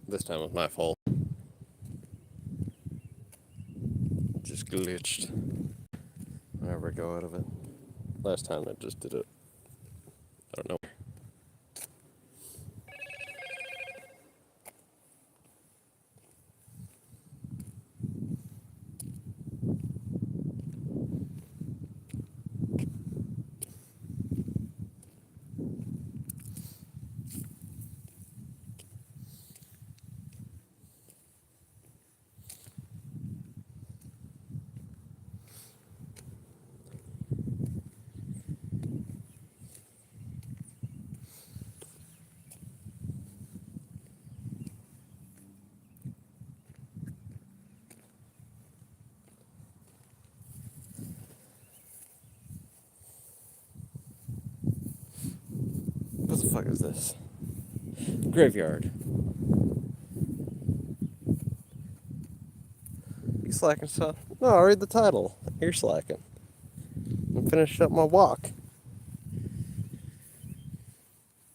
This time was my fault. Just glitched. Whenever I go out of it. Last time I just did it. I don't know. What the fuck is this? Graveyard. You slacking, son? No, I read the title. You're slacking. I'm finished up my walk.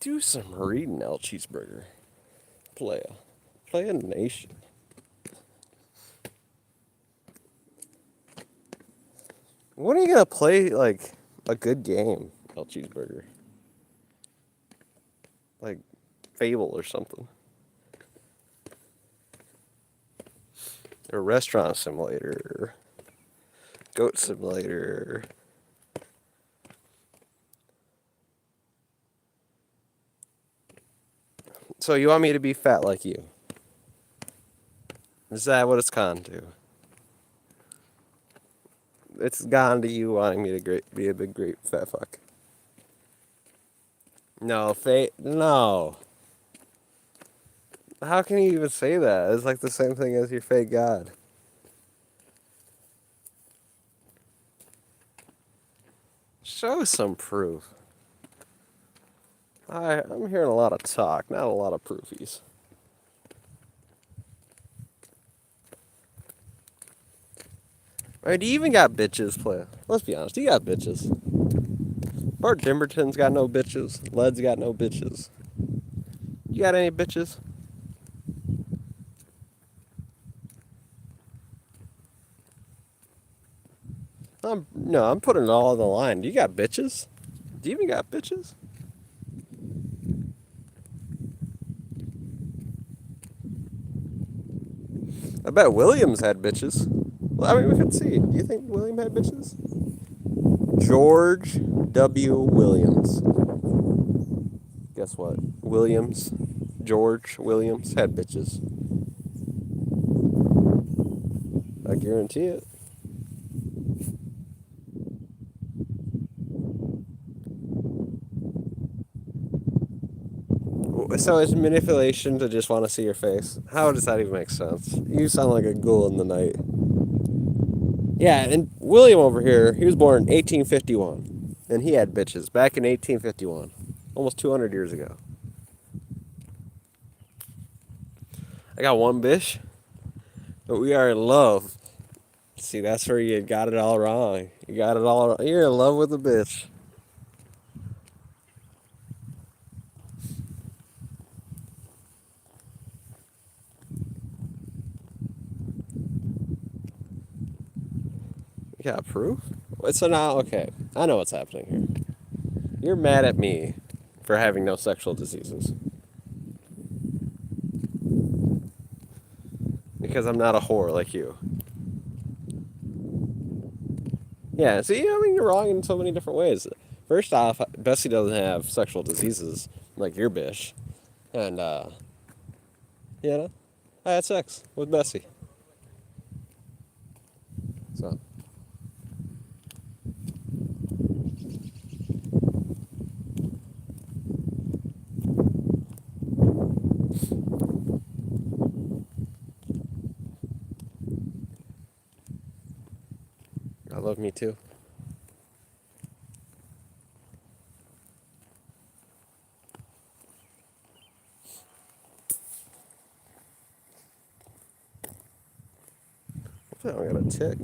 Do some reading, El Cheeseburger. Play a nation. When are you gonna play, like, a good game, El Cheeseburger? Like, Fable or something. Or Restaurant Simulator. Goat Simulator. So you want me to be fat like you? Is that what it's gone to? It's gone to you wanting me to be a big, great fat fuck. No, no. How can you even say that? It's like the same thing as your fake god. Show some proof. I'm hearing a lot of talk, not a lot of proofies. Right, you even got bitches, play. Let's be honest, you got bitches. Bart Dimberton's got no bitches. Led's got no bitches. You got any bitches? I'm putting it all on the line. Do you got bitches? Do you even got bitches? I bet Williams had bitches. Well, I mean, we could see. Do you think William had bitches? George W. Williams. Guess what? George Williams had bitches. I guarantee it. So it's manipulation to just want to see your face. How does that even make sense? You sound like a ghoul in the night. Yeah, and William over here, he was born in 1851. And he had bitches back in 1851. Almost 200 years ago. I got one bitch, but we are in love. See, that's where you got it all wrong. You got it all wrong. You're in love with a bitch. You got proof? So now, okay, I know what's happening here. You're mad at me for having no sexual diseases. Because I'm not a whore like you. Yeah, see, I mean, you're wrong in so many different ways. First off, Bessie doesn't have sexual diseases like your bitch. And, I had sex with Bessie. So. I love me too. Hopefully I don't got a tick.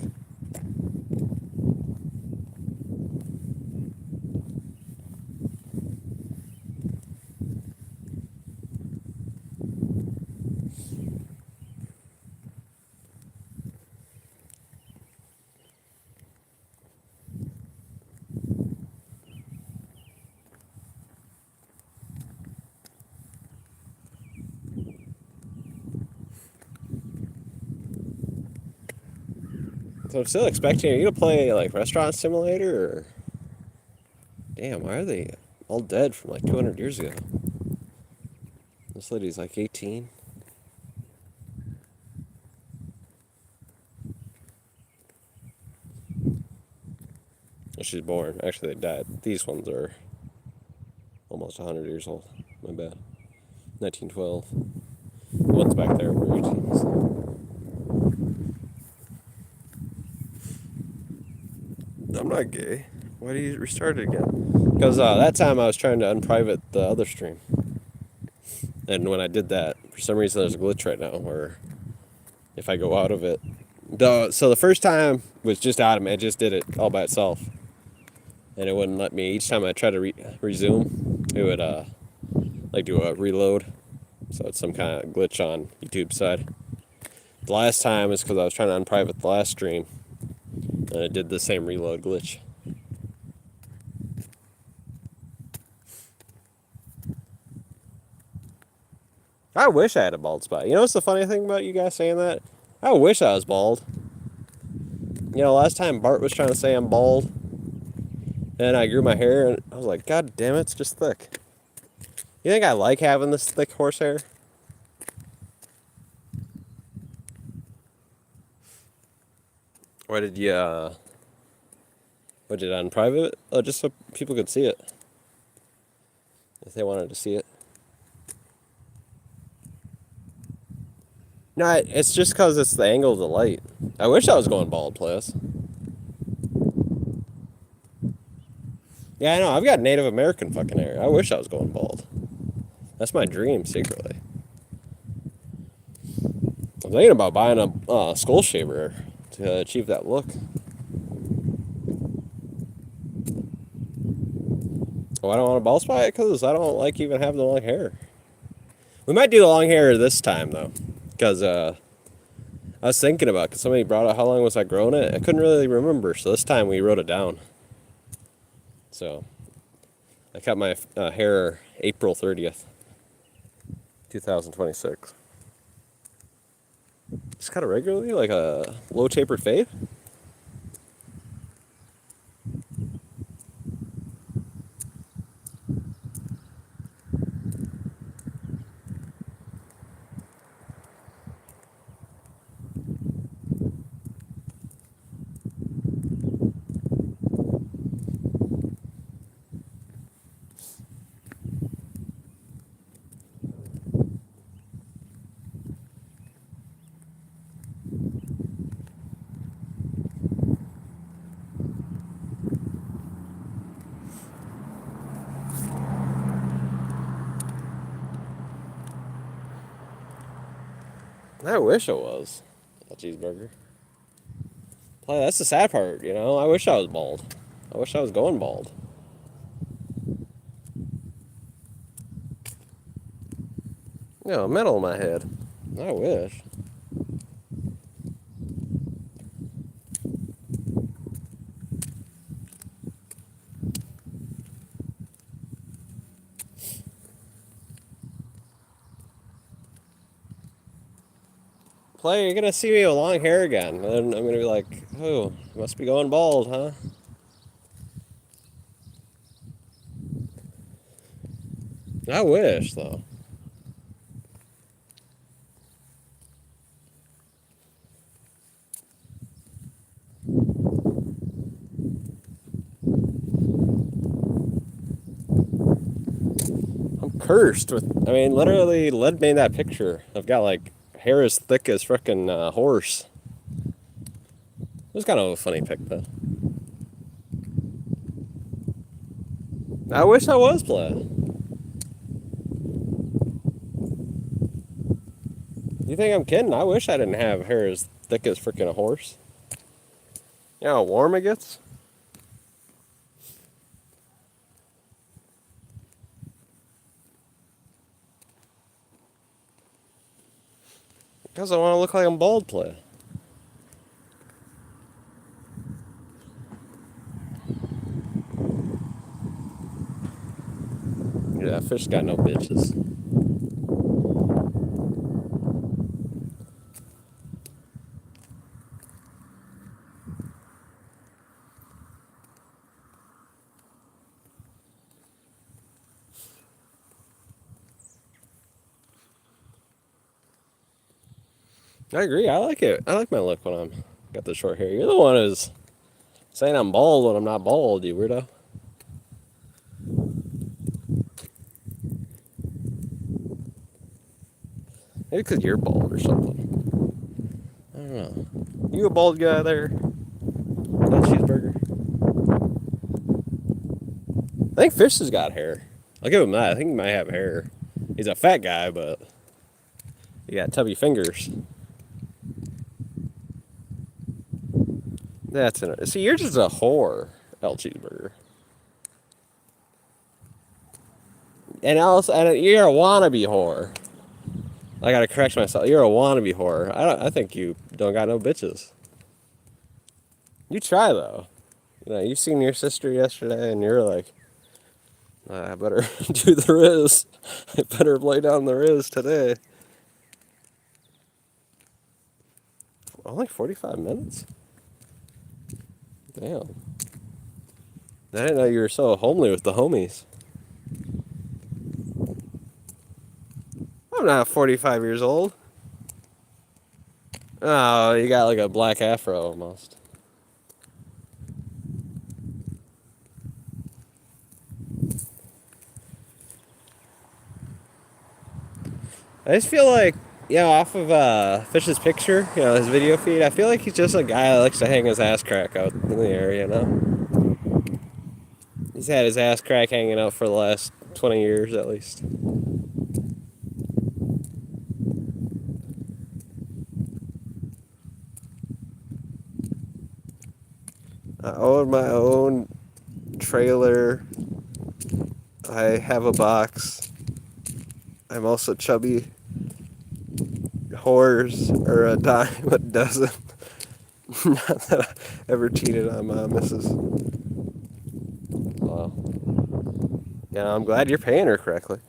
So I'm still expecting you to play like Restaurant Simulator or. Damn, why are they all dead from like 200 years ago? This lady's like 18. Well, she's born. Actually, they died. These ones are almost 100 years old. My bad. 1912. The ones back there were 18. I'm not gay. Why do you restart it again? Because that time I was trying to unprivate the other stream. And when I did that, for some reason there's a glitch right now where if I go out of it. So the first time was just out of it. It just did it all by itself. And it wouldn't let me. Each time I tried to resume, it would like do a reload. So it's some kind of glitch on YouTube's side. The last time is because I was trying to unprivate the last stream. And it did the same reload glitch. I wish I had a bald spot. You know what's the funny thing about you guys saying that? I wish I was bald. You know, last time Bart was trying to say I'm bald. And I grew my hair and I was like, God damn it, it's just thick. You think I like having this thick horsehair? Why did you, what did on private? Oh, just so people could see it. If they wanted to see it. No, it's just because it's the angle of the light. I wish I was going bald, please. Yeah, I know. I've got Native American fucking hair. I wish I was going bald. That's my dream, secretly. I'm thinking about buying a skull shaver to achieve that look. Oh, I don't want a bald spot because I don't like even having the long hair. We might do the long hair this time, though. Because I was thinking about it because somebody brought up how long was I growing it. I couldn't really remember, so this time we wrote it down. So I cut my hair April 30th, 2026. Just cut it regularly, like a low tapered fade. I wish it was a cheeseburger. That's the sad part, you know. I wish I was bald. I wish I was going bald. You know, metal in my head. I wish. Play, you're gonna see me with long hair again. And then I'm gonna be like, oh, must be going bald, huh? I wish, though. I'm cursed with, I mean, literally, Led made that picture. I've got, like, hair as thick as frickin' horse. It was kind of a funny pic, though. I wish I was Play. You think I'm kidding? I wish I didn't have hair as thick as frickin' a horse. You know how warm it gets? Because I want to look like I'm bald, Play. Yeah, fish got no bitches. I agree. I like it. I like my look when I'm got the short hair. You're the one who's saying I'm bald when I'm not bald, you weirdo. Maybe because you're bald or something. I don't know. You a bald guy there? No cheeseburger. I think Fish has got hair. I'll give him that. I think he might have hair. He's a fat guy, but he got tubby fingers. That's interesting. See, you're just a whore, L Cheeseburger. And also, you're a wannabe whore. I gotta correct myself. You're a wannabe whore. I think you don't got no bitches. You try though. You know, you've seen your sister yesterday, and you're like, I better do the riz. I better lay down the riz today. Only 45 minutes? Damn. I didn't know you were so homely with the homies. I'm not 45 years old. Oh, you got like a black afro almost. I just feel like, off of Fish's picture, his video feed, I feel like he's just a guy that likes to hang his ass crack out in the area, He's had his ass crack hanging out for the last 20 years at least. I own my own trailer. I have a box. I'm also chubby. Whores are a dime a dozen. Not that I ever cheated on my missus. Wow. Yeah, I'm glad you're paying her correctly.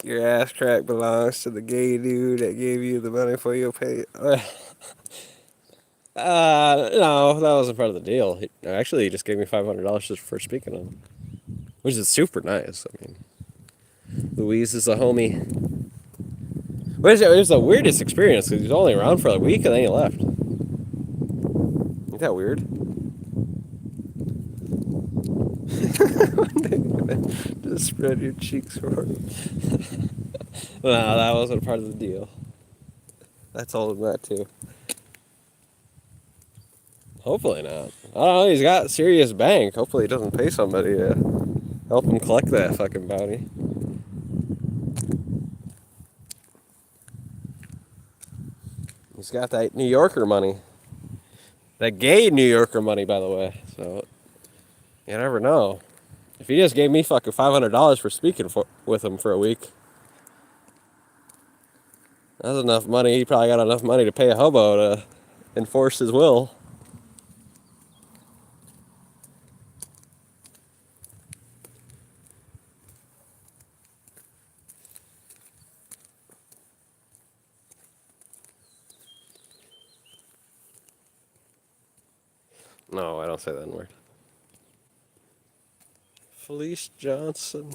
Your ass crack belongs to the gay dude that gave you the money for your pay. No, that wasn't part of the deal. Actually, he just gave me $500 just for speaking of him, which is super nice. I mean, Louise is a homie. It was the weirdest experience because he was only around for a week and then he left. Isn't that weird? Just spread your cheeks for him. No, that wasn't part of the deal. I told him that too. Hopefully not. I don't know, he's got serious bank. Hopefully he doesn't pay somebody to help him collect that fucking bounty. He's got that New Yorker money. That gay New Yorker money, by the way. So, you never know. If he just gave me fucking $500 for speaking with him for a week, that's enough money. He probably got enough money to pay a hobo to enforce his will. No, I don't say that word. Felice Johnson.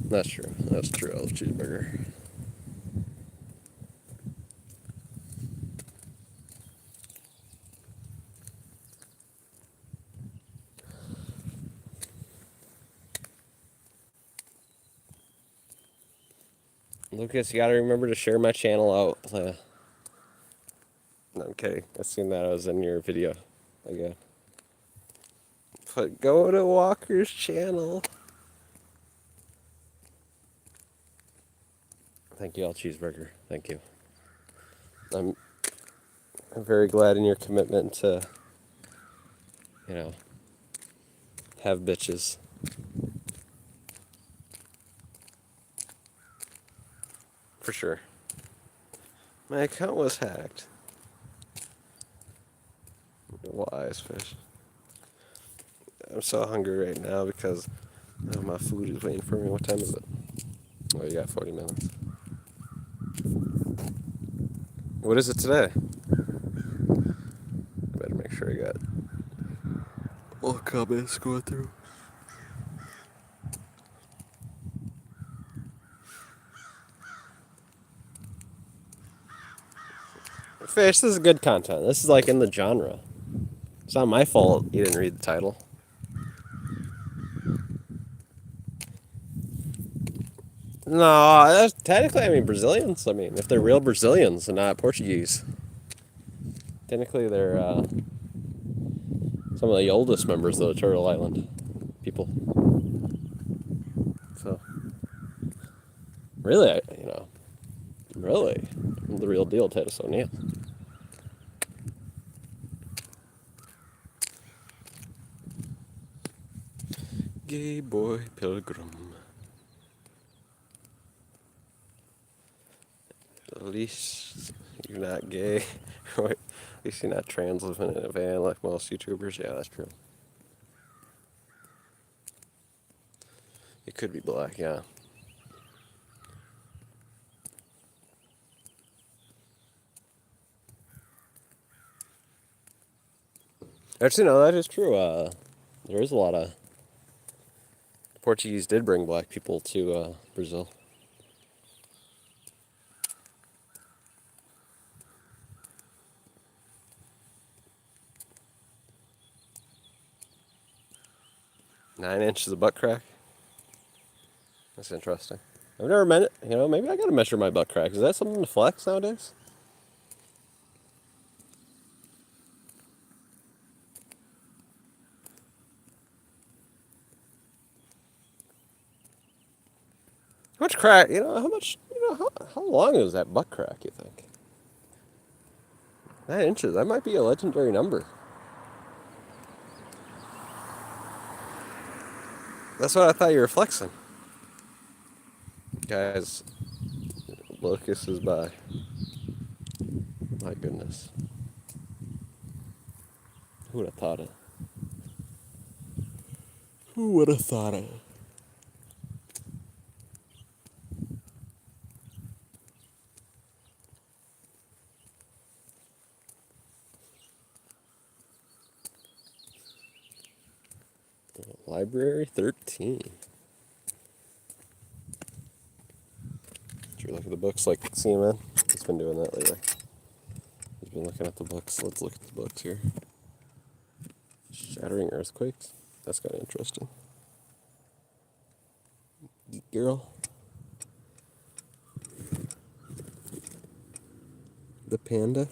That's true. That's true. Elf Cheeseburger. Lucas, you gotta remember to share my channel out. No, I'm kidding. I seen that. I was in your video again. But go to Walker's channel. Thank you, All Cheeseburger. Thank you. I'm very glad in your commitment to, have bitches. For sure. My account was hacked. Wise fish. I'm so hungry right now because my food is waiting for me. What time is it? Oh, you got 40 minutes. What is it today? Better make sure I got all comments going through. Fish, this is good content. This is like in the genre. It's not my fault you didn't read the title. No, that's technically, I mean, Brazilians. I mean, if they're real Brazilians and not Portuguese, technically they're some of the oldest members of the Turtle Island people. So, really, really, I'm the real deal, Titus O'Neill. Gay boy pilgrim. At least you're not gay. At least you're not trans living in a van like most YouTubers. Yeah, that's true. You could be black, yeah. Actually, no, that is true. There is a lot of Portuguese did bring black people to Brazil. Nine inches of butt crack. That's interesting. I've never met it. Maybe I gotta measure my butt crack. Is that something to flex nowadays? How much crack? How much? How long is that butt crack? You think? 9 inches. That might be a legendary number. That's what I thought you were flexing. Guys, Lucas is by. My goodness. Who would have thought it? Who would have thought it? Library 13. Did you look at the books like CMN? He's been doing that lately. He's been looking at the books. Let's look at the books here. Shattering Earthquakes. That's kind of interesting. Geek Girl. The Panda.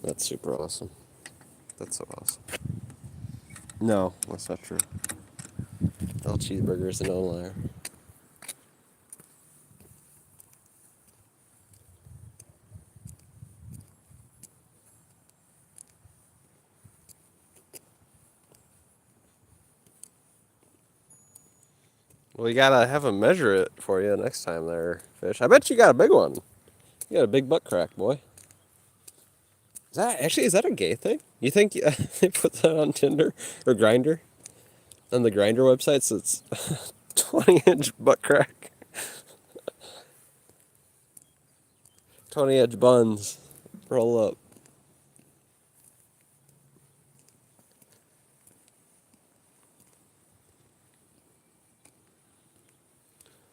That's super awesome. That's so awesome. No, that's not true. All cheeseburgers and no liar. Well, you gotta have him measure it for you next time there, Fish. I bet you got a big one. You got a big butt crack, boy. Is that a gay thing? You think they put that on Tinder or Grindr? On the Grindr websites, it's 20-inch butt crack. 20-inch buns. Roll up.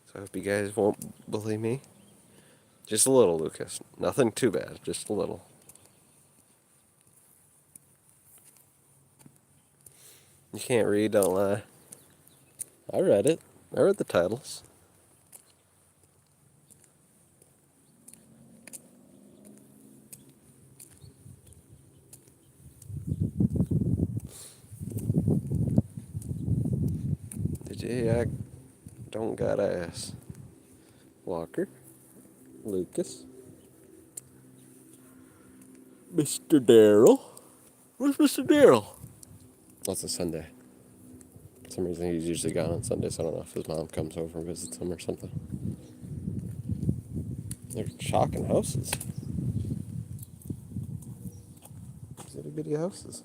So I hope you guys won't bully me. Just a little, Lucas. Nothing too bad. Just a little. You can't read, don't lie. I read it. I read the titles. I don't got ass. Walker. Lucas. Mr. Darrell. Where's Mr. Darrell? That's a Sunday. For some reason he's usually gone on Sundays. I don't know if his mom comes over and visits him or something. They're chalking houses. Itty bitty houses.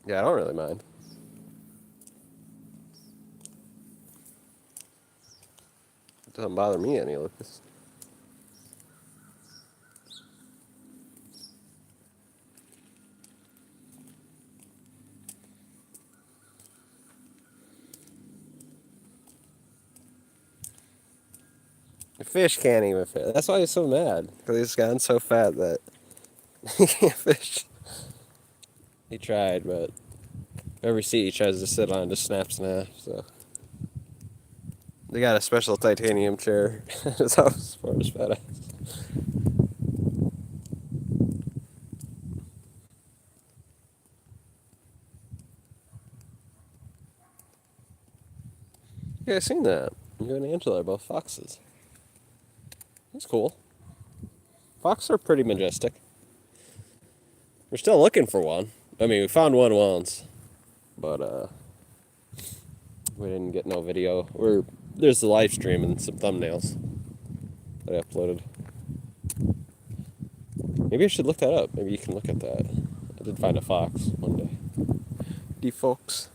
Yeah, I don't really mind. It doesn't bother me any, Lucas. The fish can't even fit. That's why he's so mad. Because he's gotten so fat that he can't fish. He tried, but every seat he tries to sit on just snaps in half, so. They got a special titanium chair at his house for his fat ass. Yeah, I seen that. You and Angela are both foxes. That's cool. Foxes are pretty majestic. We're still looking for one. I mean, we found one once, but we didn't get no video. There's the live stream and some thumbnails that I uploaded. Maybe I should look that up. Maybe you can look at that. I did find a fox one day. The fox.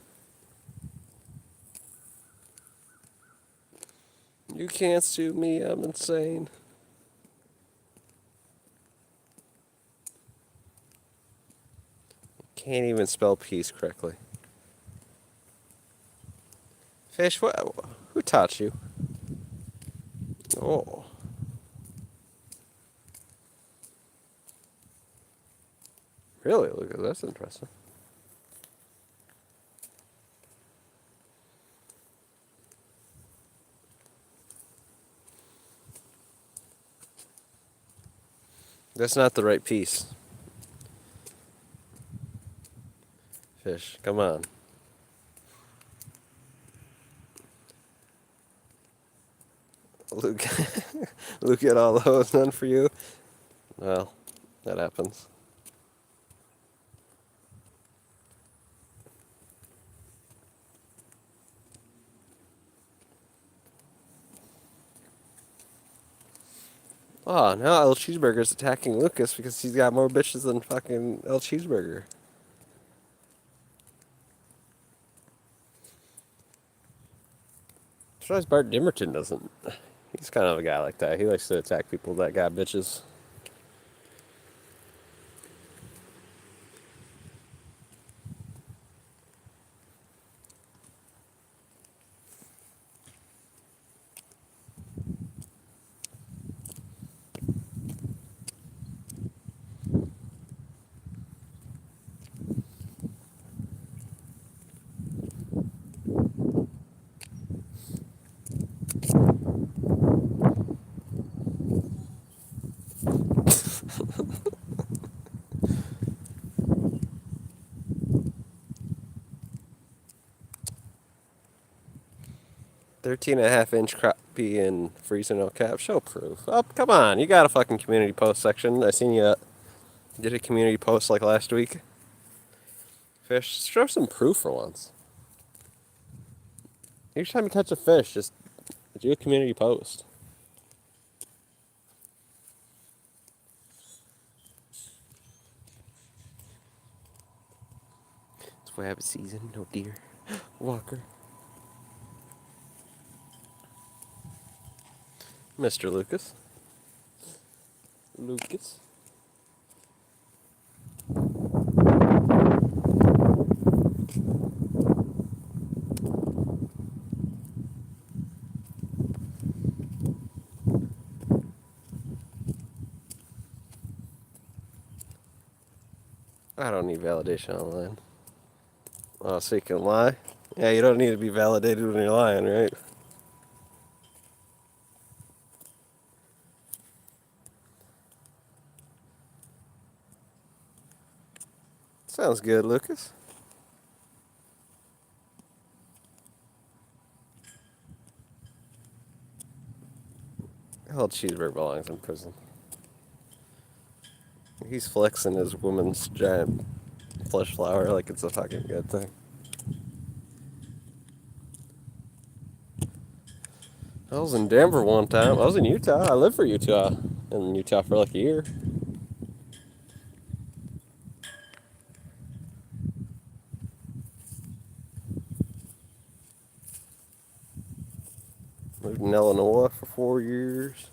You can't sue me. I'm insane. Can't even spell peace correctly. Fish, what? Who taught you? Oh. Really, Lucas? That's interesting. That's not the right piece. Fish, come on. Luke, Luke get all those, none for you. Well, that happens. Oh, now El Cheeseburger's attacking Lucas because he's got more bitches than fucking El Cheeseburger. I'm surprised Bart Dimmerton doesn't. He's kind of a guy like that. He likes to attack people that got bitches. "13.5 inch crappie in freezing no cap. Show proof. Oh, come on. You got a fucking community post section. I seen you did a community post like last week. Fish, show some proof for once. Each time you catch a fish, just do a community post. It's rabbit season. No deer. Walker. Mr. Lucas. Lucas. I don't need validation online. Oh, so you can lie? Yeah, you don't need to be validated when you're lying, right? Sounds good, Lucas. Hell, Cheeseburger belongs in prison. He's flexing his woman's giant flesh flower like it's a fucking good thing. I was in Denver one time. I was in Utah. I lived for Utah. In Utah for like a year. Lived in Illinois for 4 years.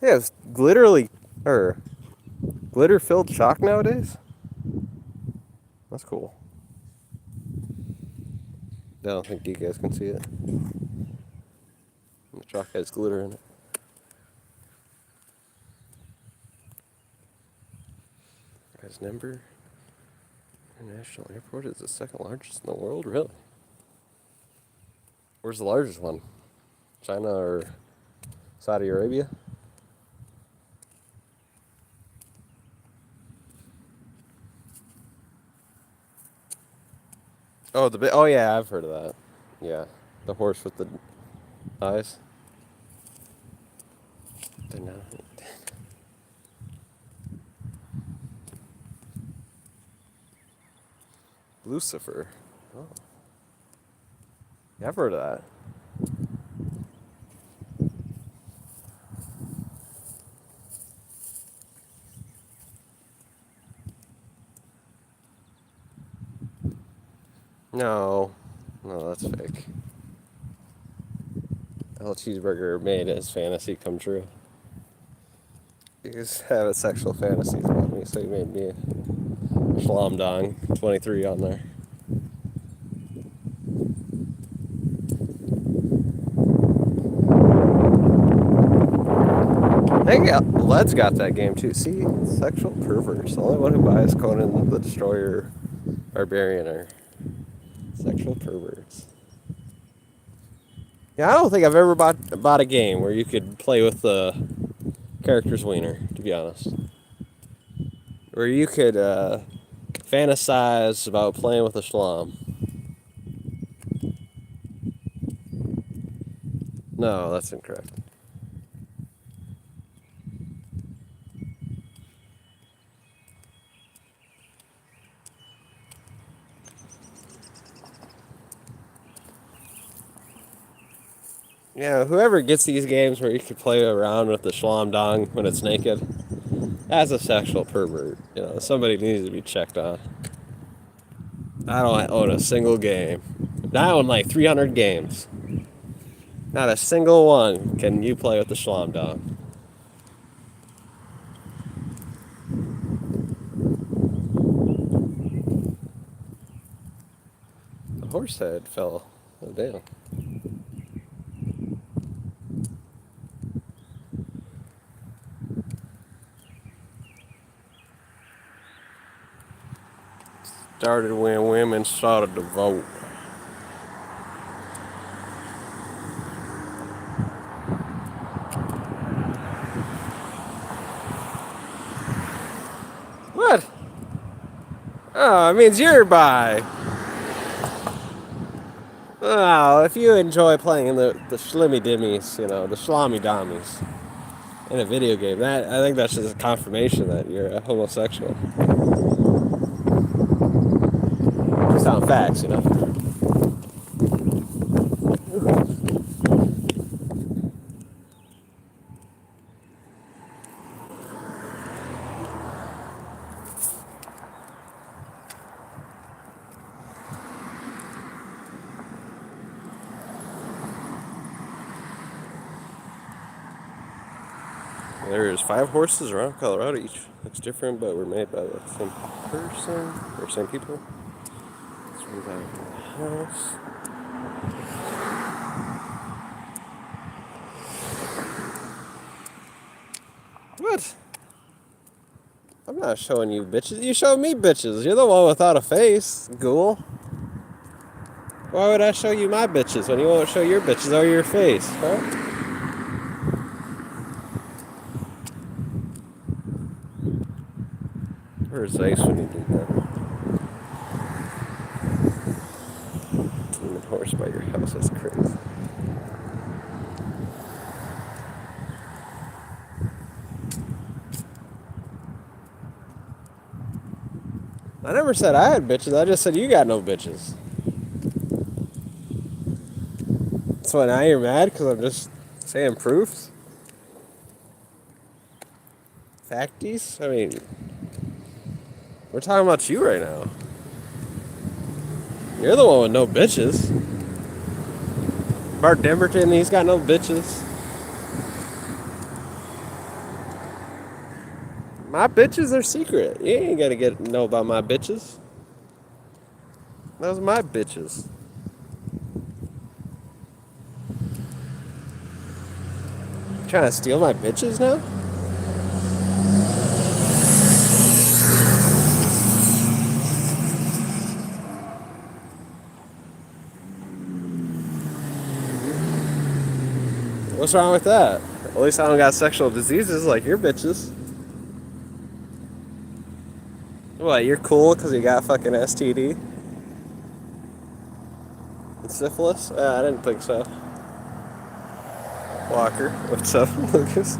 Yeah, it's literally, or glitter-filled chalk nowadays. That's cool. I don't think you guys can see it. The chalk has glitter in it. Guys, Denver International Airport is the second largest in the world, really? Where's the largest one? China or Saudi Arabia? Oh, oh yeah, I've heard of that. Yeah, the horse with the eyes. Lucifer. Oh. Yeah, I've heard of that. No, that's fake. Hell Cheeseburger made his fantasy come true. He was having sexual fantasies about me, so he made me a Schlom Dong 23 on there. I think Led's got that game too. See, sexual perverts. The only one who buys Conan the Destroyer Barbarian are sexual perverts. Yeah, I don't think I've ever bought a game where you could play with the character's wiener, to be honest. Where you could fantasize about playing with a schlom. No, that's incorrect. Yeah, whoever gets these games where you can play around with the schlom dong when it's naked, that's a sexual pervert. You know, somebody needs to be checked on. I don't own a single game. I own like 300 games. Not a single one can you play with the schlom dong. The horse head fell. Oh, damn. Started when women started to vote. What? Oh, it means you're bi. Oh, if you enjoy playing the shlimmy dimmies, you know, the slommy dommies in a video game, that I think that's just a confirmation that you're a homosexual. Just on facts, you know. There's 5 horses around Colorado. Each looks different, but were made by the same person or same people. It's one by the house. What? I'm not showing you bitches. You show me bitches. You're the one without a face, ghoul. Why would I show you my bitches when you won't show your bitches or your face, huh? Where's Ace when you need that? And the horse by your house, that's crazy. I never said I had bitches, I just said you got no bitches. So now you're mad because I'm just saying proofs? Facties? I mean, we're talking about you right now. You're the one with no bitches. Bart Demberton, he's got no bitches. My bitches are secret. You ain't gonna know about my bitches. Those are my bitches. Trying to steal my bitches now? What's wrong with that? At least I don't got sexual diseases like your bitches. What, you're cool because you got fucking STD? And syphilis? I didn't think so. Walker, what's up, Lucas?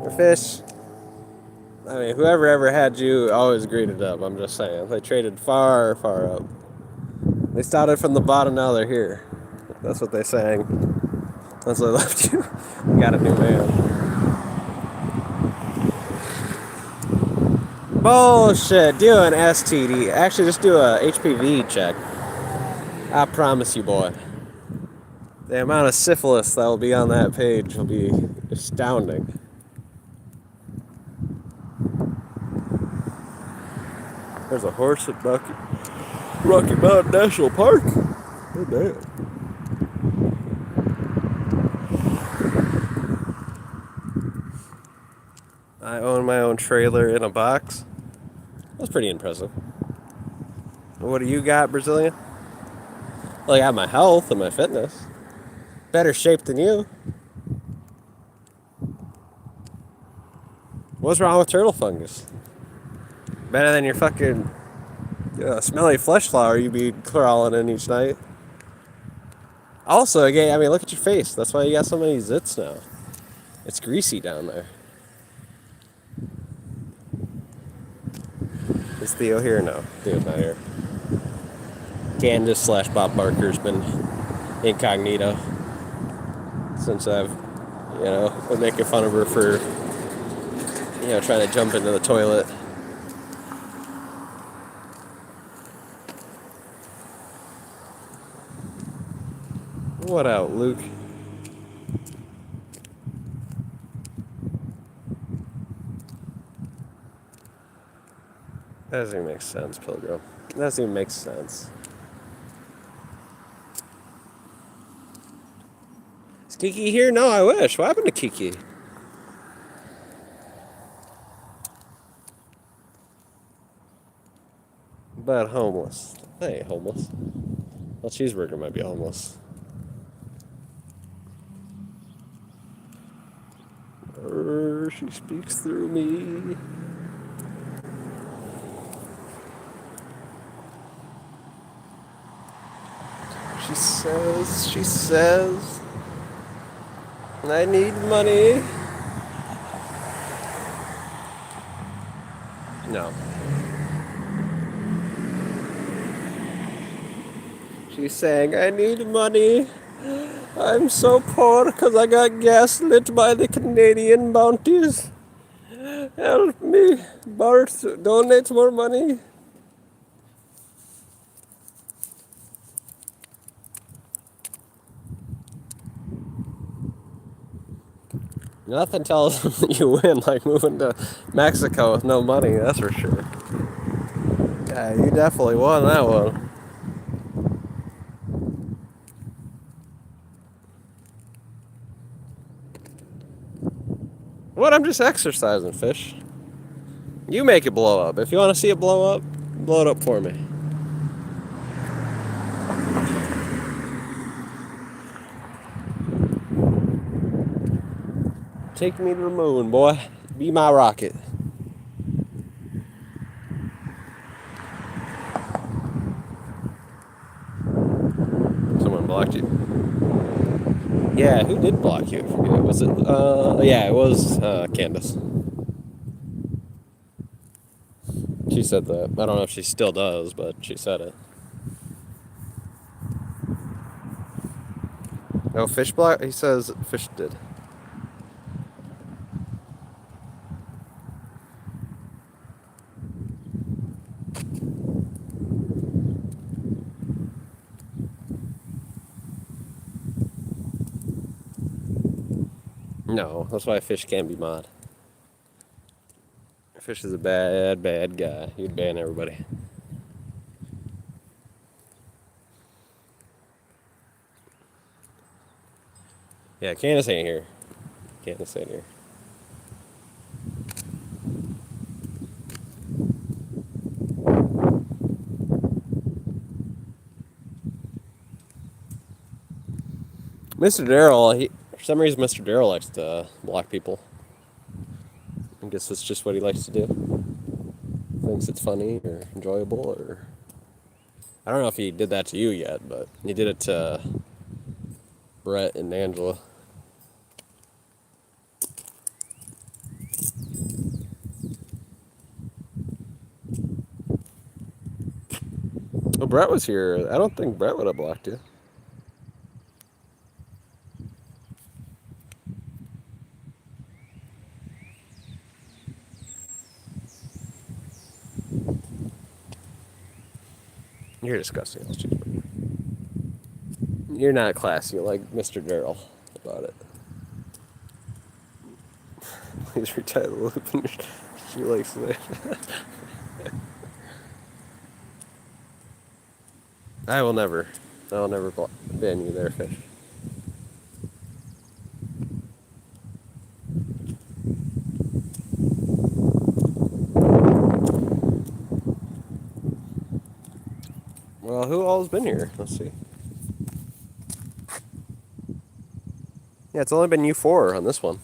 Your fish. I mean, whoever ever had you always greeted up, I'm just saying. They traded far, far up. They started from the bottom, now they're here. That's what they sang. That's why they left you. You got a new man. Bullshit. Do an STD. Actually, just do a HPV check. I promise you, boy. The amount of syphilis that will be on that page will be astounding. There's a horse at Rocky Mountain National Park. Oh, damn. I own my own trailer in a box. That's pretty impressive. What do you got, Brazilian? Well, I got my health and my fitness. Better shape than you. What's wrong with turtle fungus? Better than your fucking smelly flesh flower you be crawling in each night. Also, again, I mean, look at your face. That's why you got so many zits now. It's greasy down there. Is Theo here? No, Theo's not here. Candace / Bob Barker's been incognito since I've, been making fun of her for, trying to jump into the toilet. What out, Luke? That doesn't even make sense, Pilgrim. That doesn't even make sense. Is Kiki here? No, I wish. What happened to Kiki? But homeless. I ain't homeless. Well, Cheeseburger might be homeless. She speaks through me. She says, I need money. No. She's saying, I need money. I'm so poor because I got gaslit by the Canadian bounties. Help me, Bart, donate more money. Nothing tells them that you win like moving to Mexico with no money, that's for sure. Yeah, you definitely won that one. What? I'm just exercising, fish. You make it blow up. If you want to see it blow it up for me. Take me to the moon, boy. Be my rocket. Someone blocked you. Yeah, who did block you? I forget. Was it? Yeah, it was Candace. She said that. I don't know if she still does, but she said it. No, fish block. He says fish did. No, that's why fish can't be mod. Fish is a bad, bad guy. He'd ban everybody. Yeah, Candace ain't here. Candace ain't here. Mr. Daryl, for some reason, Mr. Daryl likes to block people. I guess that's just what he likes to do. Thinks it's funny or enjoyable, or I don't know if he did that to you yet, but he did it to Brett and Angela. Oh, Brett was here. I don't think Brett would have blocked you. You're disgusting, cheeseburger. You're not classy like Mr. Darrell about it. Please retie the loop in your shoelace today. I'll never ban you there, fish. Well, who all's been here? Let's see. Yeah, it's only been you four on this one.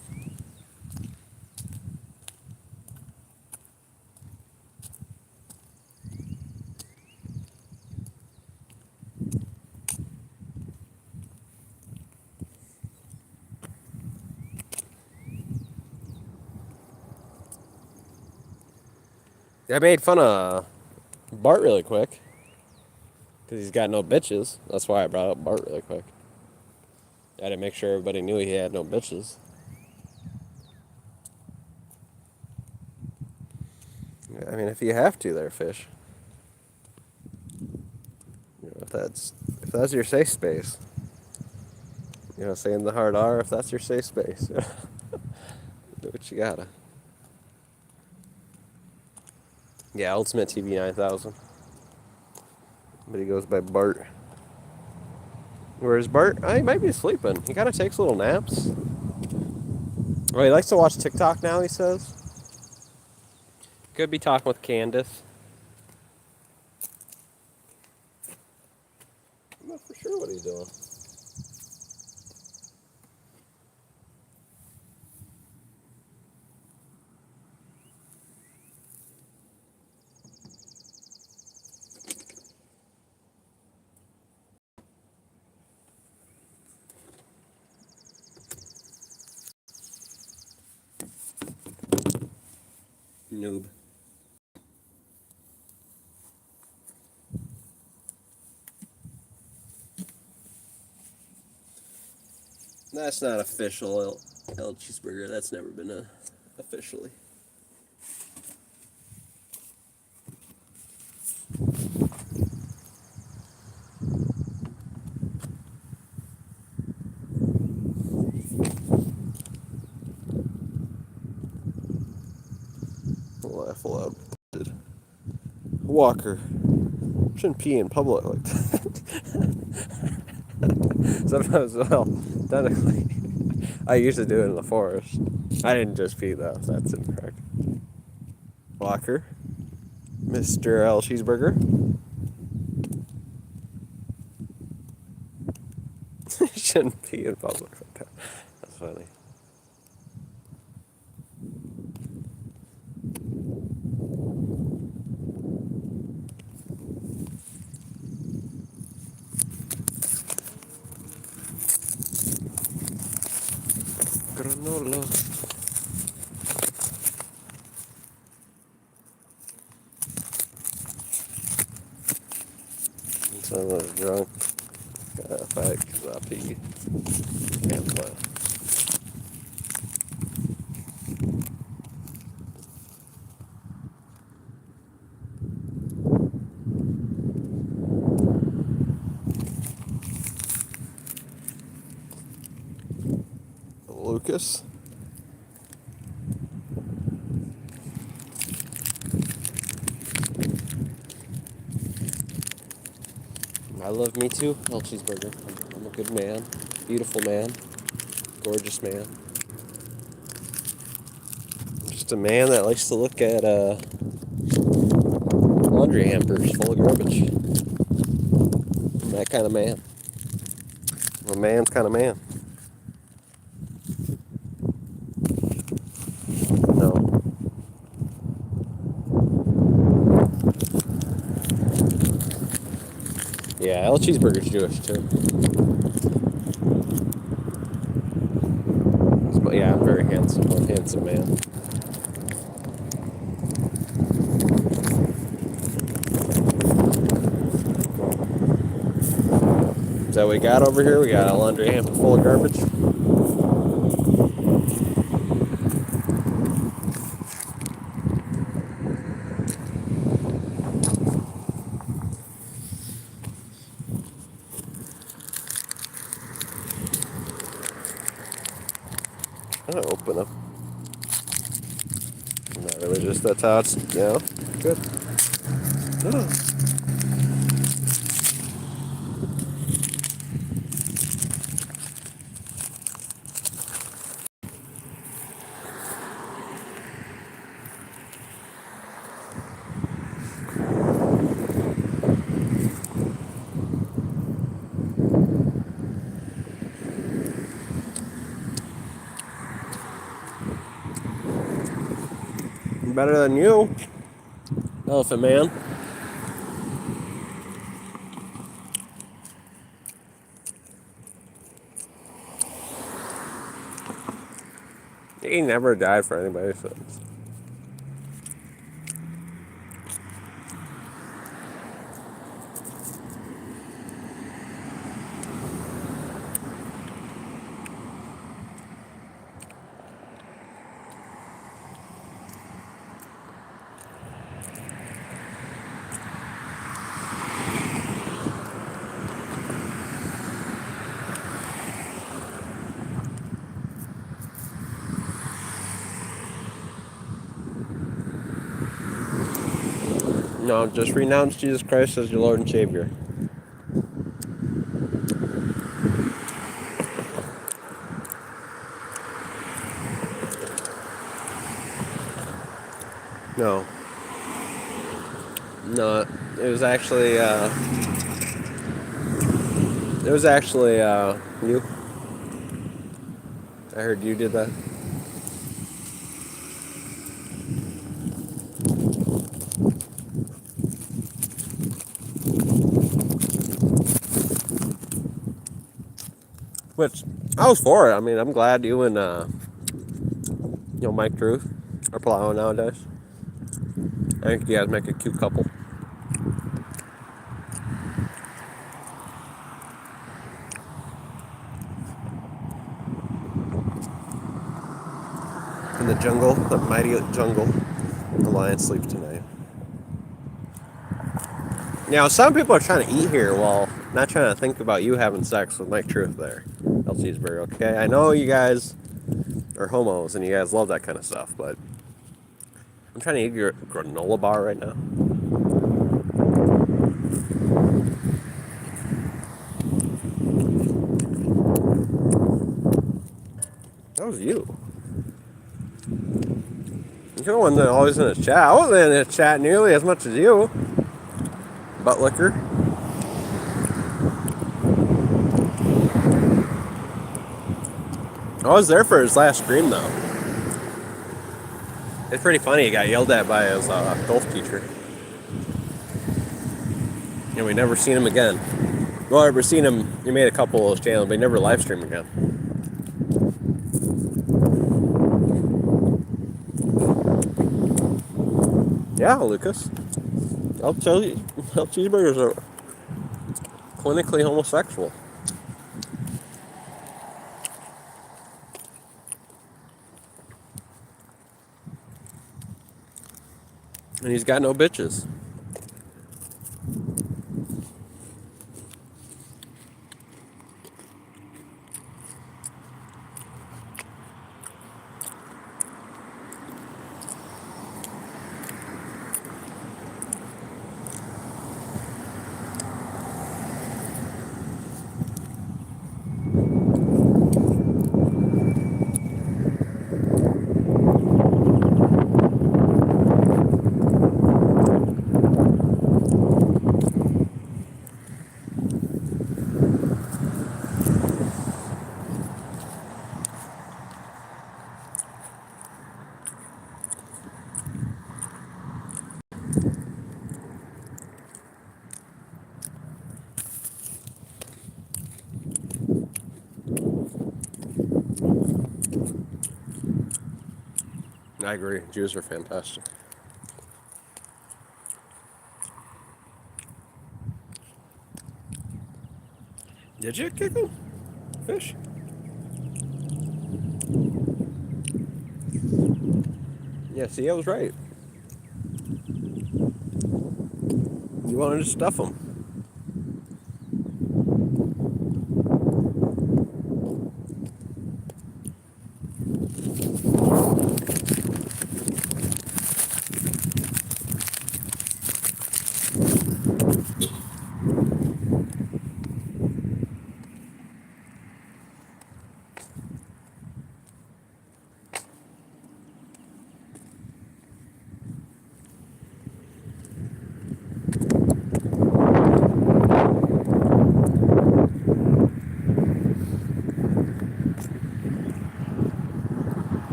I made fun of Bart really quick. Because he's got no bitches. That's why I brought up Bart really quick. I had to make sure everybody knew he had no bitches. I mean, if you have to there, fish. You know, if that's your safe space. You know, saying the hard R, if that's your safe space. Do what you gotta. Yeah, Ultimate TV 9000. But he goes by Bart. Where's Bart? Oh, he might be sleeping. He kind of takes little naps. Well, he likes to watch TikTok now, he says. Could be talking with Candace. I'm not for sure what he's doing. Noob. That's not official El Cheeseburger. That's never been officially. Laugh aloud. Walker. Shouldn't pee in public like that. Sometimes, well, technically, I used to do it in the forest. I didn't just pee though. That's incorrect. Walker. Mr. L. Cheeseburger. Shouldn't pee in public like that. That's funny. Granola. son of a drunk. Fat Kazapi. Pamphlet. Lucas. I love me too, El Cheeseburger. I'm a good man, beautiful man, gorgeous man. Just a man that likes to look at laundry hampers full of garbage. I'm that kind of man. I'm a man's kind of man. No. Yeah, El Cheeseburger's Jewish too. But yeah, I'm very handsome. I'm a handsome man. Is that what we got over here? We got a laundry hamper full of garbage. I'll open up. I'm not religious, that's how it's, good. Better than you, Elephant Man. He never died for anybody, so. No, just renounce Jesus Christ as your Lord and Savior. No. No, it was actually, you. I heard you did that. Which, I was for it. I mean, I'm glad you and, Mike Truth are plowing nowadays. I think you guys make a cute couple. In the jungle, the mighty jungle, the lion sleeps tonight. Now, some people are trying to eat here while not trying to think about you having sex with Mike Truth there, El Cheeseburger, okay? I know you guys are homos and you guys love that kind of stuff, but I'm trying to eat your granola bar right now. That was you. You're the one that always in the chat. I wasn't in the chat nearly as much as you. Butt liquor. I was there for his last stream though. It's pretty funny. He got yelled at by his golf teacher. And we never seen him again. Well, I've ever seen him. He made a couple of channels, but he never live streamed again. Yeah, Lucas. El Cheeseburgers are clinically homosexual. And he's got no bitches. I agree. Jews are fantastic. Did you kick him? Fish? Yeah, see, I was right. You wanted to stuff him.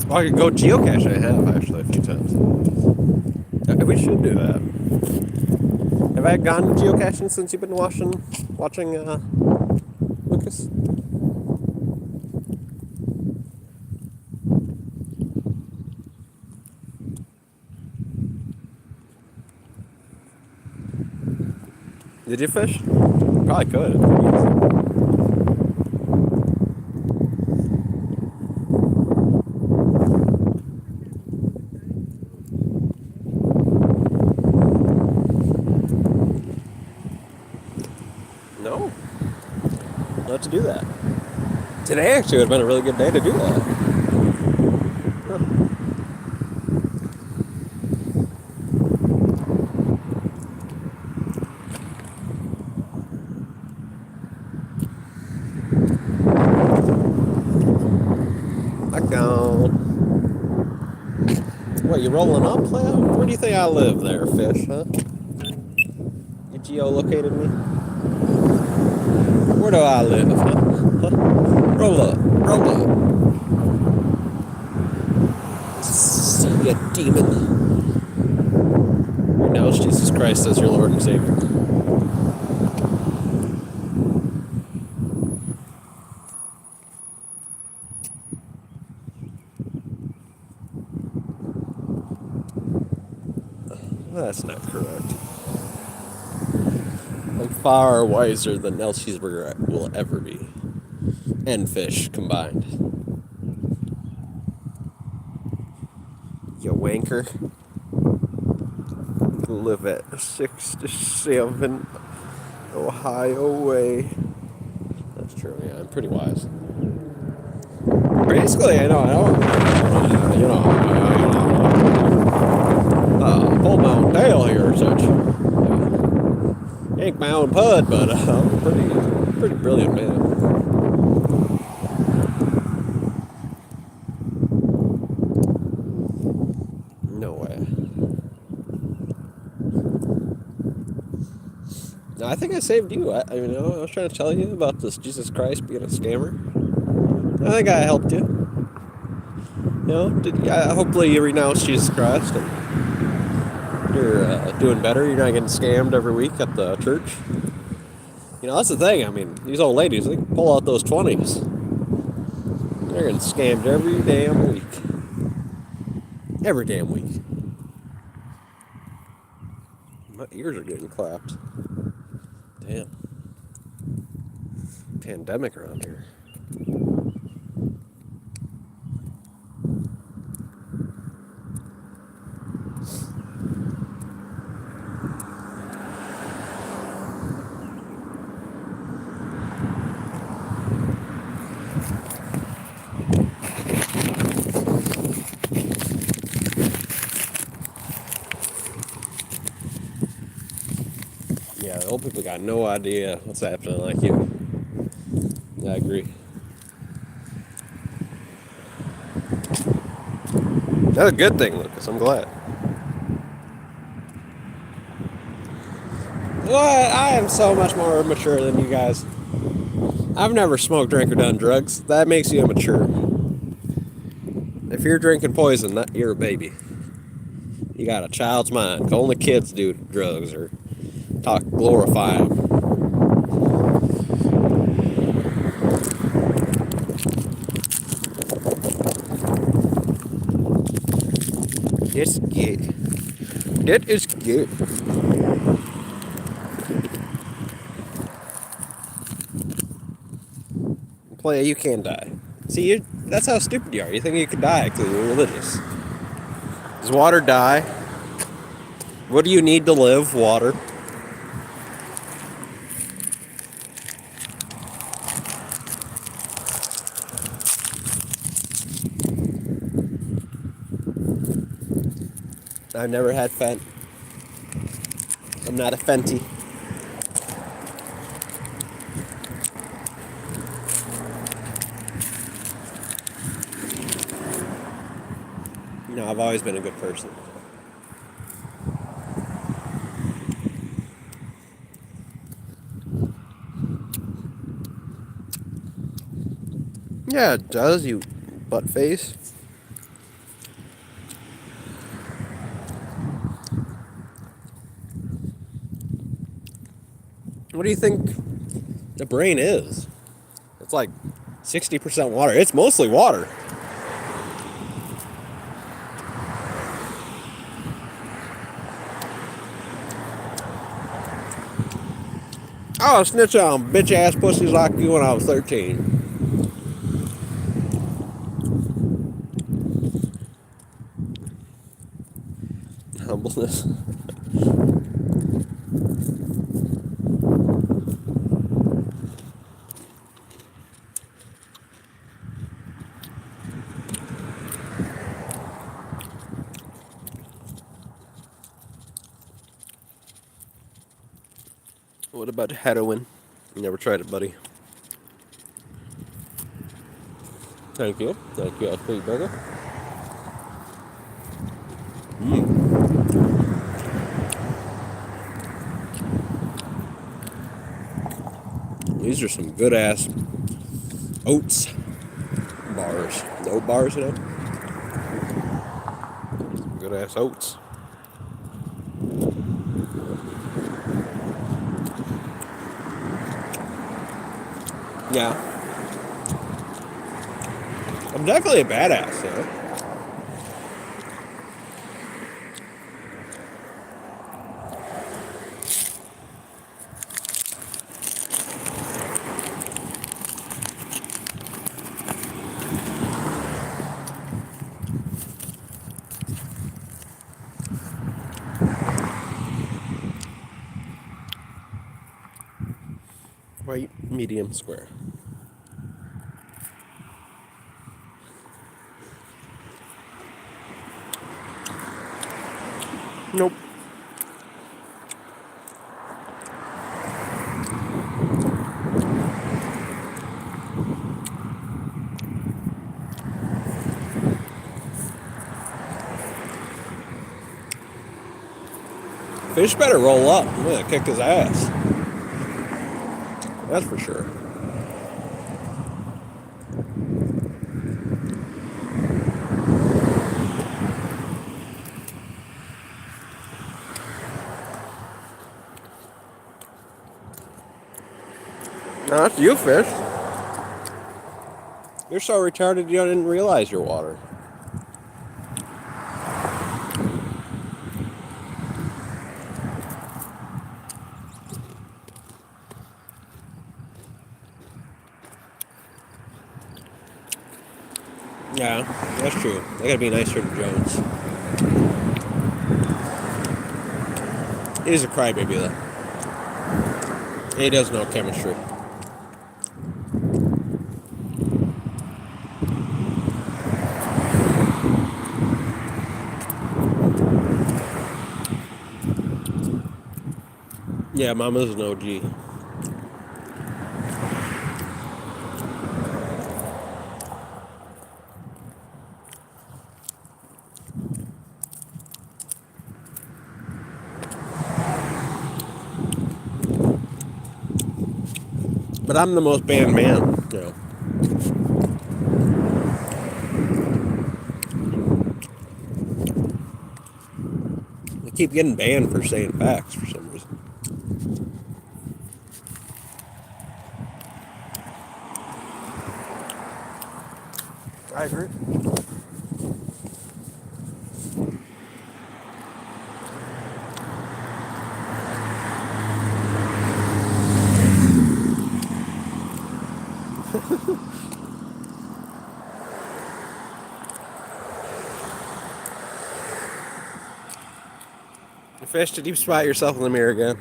Oh, I could go geocache. I have actually a few times. We should do that. Have I gone geocaching since you've been watching Lucas? Did you fish? Probably could. No. Not to do that. Today actually would have been a really good day to do that. Huh. Back down. What, you rolling up, Cleo? Where do you think I live there, fish, huh? You geolocated me? Where do I live, huh? Roll up, roll up. See ya, demon. Renounce Jesus Christ as your Lord and Savior. That's not correct. I'm far wiser than El Cheeseburger will ever be. And fish combined. You wanker. Live at 67 Ohio Way. That's true, yeah, I'm pretty wise. Basically, I know, pulled my own tail here or such. Ain't my own pud, but I'm a pretty brilliant man. No way. No, I think I saved you. I was trying to tell you about this Jesus Christ being a scammer. I think I helped you. Hopefully you renounce Jesus Christ and you're doing better. You're not getting scammed every week at the church. That's the thing. I mean, these old ladies, they pull out those 20s. They're getting scammed every damn week. Every damn week. My ears are getting clapped. Damn. Pandemic around here. Yeah, the old people got no idea what's happening like you. Yeah, I agree. That's a good thing, Lucas. I'm glad. What? I am so much more mature than you guys. I've never smoked, drank, or done drugs. That makes you immature. If you're drinking poison, you're a baby. You got a child's mind. Only kids do drugs or glorify them. It's good. That is good. Play, you can die. See, that's how stupid you are. You think you could die because you're religious. Does water die? What do you need to live? Water. I've never had Fent. I'm not a Fenty. No, I've always been a good person. Yeah, it does, you butt face. What do you think the brain is? It's like 60% water. It's mostly water. I was snitching on bitch ass pussies like you when I was 13. Humbleness. What about heroin? You never tried it, buddy. Thank you. Thank you. I'll sweet burger. These are some good ass oats bars. The oat bars, you know? Some good ass oats. Yeah. I'm definitely a badass, though. White, medium, square. Nope. Fish better roll up. I'm gonna kick his ass. That's for sure. No, that's you, fish. You're so retarded you didn't realize you're water. That's true. I gotta be nicer to Jones. He's a crybaby, though. He does know chemistry. Yeah, Mama's an OG. But I'm the most banned man, you know. I keep getting banned for saying facts for some reason. I agree. Fish, did you spot yourself in the mirror again?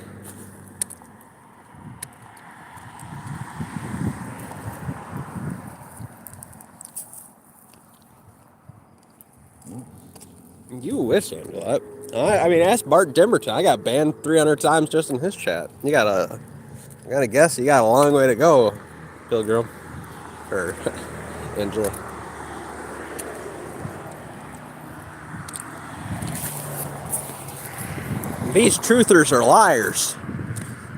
You wish, Angela. I mean, ask Bart Dimmerton. I got banned 300 times just in his chat. I gotta guess, you got a long way to go, Pilgrim. Or Angela. These truthers are liars.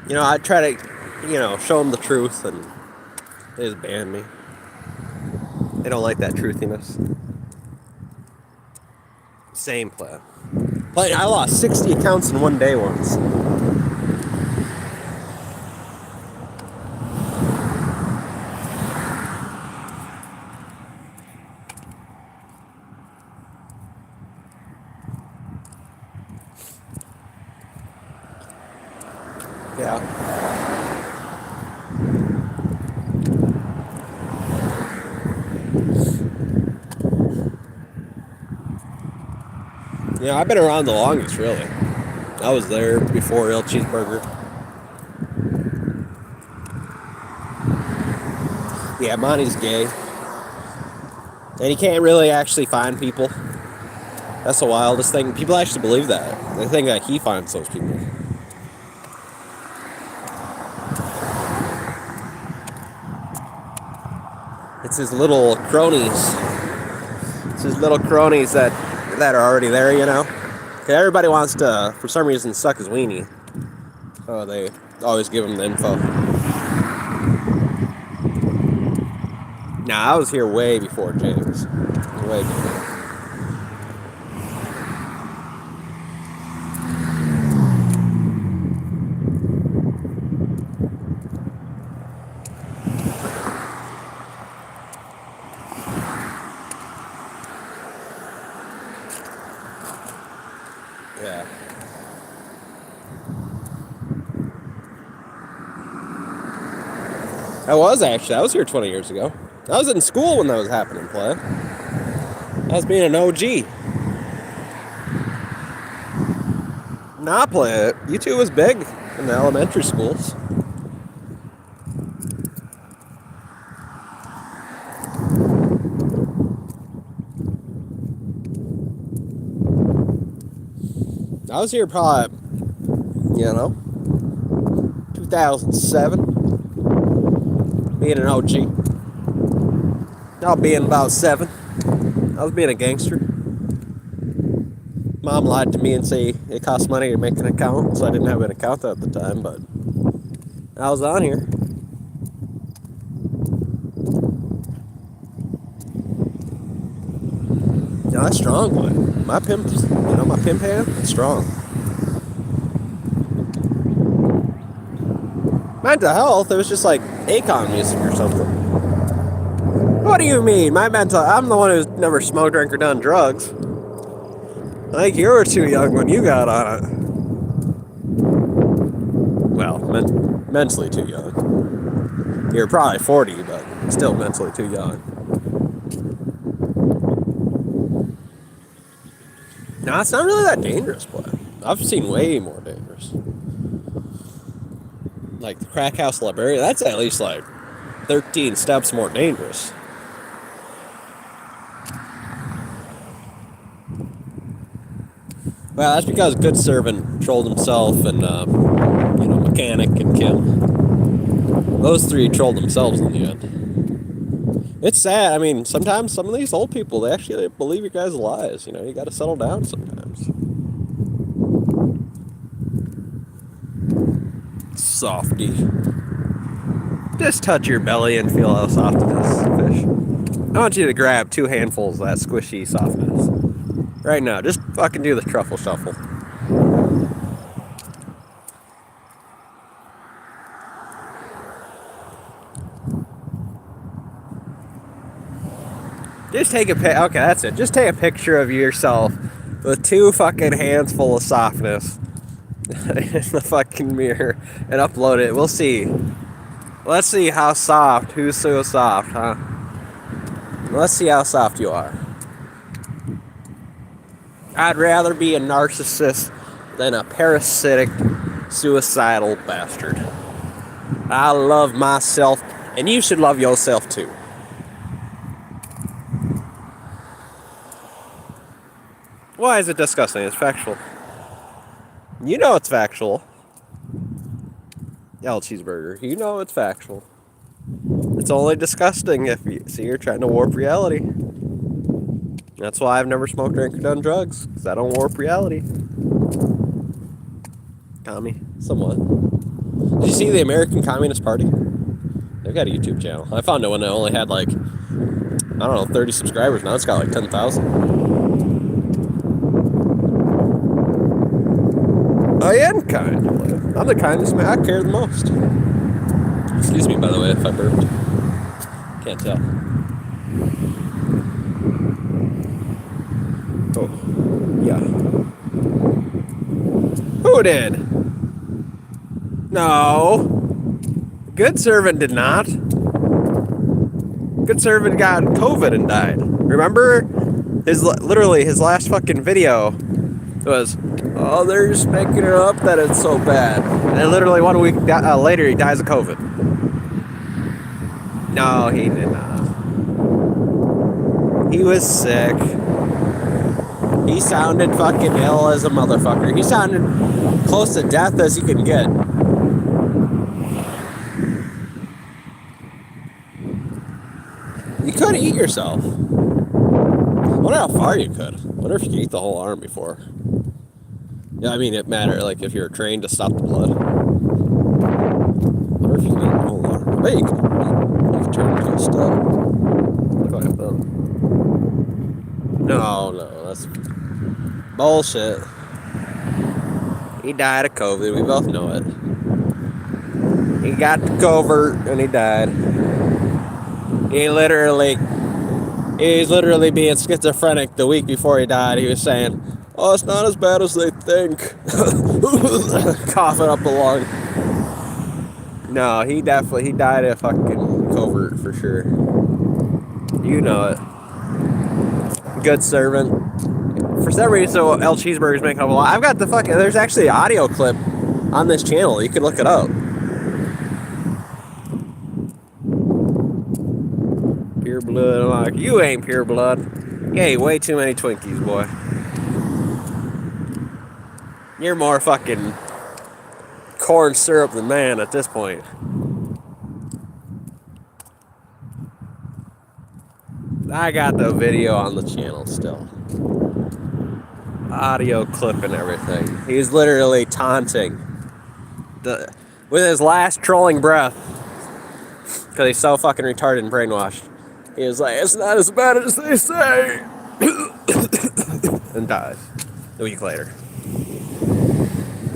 You know, I try to, show them the truth, and they just ban me. They don't like that truthiness. Same play. But I lost 60 accounts in one day once. Yeah. Yeah, I've been around the longest, really. I was there before El Cheeseburger. Yeah, Monty's gay. And he can't really actually find people. That's the wildest thing. People actually believe that. They think that he finds those people. It's his little cronies. It's his little cronies that are already there, you know? Okay, everybody wants to, for some reason, suck his weenie. So they always give him the info. Nah, I was here way before James. Way before. Yeah. I was here 20 years ago. I was in school when that was happening, play. I was being an OG. Nah, play it. U2 was big in the elementary schools. I was here probably, 2007. Being an OG. I'll be in about 7. I was being a gangster. Mom lied to me and say it cost money to make an account, so I didn't have an account at the time, but I was on here. No, that's strong, boy. My pimp hand, it's strong. Mental health, it was just like Akon music or something. What do you mean? I'm the one who's never smoked, drank, or done drugs. I think you were too young when you got on it. Well, mentally too young. You're probably 40, but still mentally too young. No, it's not really that dangerous, boy. I've seen way more dangerous. Like the crack house librarian, that's at least like 13 steps more dangerous. Well, that's because Good Servant trolled himself and, Mechanic and Kim. Those three trolled themselves in the end. It's sad. I mean, sometimes some of these old people, they actually believe your guys' lies. You know, you gotta settle down sometimes. Softy. Just touch your belly and feel how soft it is, fish. I want you to grab 2 handfuls of that squishy softness. Right now, just fucking do the truffle shuffle. Just take a okay, that's it. Just take a picture of yourself with 2 fucking hands full of softness in the fucking mirror and upload it. We'll see. Let's see how soft. Who's so soft, huh? Let's see how soft you are. I'd rather be a narcissist than a parasitic, suicidal bastard. I love myself, and you should love yourself too. Why is it disgusting? It's factual. You know it's factual. L cheeseburger. You know it's factual. It's only disgusting if you're trying to warp reality. That's why I've never smoked, drank, or done drugs, because I don't warp reality. Commie, somewhat. Did you see the American Communist Party? They've got a YouTube channel. I found it when it only had like, 30 subscribers. Now it's got like 10,000. I am kind. I'm the kindest man. I care the most. Excuse me, by the way, if I burped. Can't tell. Oh, yeah. Who did? No. Good Servant did not. Good Servant got COVID and died. Remember? His last fucking video was, oh, they're just making it up that it's so bad. And then literally 1 week later, he dies of COVID. No, he did not. He was sick. He sounded fucking ill as a motherfucker. He sounded close to death as you can get. You could eat yourself. I wonder how far you could. I wonder if you could eat the whole arm before. Yeah, I mean, it mattered, like, if you're trained to stop the blood. I wonder if you can eat the whole arm. I bet you can. You've turned to a step. No, that's bullshit. He died of COVID. We both know it. He got the covert and he died. He's literally being schizophrenic the week before he died. He was saying, oh, it's not as bad as they think. Coughing up a lung. No, he died of fucking covert for sure. You know it. Good Servant. For some reason, L Cheeseburger's making up a lot. I've got there's actually an audio clip on this channel. You can look it up. Pure blood. I'm like, you ain't pure blood. You ate way too many Twinkies, boy. You're more fucking corn syrup than man at this point. I got the video on the channel still. Audio clip and everything. He's literally taunting with his last trolling breath, because he's so fucking retarded and brainwashed. He was like, it's not as bad as they say. And dies a week later.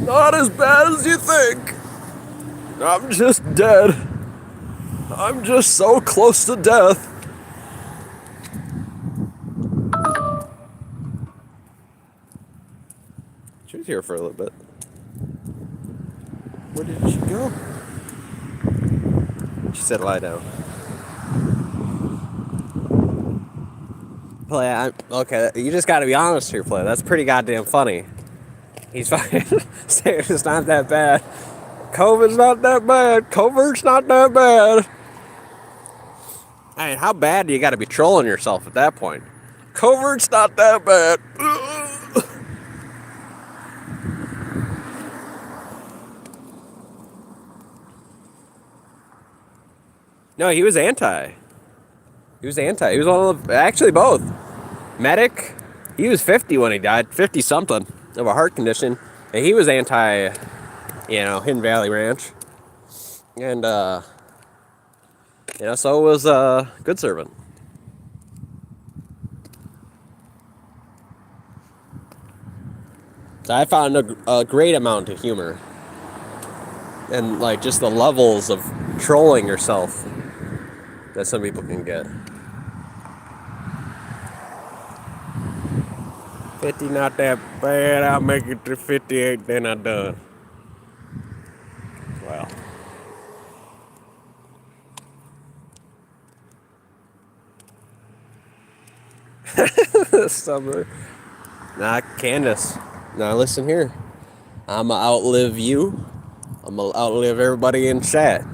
Not as bad as you think. I'm just dead. I'm just so close to death. She was here for a little bit. Where did she go? She said lie down. Play, okay, you just got to be honest here, Play. That's pretty goddamn funny. He's fucking saying it's not that bad. COVID's not that bad. COVID's not that bad. I mean, how bad do you got to be trolling yourself at that point? COVID's not that bad. No, he was anti. He was anti. He was one of the, actually both. Medic, he was 50 when he died, 50 something of a heart condition. And he was anti, Hidden Valley Ranch. And, so was Good Servant. So I found a great amount of humor. And, like, just the levels of trolling yourself that some people can get. 50 not that bad, I'll make it to 58, then I'm done. Well. Summer. Nah, Candace. Now listen here. I'ma outlive you. I'ma outlive everybody in chat.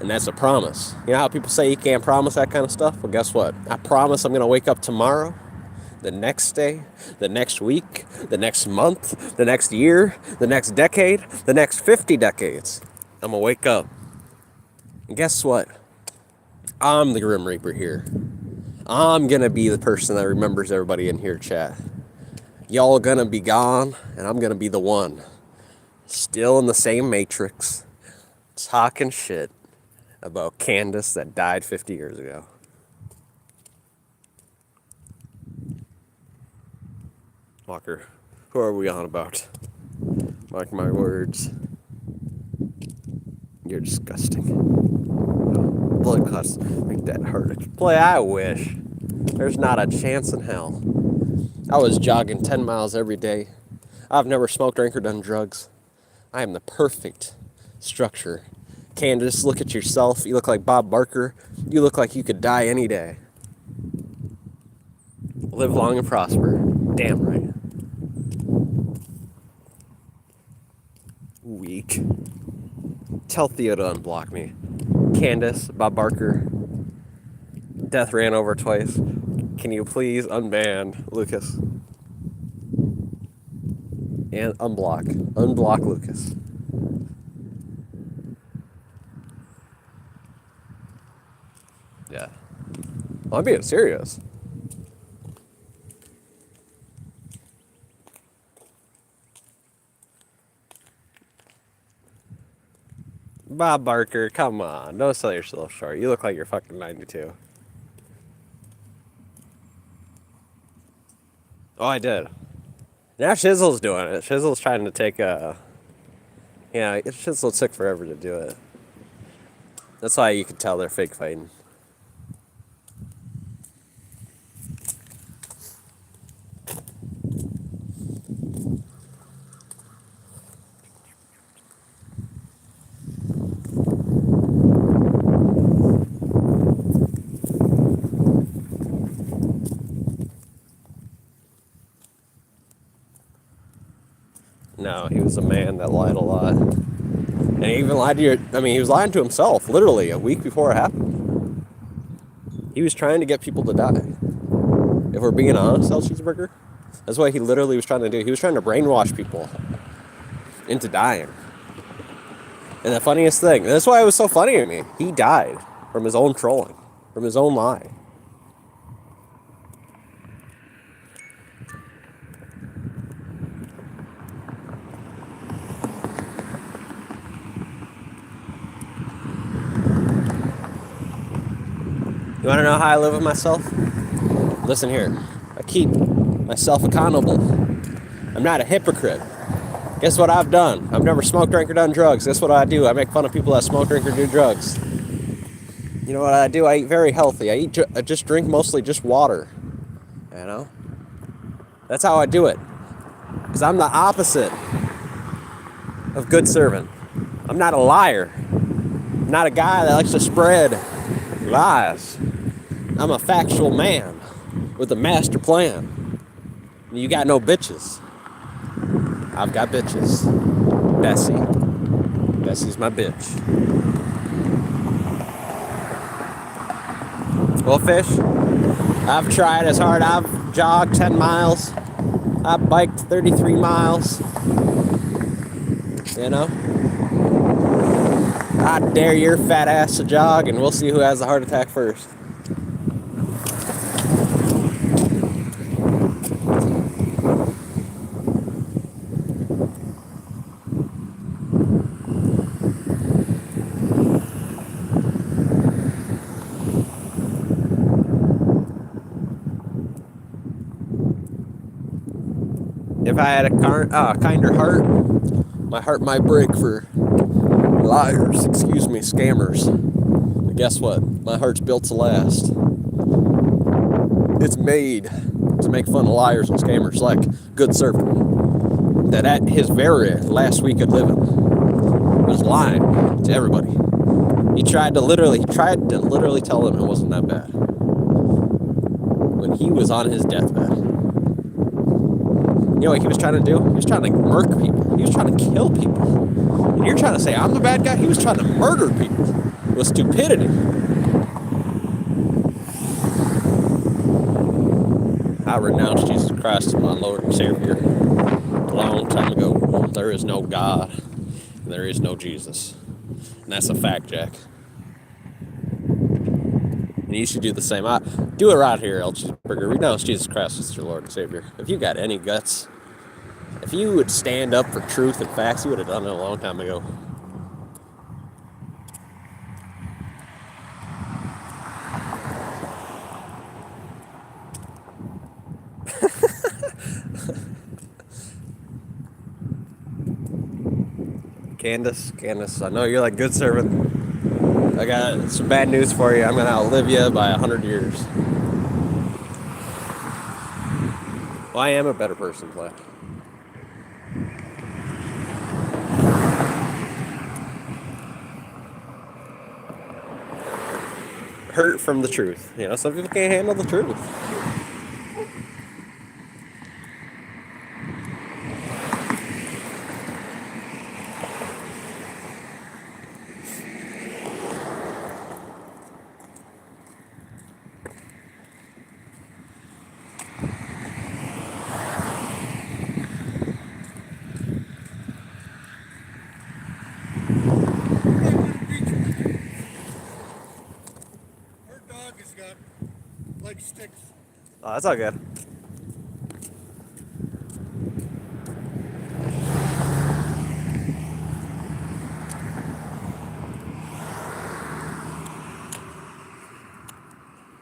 And that's a promise. You know how people say you can't promise that kind of stuff? Well, guess what? I promise I'm gonna wake up tomorrow, the next day, the next week, the next month, the next year, the next decade, the next 50 decades. I'm gonna wake up. And guess what? I'm the Grim Reaper here. I'm gonna be the person that remembers everybody in here, chat. Y'all gonna be gone, and I'm gonna be the one. Still in the same matrix, talking shit about Candace that died 50 years ago. Walker, who are we on about? Mark my words. You're disgusting. Blood clots make that hurt. Play, I wish. There's not a chance in hell. I was jogging 10 miles every day. I've never smoked, drank, or done drugs. I am the perfect structure. Candace, look at yourself. You look like Bob Barker. You look like you could die any day. Live long and prosper. Damn right. Weak. Tell Theo to unblock me. Candace, Bob Barker. Death ran over twice. Can you please unban Lucas? And unblock. Unblock Lucas. Yeah. Well, I'm being serious. Bob Barker, come on. Don't sell yourself short. You look like you're fucking 92. Oh, I did. Now Shizzle's doing it. Shizzle's trying to take a... Yeah, Shizzle took forever to do it. That's why you can tell they're fake fighting. No, he was a man that lied a lot. And he even lied to he was lying to himself, literally, a week before it happened. He was trying to get people to die. If we're being honest, El Cheeseburger, that's what he literally was trying to do. He was trying to brainwash people into dying. And the funniest thing, that's why it was so funny to me, he died from his own trolling, from his own lie. You want to know how I live with myself? Listen here. I keep myself accountable. I'm not a hypocrite. Guess what I've done? I've never smoked, drank, or done drugs. Guess what I do? I make fun of people that smoke, drink, or do drugs. You know what I do? I eat very healthy. I just drink mostly just water. You know? That's how I do it. Because I'm the opposite of Good Servant. I'm not a liar. I'm not a guy that likes to spread lies. I'm a factual man. with a master plan. You got no bitches. I've got bitches. Bessie. Bessie's my bitch. Well, fish, I've tried as hard. I've jogged 10 miles. I've biked 33 miles. You know? I dare your fat ass to jog, and we'll see who has the heart attack first. If I had a kinder heart, my heart might break for liars, excuse me, scammers. But guess what? My heart's built to last. It's made to make fun of liars and scammers like Good Servant, that at his very last week of living was lying to everybody. He tried to literally tell them it wasn't that bad when he was on his deathbed. You know what he was trying to do? He was trying to murk people. He was trying to kill people. And you're trying to say I'm the bad guy? He was trying to murder people with stupidity. I renounced Jesus Christ as my Lord and Savior a long time ago. There is no God, and there is no Jesus. And that's a fact, Jack. And you should do the same. Do it right here, El Cheeseburger. Renounce Jesus Christ as your Lord and Savior. If you got any guts, if you would stand up for truth and facts, you would have done it a long time ago. Candace, I know you're like Good Servant. I got some bad news for you. I'm going to outlive you by 100 years. Well, I am a better person, Clay. Hurt from the truth. You know, some people can't handle the truth. Like sticks. Oh, that's all good.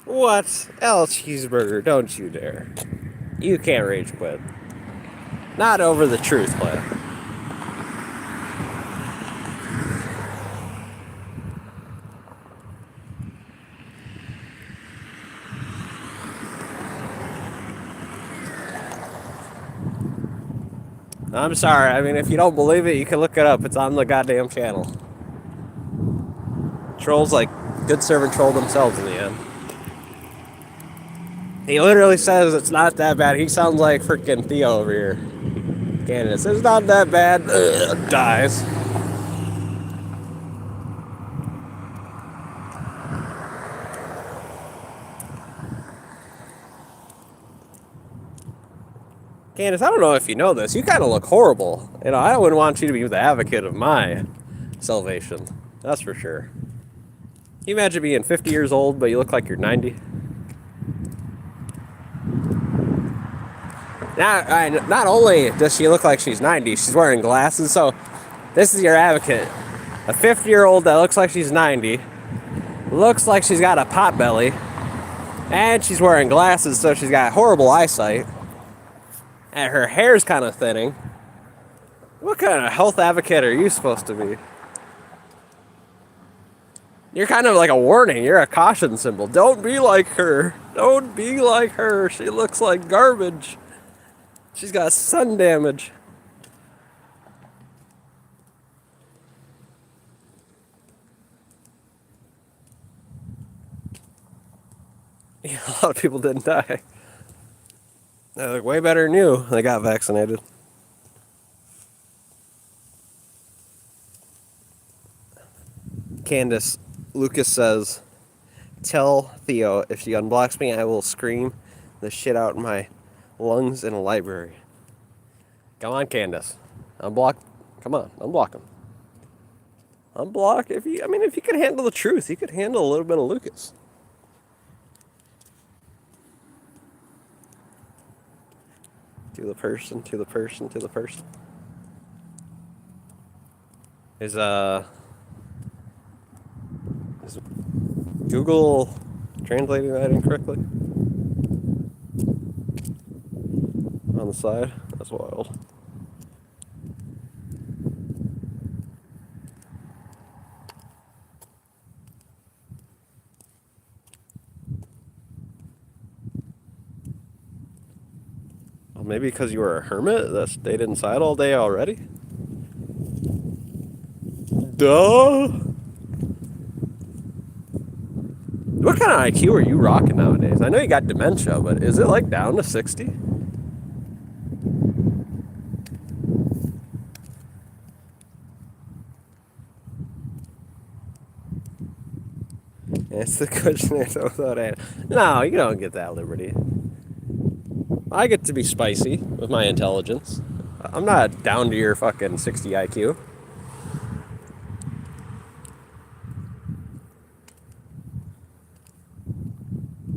What? El Cheeseburger, don't you dare. You can't rage quit. Not over the truth, Clay. I'm sorry. I mean, if you don't believe it, you can look it up. It's on the goddamn channel. Trolls like Good Servant trolled themselves in the end. He literally says it's not that bad. He sounds like freaking Theo over here. Candace, it's not that bad. Ugh, dies. Candace, I don't know if you know this. You kind of look horrible. You know, I wouldn't want you to be the advocate of my salvation. That's for sure. Can you imagine being 50 years old, but you look like you're 90? Not only does she look like she's 90, she's wearing glasses. So this is your advocate. A 50-year-old that looks like she's 90, looks like she's got a pot belly, and she's wearing glasses, so she's got horrible eyesight. And her hair's kind of thinning. What kind of health advocate are you supposed to be? You're kind of like a warning. You're a caution symbol. Don't be like her. Don't be like her. She looks like garbage. She's got sun damage. Yeah, a lot of people didn't die. They look way better than you. They got vaccinated. Candace, Lucas says, tell Theo if she unblocks me, I will scream the shit out of my lungs in a library. Come on, Candace. Unblock. Come on, unblock him. Unblock. If you could handle the truth, you could handle a little bit of Lucas. To the person, to the person, to the person. Is Google translating that incorrectly? On the side? That's wild. Well, maybe because you were a hermit that stayed inside all day already? Duh! What kind of IQ are you rocking nowadays? I know you got dementia, but is it like down to 60? It's the question without it. No, you don't get that liberty. I get to be spicy with my intelligence. I'm not down to your fucking 60 IQ.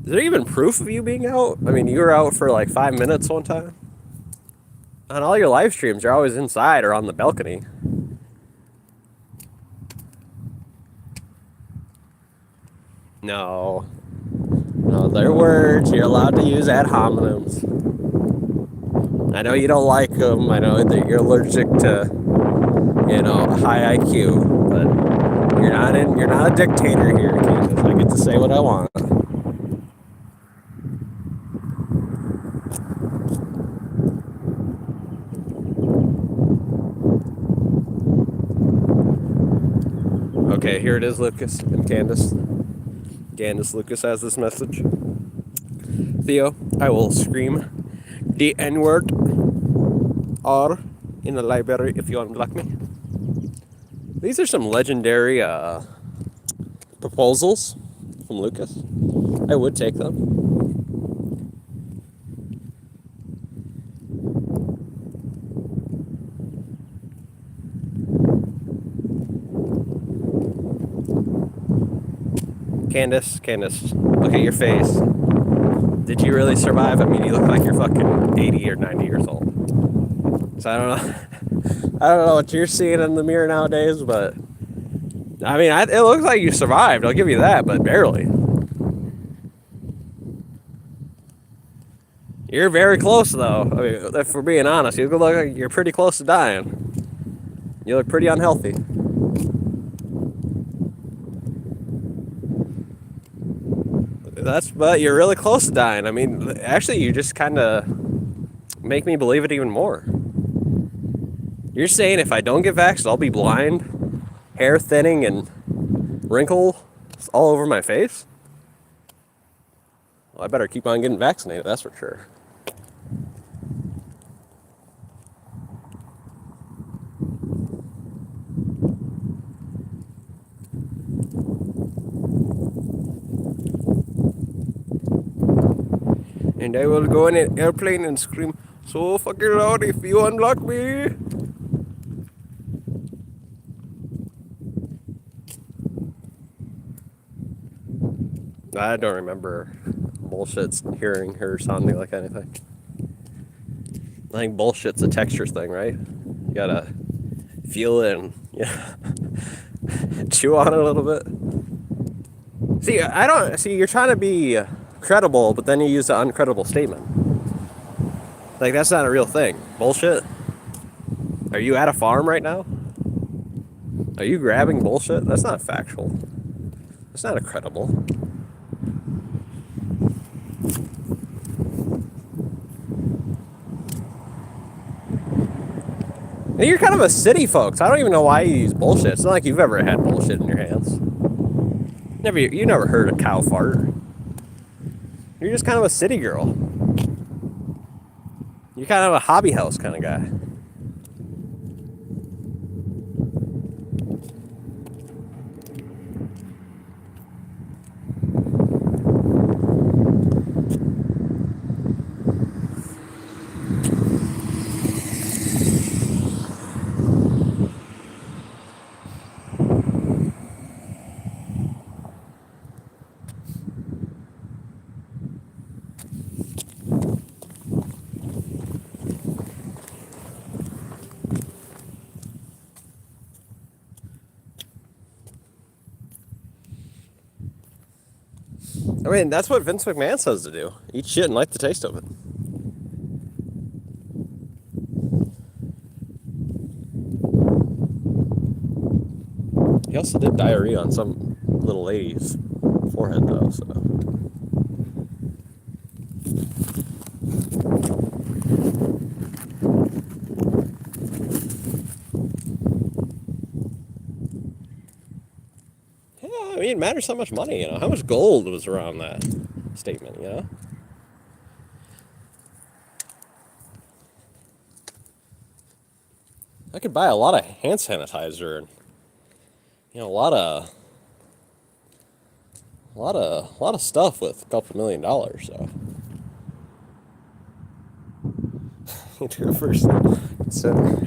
Is there even proof of you being out? I mean, you were out for like 5 minutes one time. On all your live streams, you're always inside or on the balcony. No. No, they're words you're allowed to use ad hominems. I know you don't like them. I know that you're allergic to, high IQ. But you're not a dictator here, Candace. I get to say what I want. Okay, here it is, Lucas and Candace. Candace, Lucas has this message. Theo, I will scream the N-word or in the library if you unblock me. These are some legendary proposals from Lucas. I would take them. Candace, look at your face. Did you really survive? I mean, you look like you're fucking 80 or 90 years old. So I don't know. I don't know what you're seeing in the mirror nowadays, but I mean, it looks like you survived. I'll give you that, but barely. You're very close, though. I mean, if we're being honest, you look like you're pretty close to dying. You look pretty unhealthy. But you're really close to dying. I mean, actually, you just kind of make me believe it even more. You're saying if I don't get vaxxed, I'll be blind, hair thinning, and wrinkles all over my face? Well, I better keep on getting vaccinated, that's for sure. And I will go in an airplane and scream so fucking loud if you unblock me. I don't remember bullshit's hearing her sounding like anything. I think bullshit's a texture thing, right? You gotta feel it and chew on it a little bit. See, you're trying to be credible, but then you use an uncredible statement. Like, that's not a real thing. Bullshit. Are you at a farm right now? Are you grabbing bullshit? That's not factual. That's not a credible. And you're kind of a city folks. I don't even know why you use bullshit. It's not like you've ever had bullshit in your hands. You never heard a cow fart. You're just kind of a city girl. You're kind of a hobby house kind of guy. I mean, that's what Vince McMahon says to do. Eat shit and like the taste of it. He also did diarrhea on some little lady's forehead, though, so. Yeah, I mean, it matters how much money, you know. How much gold was around that statement, you know? I could buy a lot of hand sanitizer and, you know, a lot of stuff with a couple $1 million, so. Do it first. So,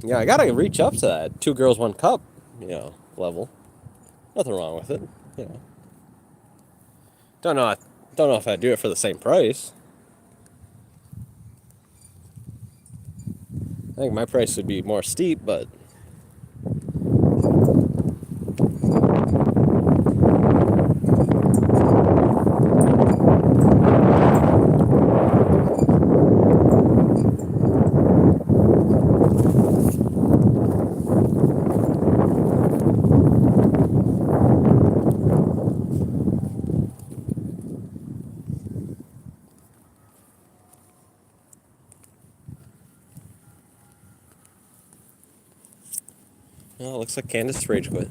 yeah, I gotta reach up to that 2 girls, 1 cup, you know, level. Nothing wrong with it, you know. Don't know if I'd do it for the same price. I think my price would be more steep, but well, it looks like Candace rage quit.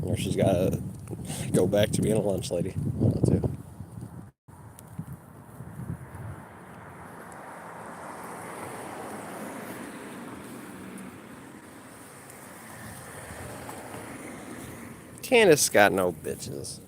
Or she's gotta go back to being a lunch lady. Too. Candace got no bitches.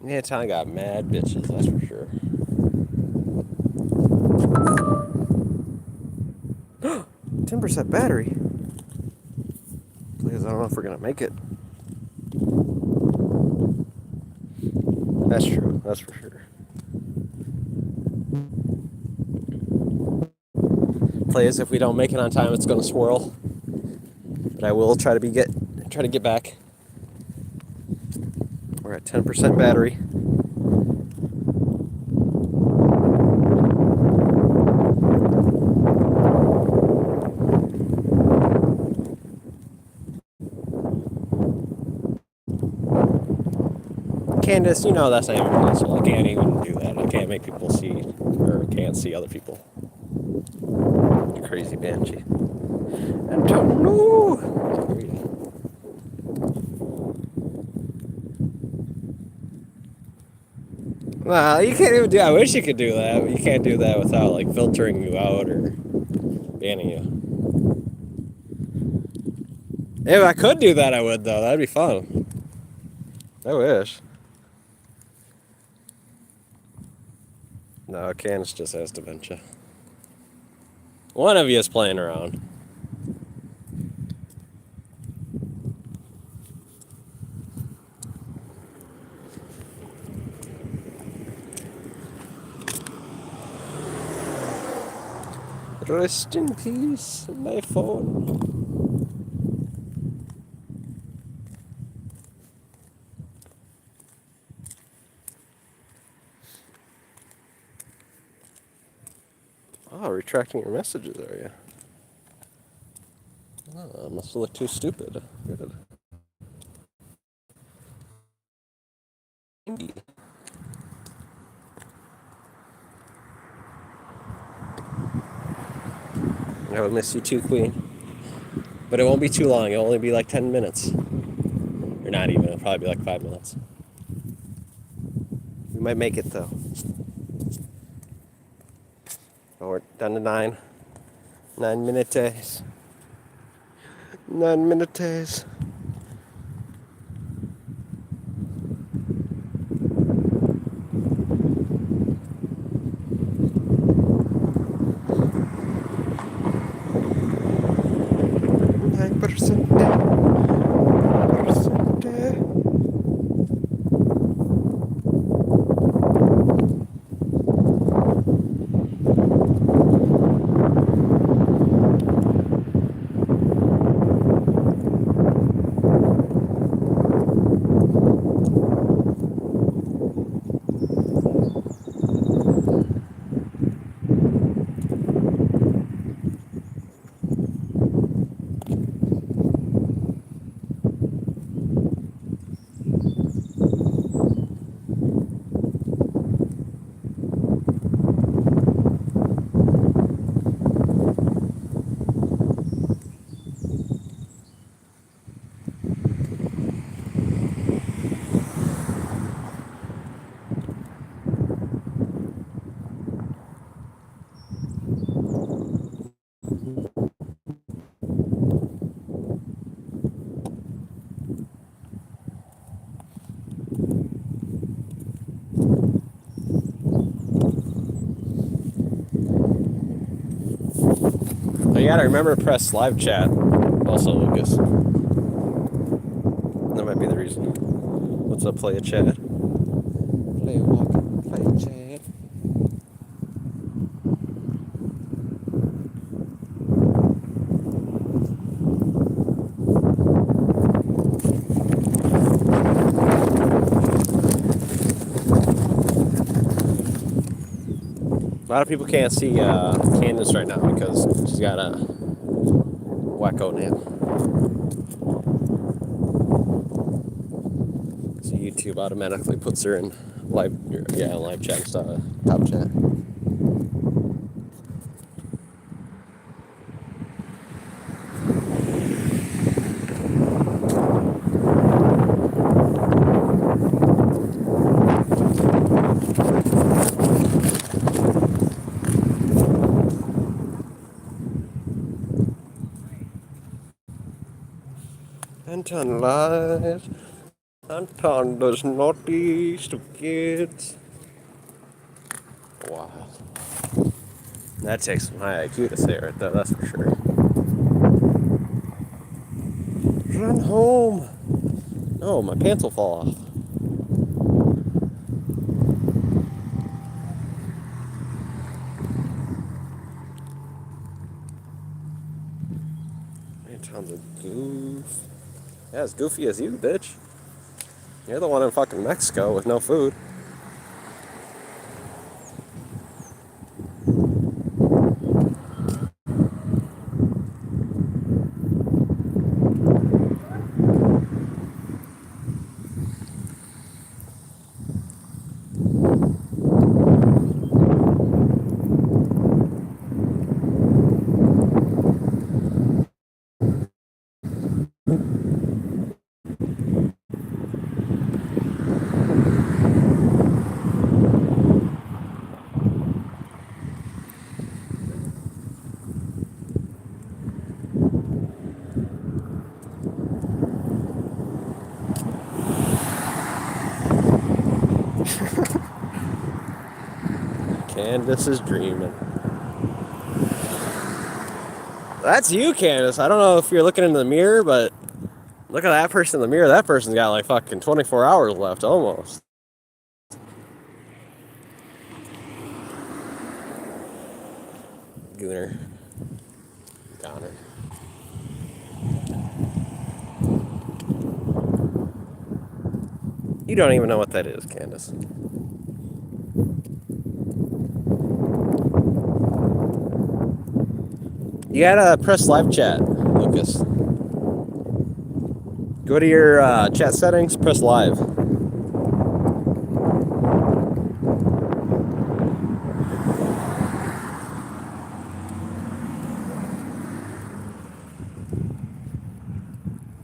Yeah, Tom got mad bitches, that's for sure. 10% battery. Please, I don't know if we're gonna make it. That's true, that's for sure. Please, if we don't make it on time, it's gonna swirl. But I will try to get back. We're at 10% battery. Candace, you know that's not even possible. I can't even do that. I can't make people see, or can't see other people. You crazy banshee. I don't know. Well, you can't even do. I wish you could do that, but you can't do that without like filtering you out or banning you. If I could do that, I would though. That'd be fun. I wish. No, Candace just has dementia. One of you is playing around. Rest in peace, my phone. Oh, return. retracting your messages, are you? Oh, I must look too stupid. Good. I will miss you too, Queen. But it won't be too long. It'll only be like 10 minutes. Or not even. It'll probably be like 5 minutes. We might make it, though. Oh, we're down to 9. 9 minutes. 9 minutes. You gotta remember to press live chat. Also, Lucas. That might be the reason. What's up, play a chat? Play a walk, play a chat. A lot of people can't see Candace right now because she's got a wacko name. So YouTube automatically puts her in live chat instead of top chat. Anton lies. Anton does not teach to kids. Wow. That takes some high IQ to say it right there, that's for sure. Run home! Oh, my pants will fall off. Anton's a goof. Yeah, as goofy as you, bitch. You're the one in fucking Mexico with no food. Candace is dreaming. That's you, Candace. I don't know if you're looking in the mirror, but look at that person in the mirror. That person's got like fucking 24 hours left, almost. Gooner. Goner. You don't even know what that is, Candace. You gotta press live chat, Lucas. Go to your chat settings, press live.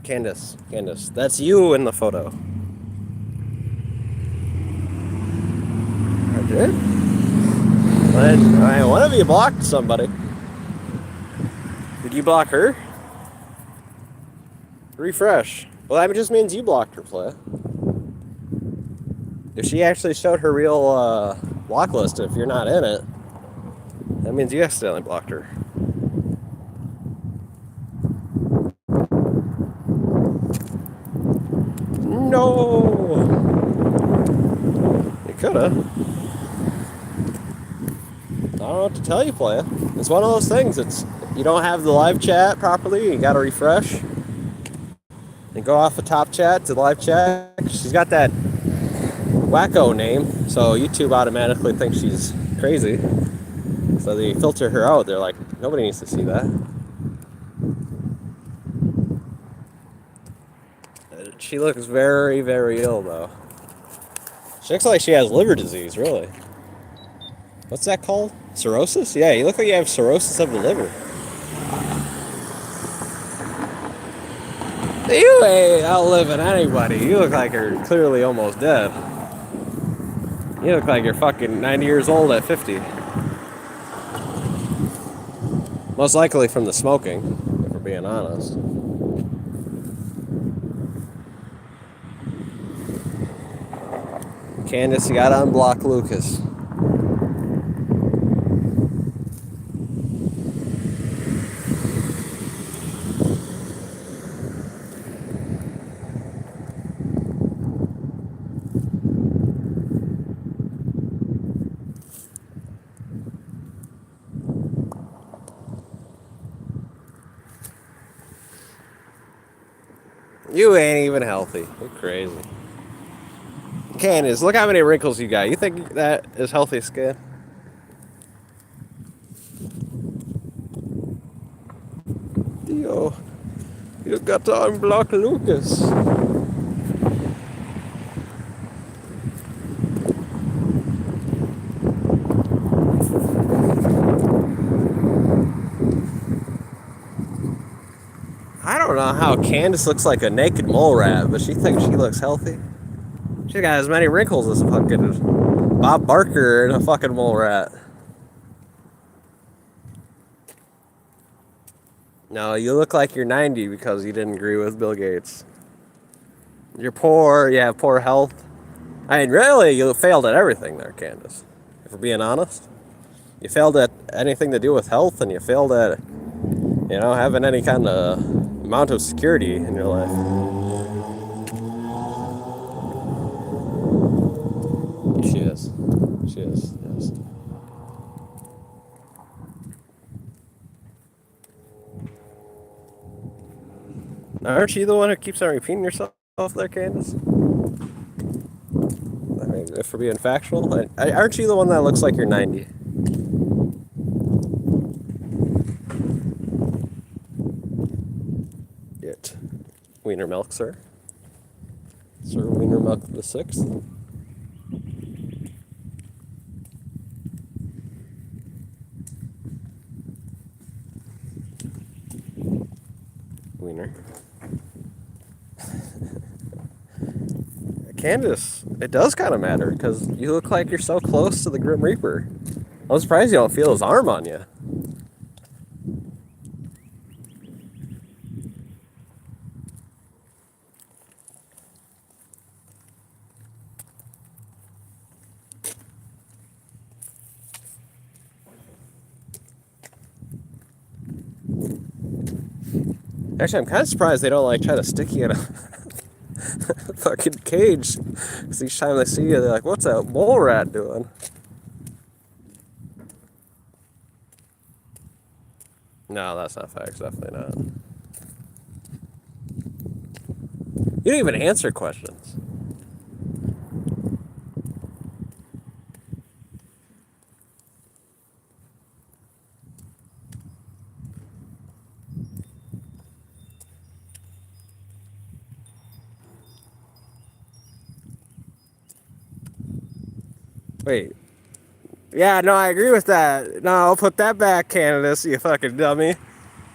Candace, that's you in the photo. I did? One of you blocked somebody. Did you block her? Refresh. Well, that just means you blocked her, play. If she actually showed her real block list, if you're not in it, that means you accidentally blocked her. No! You coulda. I don't know what to tell you, playa. It's one of those things. It's you don't have the live chat properly. You gotta refresh and go off the top chat to the live chat. She's got that wacko name, so YouTube automatically thinks she's crazy. So they filter her out. They're like, nobody needs to see that. She looks very, very ill, though. She looks like she has liver disease, really. What's that called? Cirrhosis? Yeah, you look like you have cirrhosis of the liver. You ain't outliving anybody. You look like you're clearly almost dead. You look like you're fucking 90 years old at 50. Most likely from the smoking, if we're being honest. Candace, you gotta unblock Lucas. You ain't even healthy. You're crazy. Candace, look how many wrinkles you got. You think that is healthy skin? Yo, you got to unblock Lucas. I don't know how Candace looks like a naked mole rat, but she thinks she looks healthy. She got as many wrinkles as a fucking Bob Barker and a fucking mole rat. No, you look like you're 90 because you didn't agree with Bill Gates. You're poor, you have poor health. I mean, really, you failed at everything there, Candace. If we're being honest. You failed at anything to do with health, and you failed at, having any kind of amount of security in your life. She is. She is, yes. Now, aren't you the one who keeps on repeating yourself there, Candace? I mean, if we're being factual, aren't you the one that looks like you're 90? Get Wiener Milk, sir. Sir Wiener Milk the 6th. Wiener. Candace, it does kind of matter because you look like you're so close to the Grim Reaper. I'm surprised you don't feel his arm on you. Actually, I'm kind of surprised they don't try to stick you in a fucking cage. Because each time they see you, they're like, "What's that mole rat doing?" No, that's not facts. Definitely not. You don't even answer questions. Wait. Yeah, no, I agree with that. No, put that back, Candace, you fucking dummy.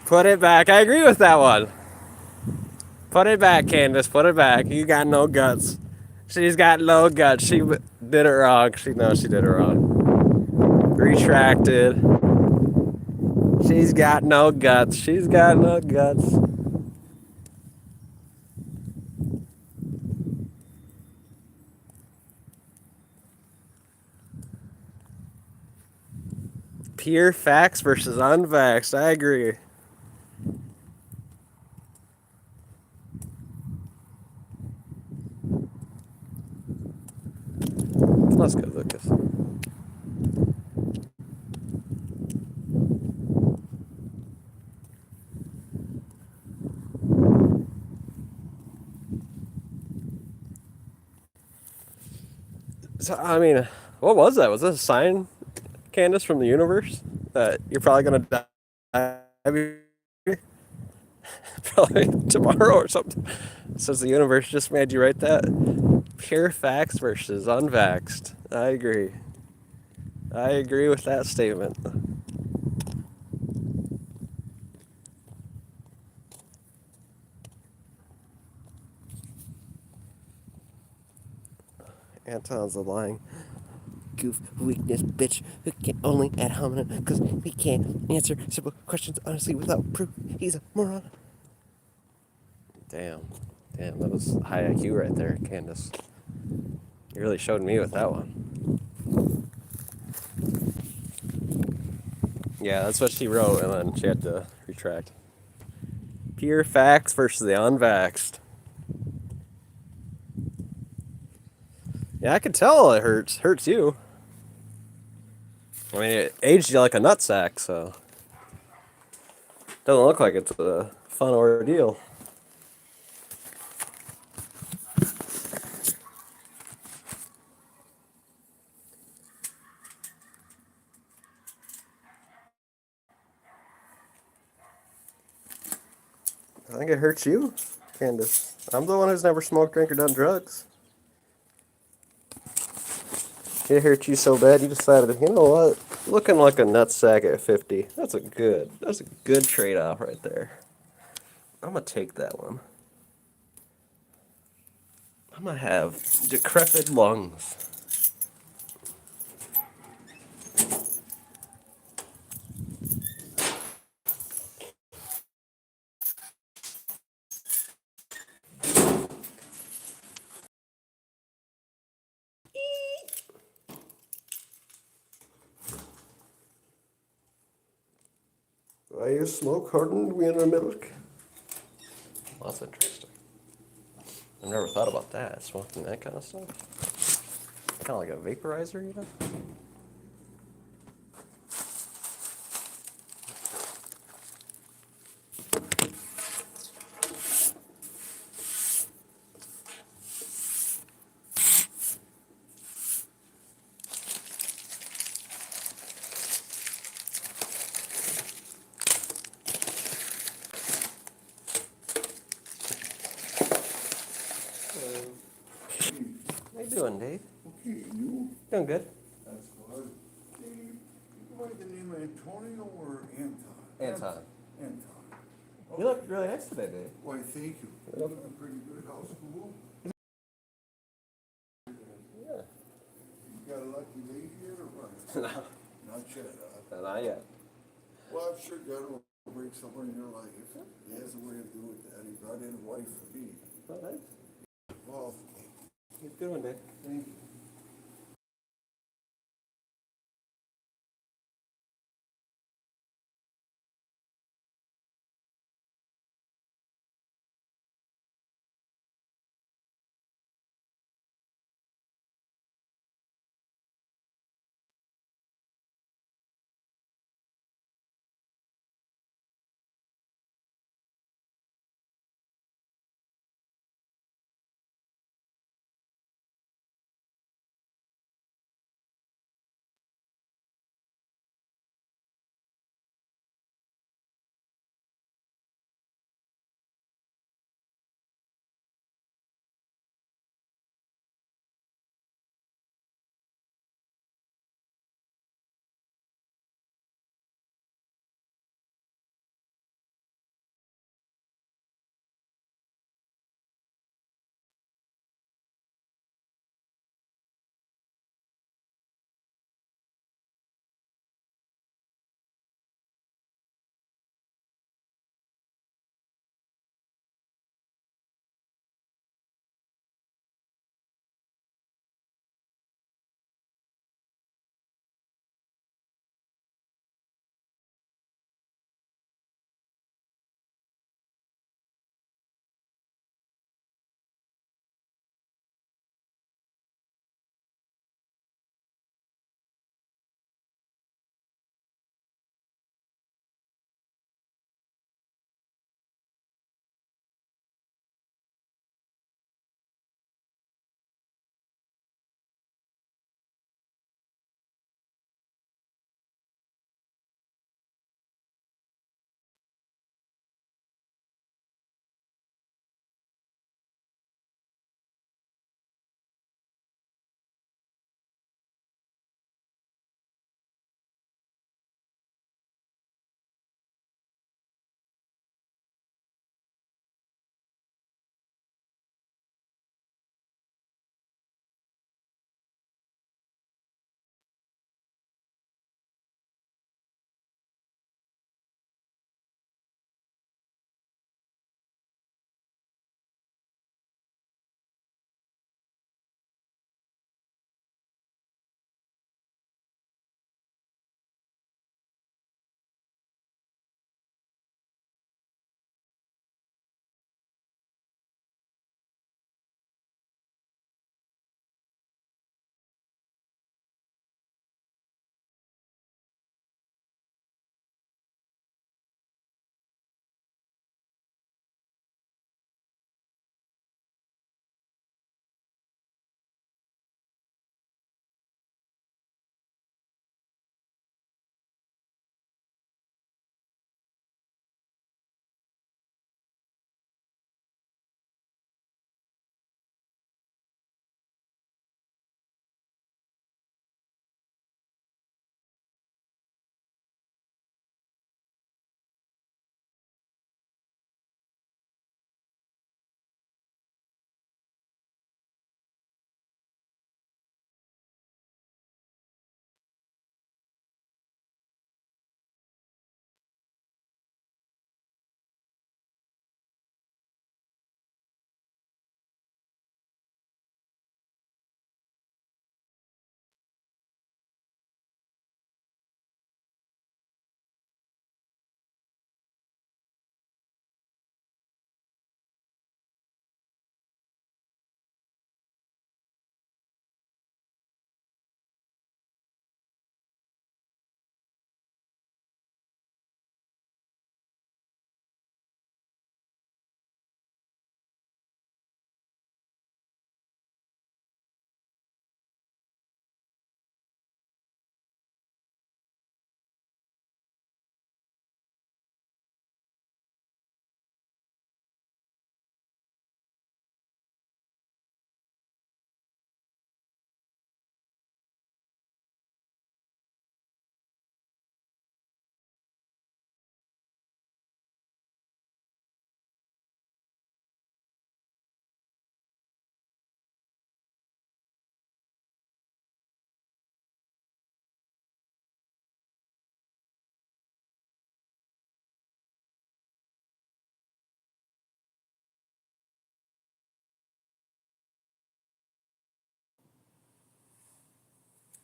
Put it back. I agree with that one. Put it back, Candace. Put it back. You got no guts. She's got no guts. She did it wrong. She knows she did it wrong. Retracted. She's got no guts. She's got no guts. Pure facts versus unvaxxed. I agree. Let's go, Lucas. So, I mean, what was that? Was this a sign, Candace, from the universe that you're probably gonna die probably tomorrow or something? Says the universe just made you write that. Pure facts versus unvaxxed. I agree. I agree with that statement. Anton's a lying goof weakness bitch who can only ad hominem because he can't answer simple questions honestly without proof. He's a moron. Damn. Damn, that was high IQ right there, Candace. You really showed me with that one. Yeah, that's what she wrote, and then she had to retract. Pure facts versus the unvaxxed. Yeah, I can tell it hurts. Hurts you. I mean, it aged you like a nutsack, so doesn't look like it's a fun ordeal. I think it hurts you, Candace. I'm the one who's never smoked, drank, or done drugs. It hurt you so bad you decided, you know what? Looking like a nutsack at 50. That's a good trade-off right there. I'm gonna take that one. I'm gonna have decrepit lungs. I use smoke hardened wiener milk. Well, that's interesting. I've never thought about that, smoking that kind of stuff. Kind of like a vaporizer, you know? How you doing, Dave? Okay, you? Doing good. That's good. Hey, you go by the name of Antonio or Anton? Anton. Anton. You look really nice today, Dave. Why, thank you. You looking pretty good. How's school? Yeah. You got a lucky lady yet or what? No, Not yet, not yet. Well, I'm sure God will bring someone in your life. He has a way of doing that. He brought in a wife for me. Well, nice. Well, Good one, Dave. thank you.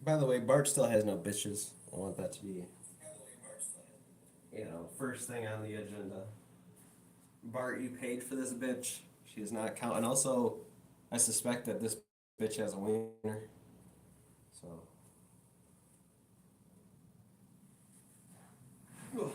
By the way, Bart still has no bitches. I want that to be, first thing on the agenda. Bart, you paid for this bitch. She is not count. And also, I suspect that this bitch has a wiener. So. Ugh.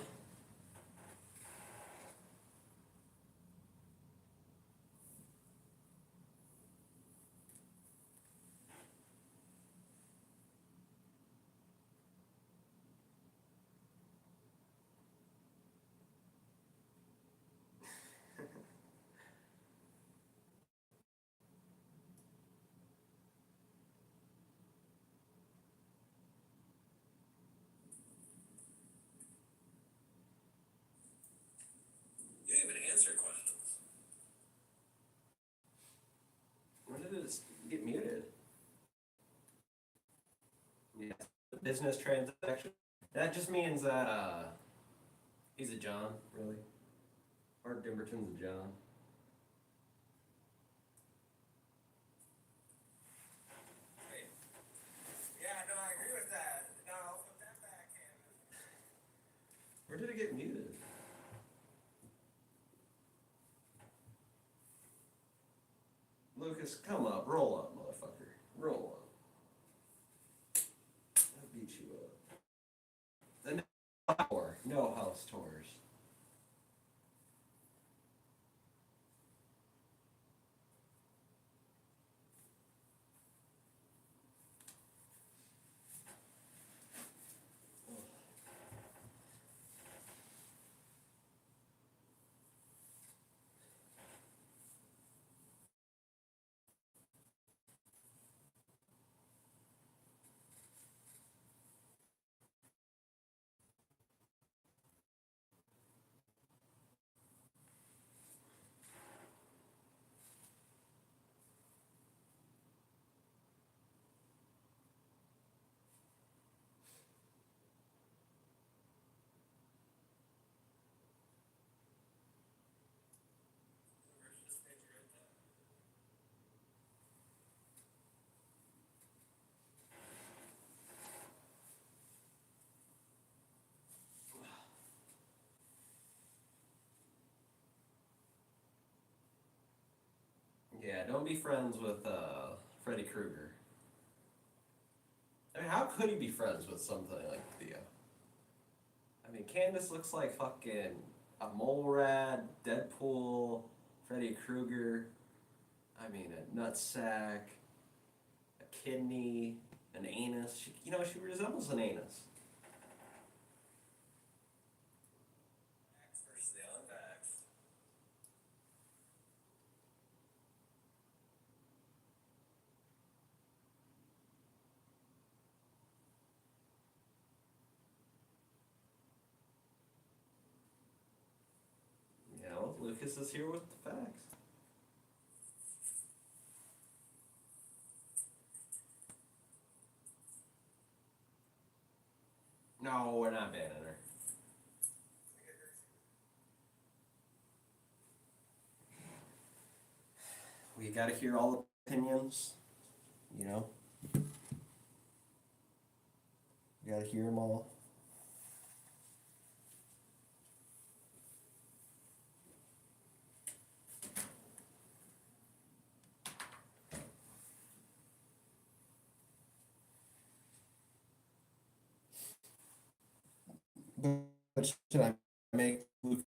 You didn't even answer questions. When did it get muted? Yeah, business transaction. That just means that he's a John, really. Art Dimberton's a John. Yeah, no, I agree with that. No, I'll put that back in. Where did it get muted? Lucas, come up. Roll up, motherfucker. Roll up. I'll beat you up. The no tour. No house tours. Yeah, don't be friends with Freddy Krueger. I mean, how could he be friends with something like Theo? I mean, Candace looks like fucking a mole rat, Deadpool, Freddy Krueger. I mean, a nutsack, a kidney, an anus. She resembles an anus. Vax versus the unvaxxed. Lucas is here with the facts. No, we're not banning her. We gotta hear all opinions, you know? We gotta hear them all. But should I make Luke?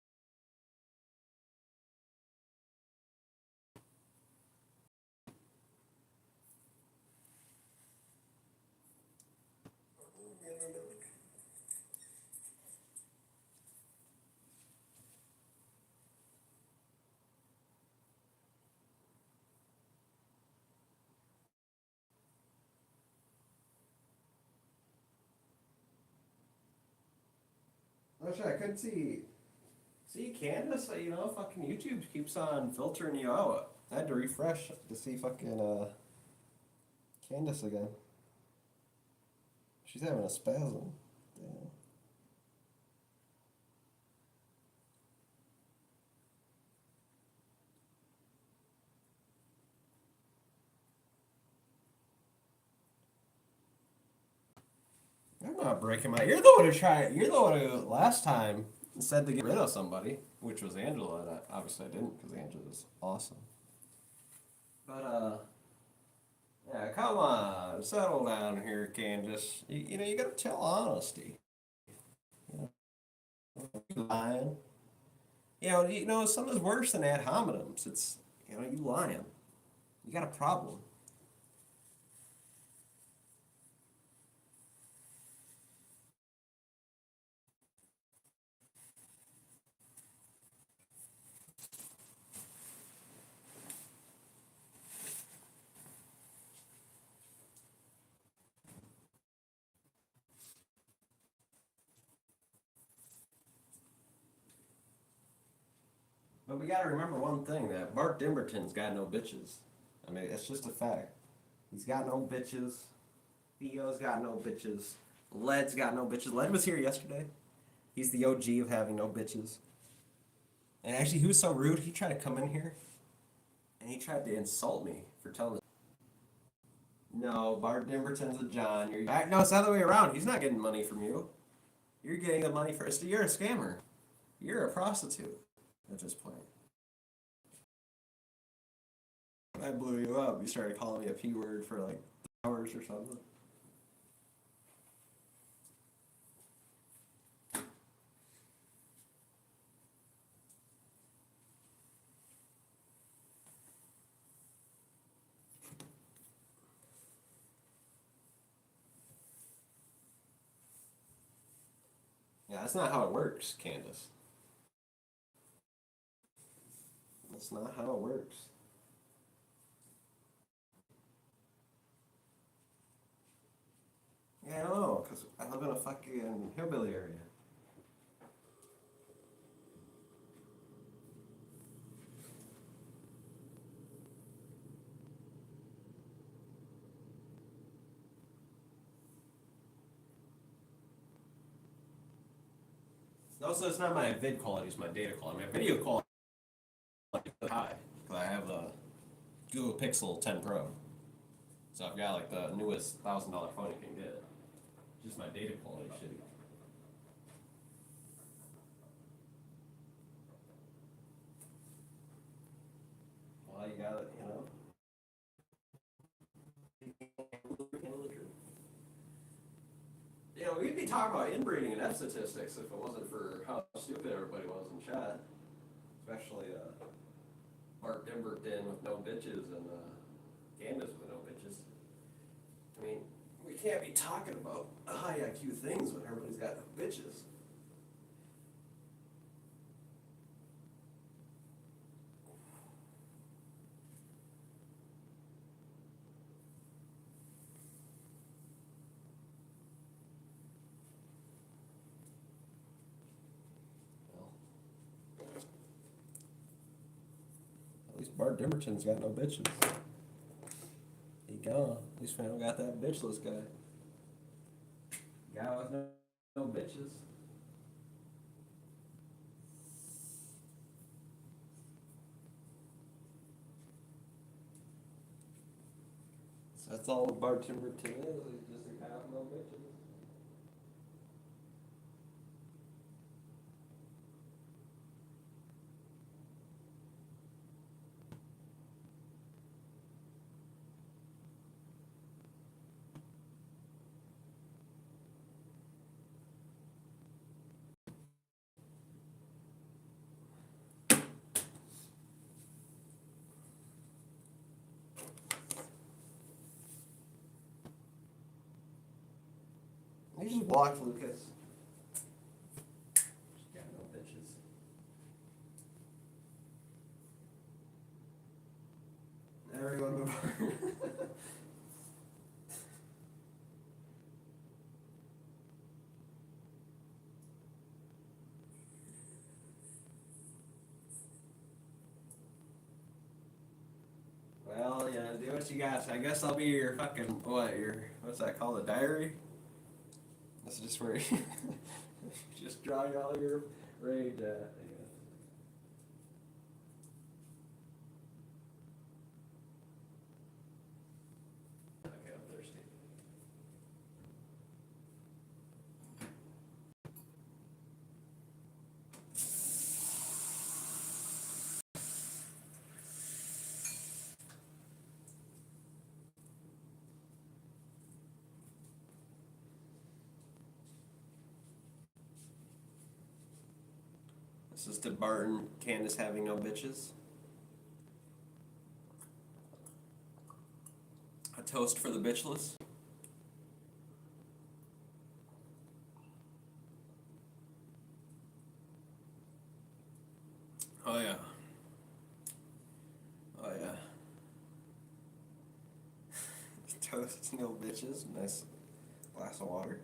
Oh shit, I couldn't see. See, Candace, fucking YouTube keeps on filtering you out. I had to refresh to see fucking Candace again. She's having a spasm. Damn. not breaking my. You're the one who tried. You're the one who last time said to get rid of somebody, which was Angela, and obviously I didn't because Angela's awesome. But yeah, come on, settle down here, Candace. You know you gotta tell honesty. You know, you lying. Something's worse than ad hominems. It's you lying. You got a problem. But we gotta remember one thing that Bart Dimberton's got no bitches. I mean, it's just a fact. He's got no bitches. Theo's got no bitches. Led's got no bitches. Led was here yesterday. He's the OG of having no bitches. And actually, he was so rude. He tried to come in here and he tried to insult me for telling. No, Bart Dimberton's a John. No, it's the other way around. He's not getting money from you. You're getting the money first. You're a scammer. You're a prostitute at this point. I blew you up. You started calling me a P word for like hours or something. Yeah, that's not how it works, Candace. That's not how it works. Yeah, I don't know, because I live in a fucking hillbilly area. Also, it's not my vid quality, it's my data quality. My video quality is high, because I have a Google Pixel 10 Pro. So I've got like the newest $1,000 phone you can get. Just my data quality shitty. Well, you got it. We'd be talking about inbreeding and F statistics if it wasn't for how stupid everybody was in chat. Especially Mark Dimberton with no bitches and Candace with no bitches. I mean, we can't be talking about high IQ things when everybody's got no bitches. Well, at least Bart Dimberton's got no bitches. He gone. At least we don't got that bitchless guy. Guy with no bitches. So that's all Bart Dimberton is. He's just a guy with no bitches. You just blocked Lucas. Just got no bitches. Everyone move on. Well, yeah, do what you got. I guess I'll be your fucking, what's that called, a diary? That's just where you just draw all your rage at, I guess. Okay, I'm thirsty. This is to Barton, Candace having no bitches. A toast for the bitchless. Oh yeah. Oh yeah. Toast, no bitches. Nice glass of water.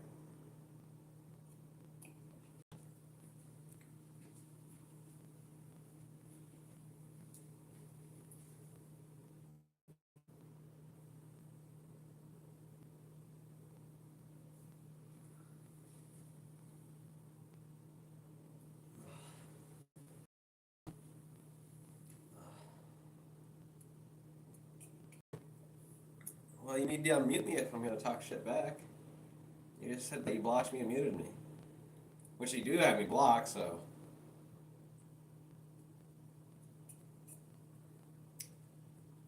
Well, you need to unmute me if I'm gonna talk shit back. You just said that you blocked me and muted me. Which you do have me blocked, so.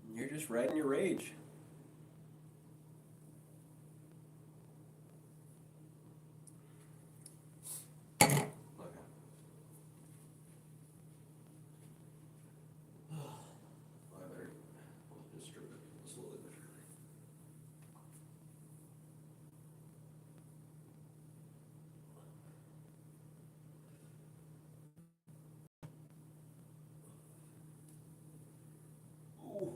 You're just riding your rage. Okay. I better just drip it slowly but surely. Ooh.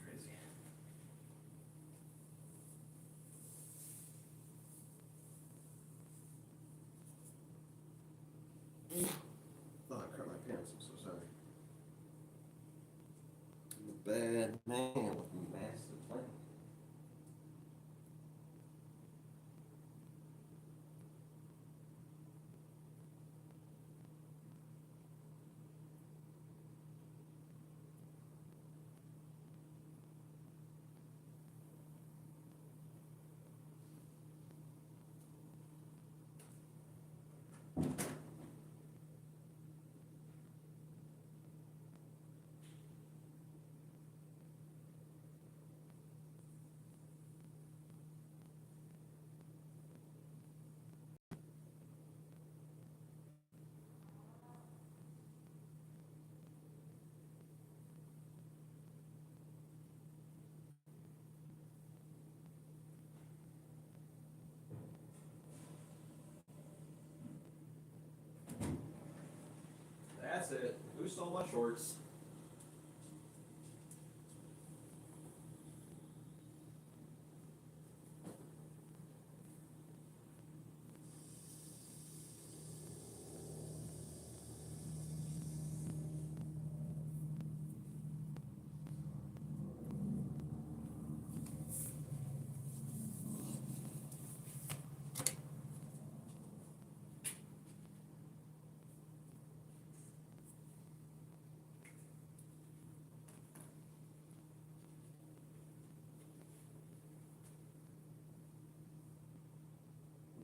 Crazy. Oh, I crap my pants. I'm so sorry. I'm a bad man with a massive plan. That's it. Who stole my shorts?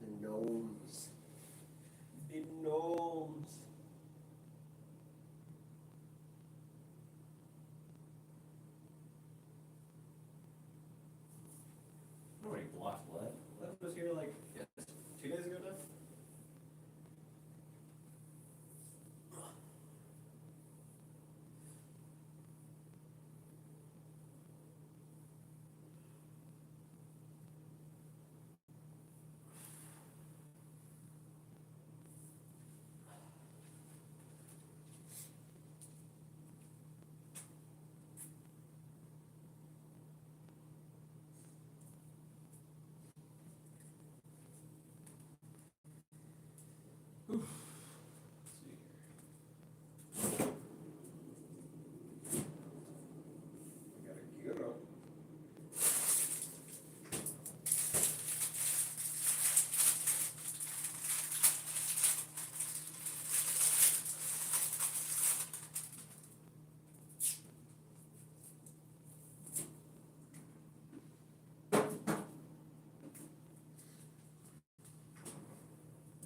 The gnomes. The gnomes. Nobody blocked Lev. Lev was here like 2 days ago now. We got a gyro.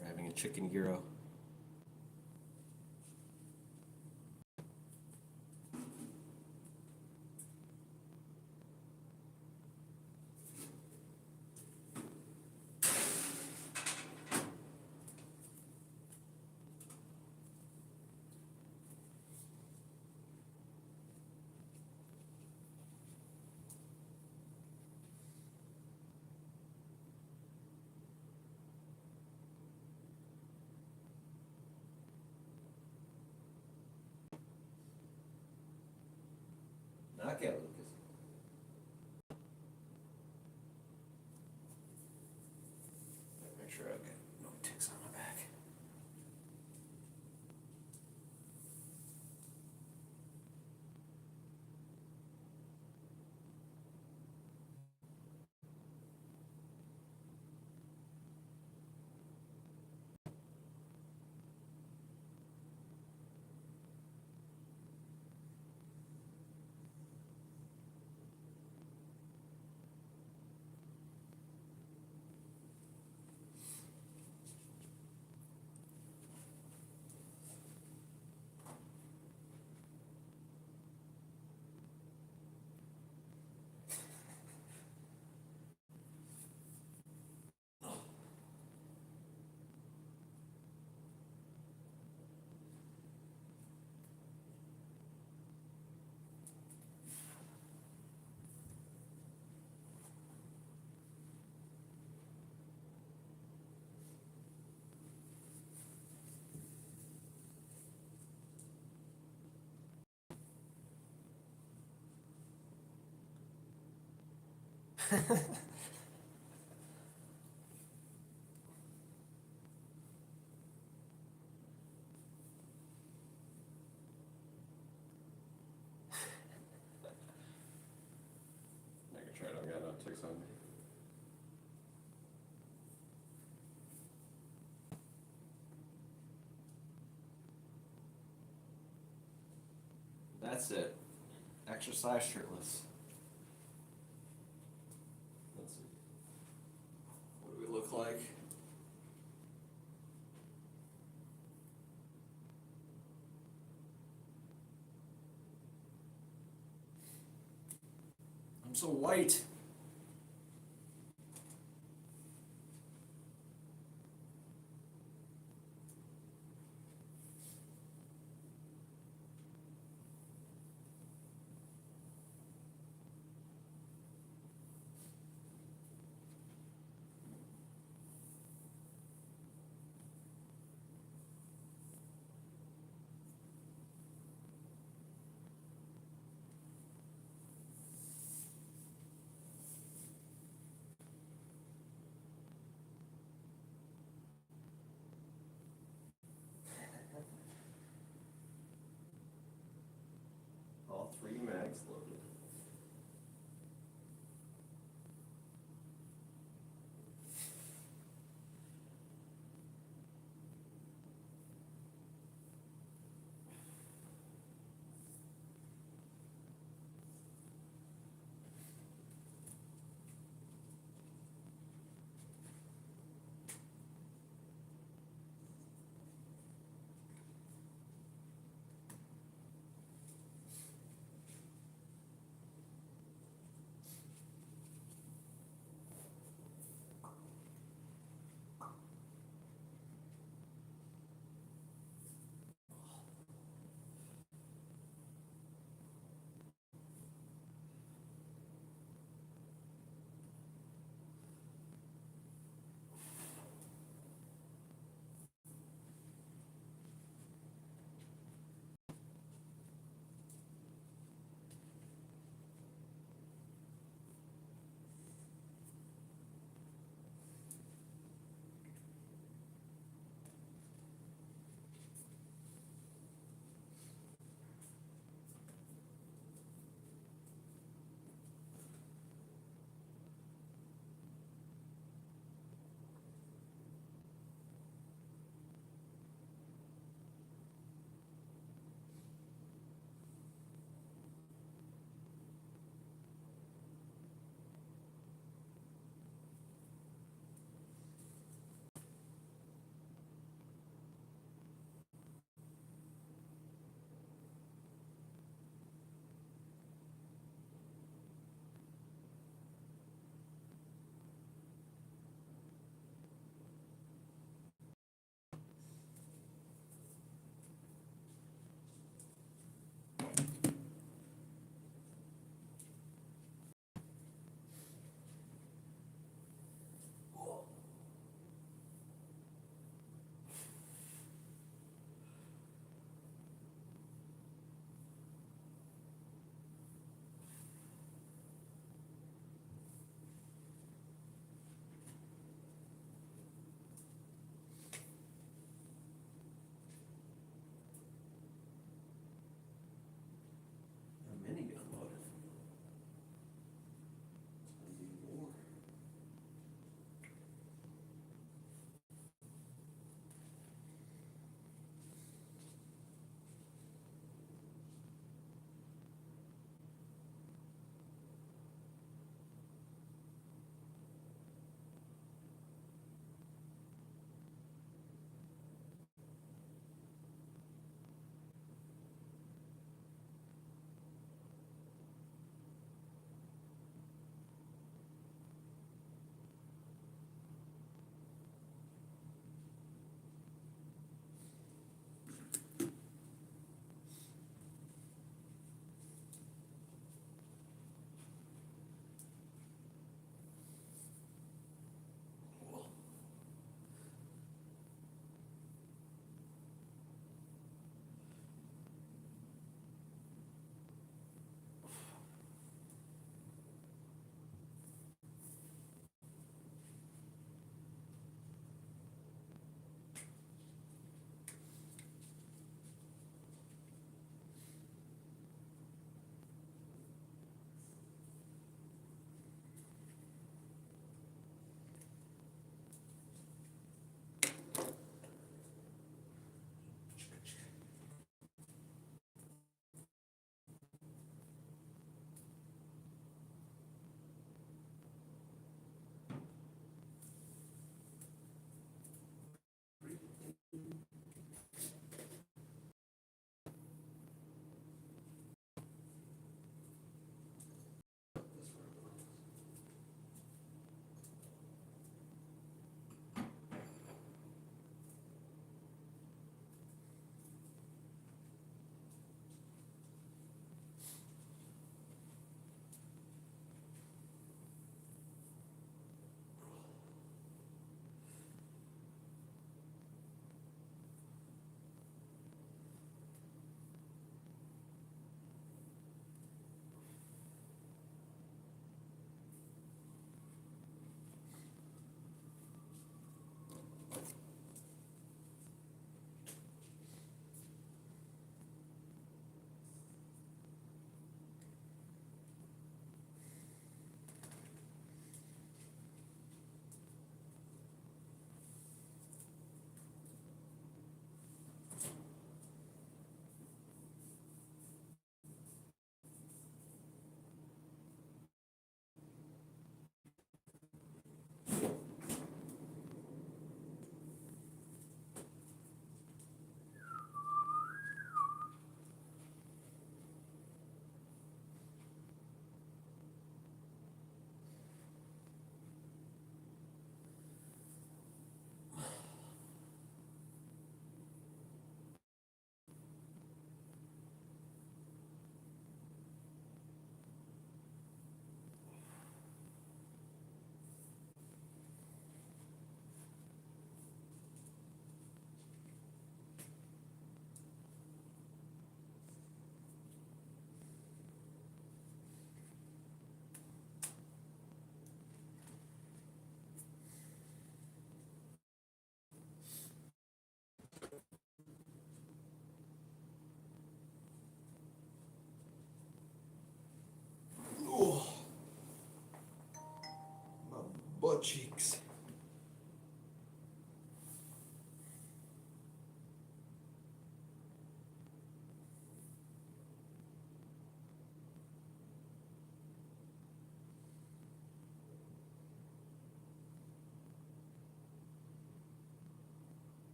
We're having a chicken gyro. Knock out, Lucas. Make sure I've got no ticks on my back. Making sure I don't got no ticks on me. That's it. Exercise shirtless. Let's see. What do we look like? I'm so white. All three mags loaded.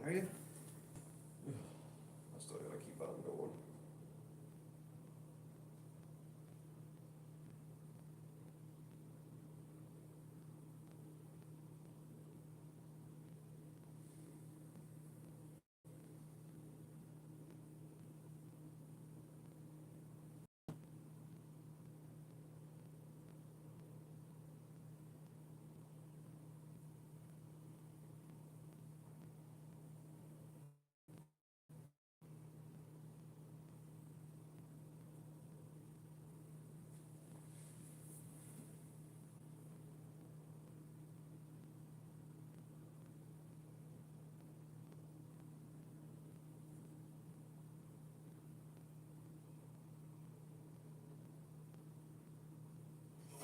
Are you? I still gotta keep on going.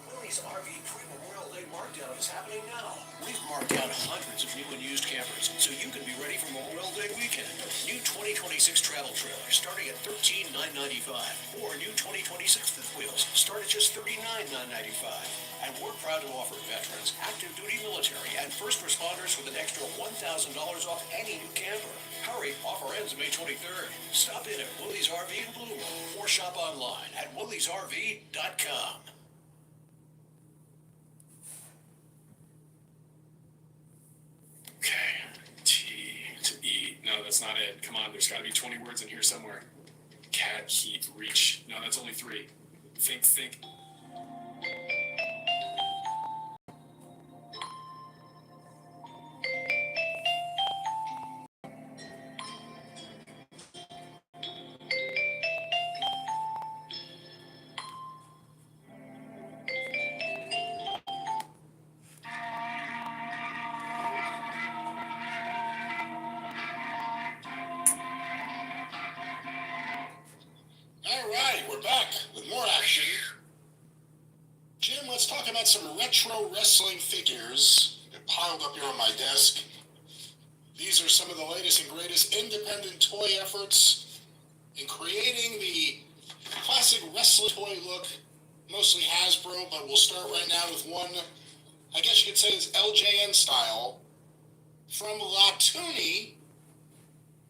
Willie's RV Pre-Memorial Day Markdown is happening now. We've marked down hundreds of new and used campers, so you can be ready for Memorial Day weekend. New 2026 travel trailers starting at $13,995, or new 2026 fifth wheels start at just $39,995. And we're proud to offer veterans, active duty military, and first responders with an extra $1,000 off any new camper. Hurry, offer ends May 23rd. Stop in at Willie's RV in Bloom, or shop online at williesrv.com. Okay, T to E. No, that's not it. Come on, there's got to be 20 words in here somewhere. Cat, heat, reach. No, that's only 3. Think. All right, we're back with more action. Jim, let's talk about some retro wrestling figures that piled up here on my desk. These are some of the latest and greatest independent toy efforts in creating the classic wrestling toy look, mostly Hasbro, but we'll start right now with one, I guess you could say is LJN style, from Latuni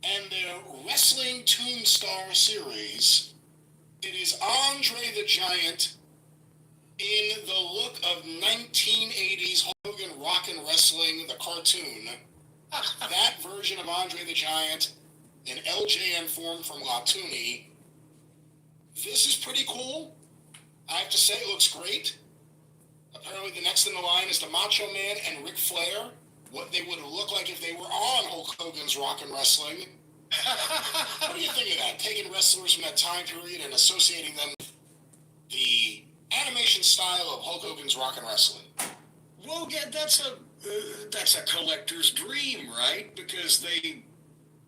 and their Wrestling Toonstar series. It is Andre the Giant in the look of 1980s Hogan Rockin' Wrestling, the cartoon. That version of Andre the Giant in LJN form from Latuni. This is pretty cool. I have to say, it looks great. Apparently the next in the line is the Macho Man and Ric Flair. What they would look like if they were on Hulk Hogan's Rockin' Wrestling. What do you think of that? Taking wrestlers from that time period and associating them with the animation style of Hulk Hogan's Rockin' Wrestling. Well, yeah, that's a collector's dream, right? Because they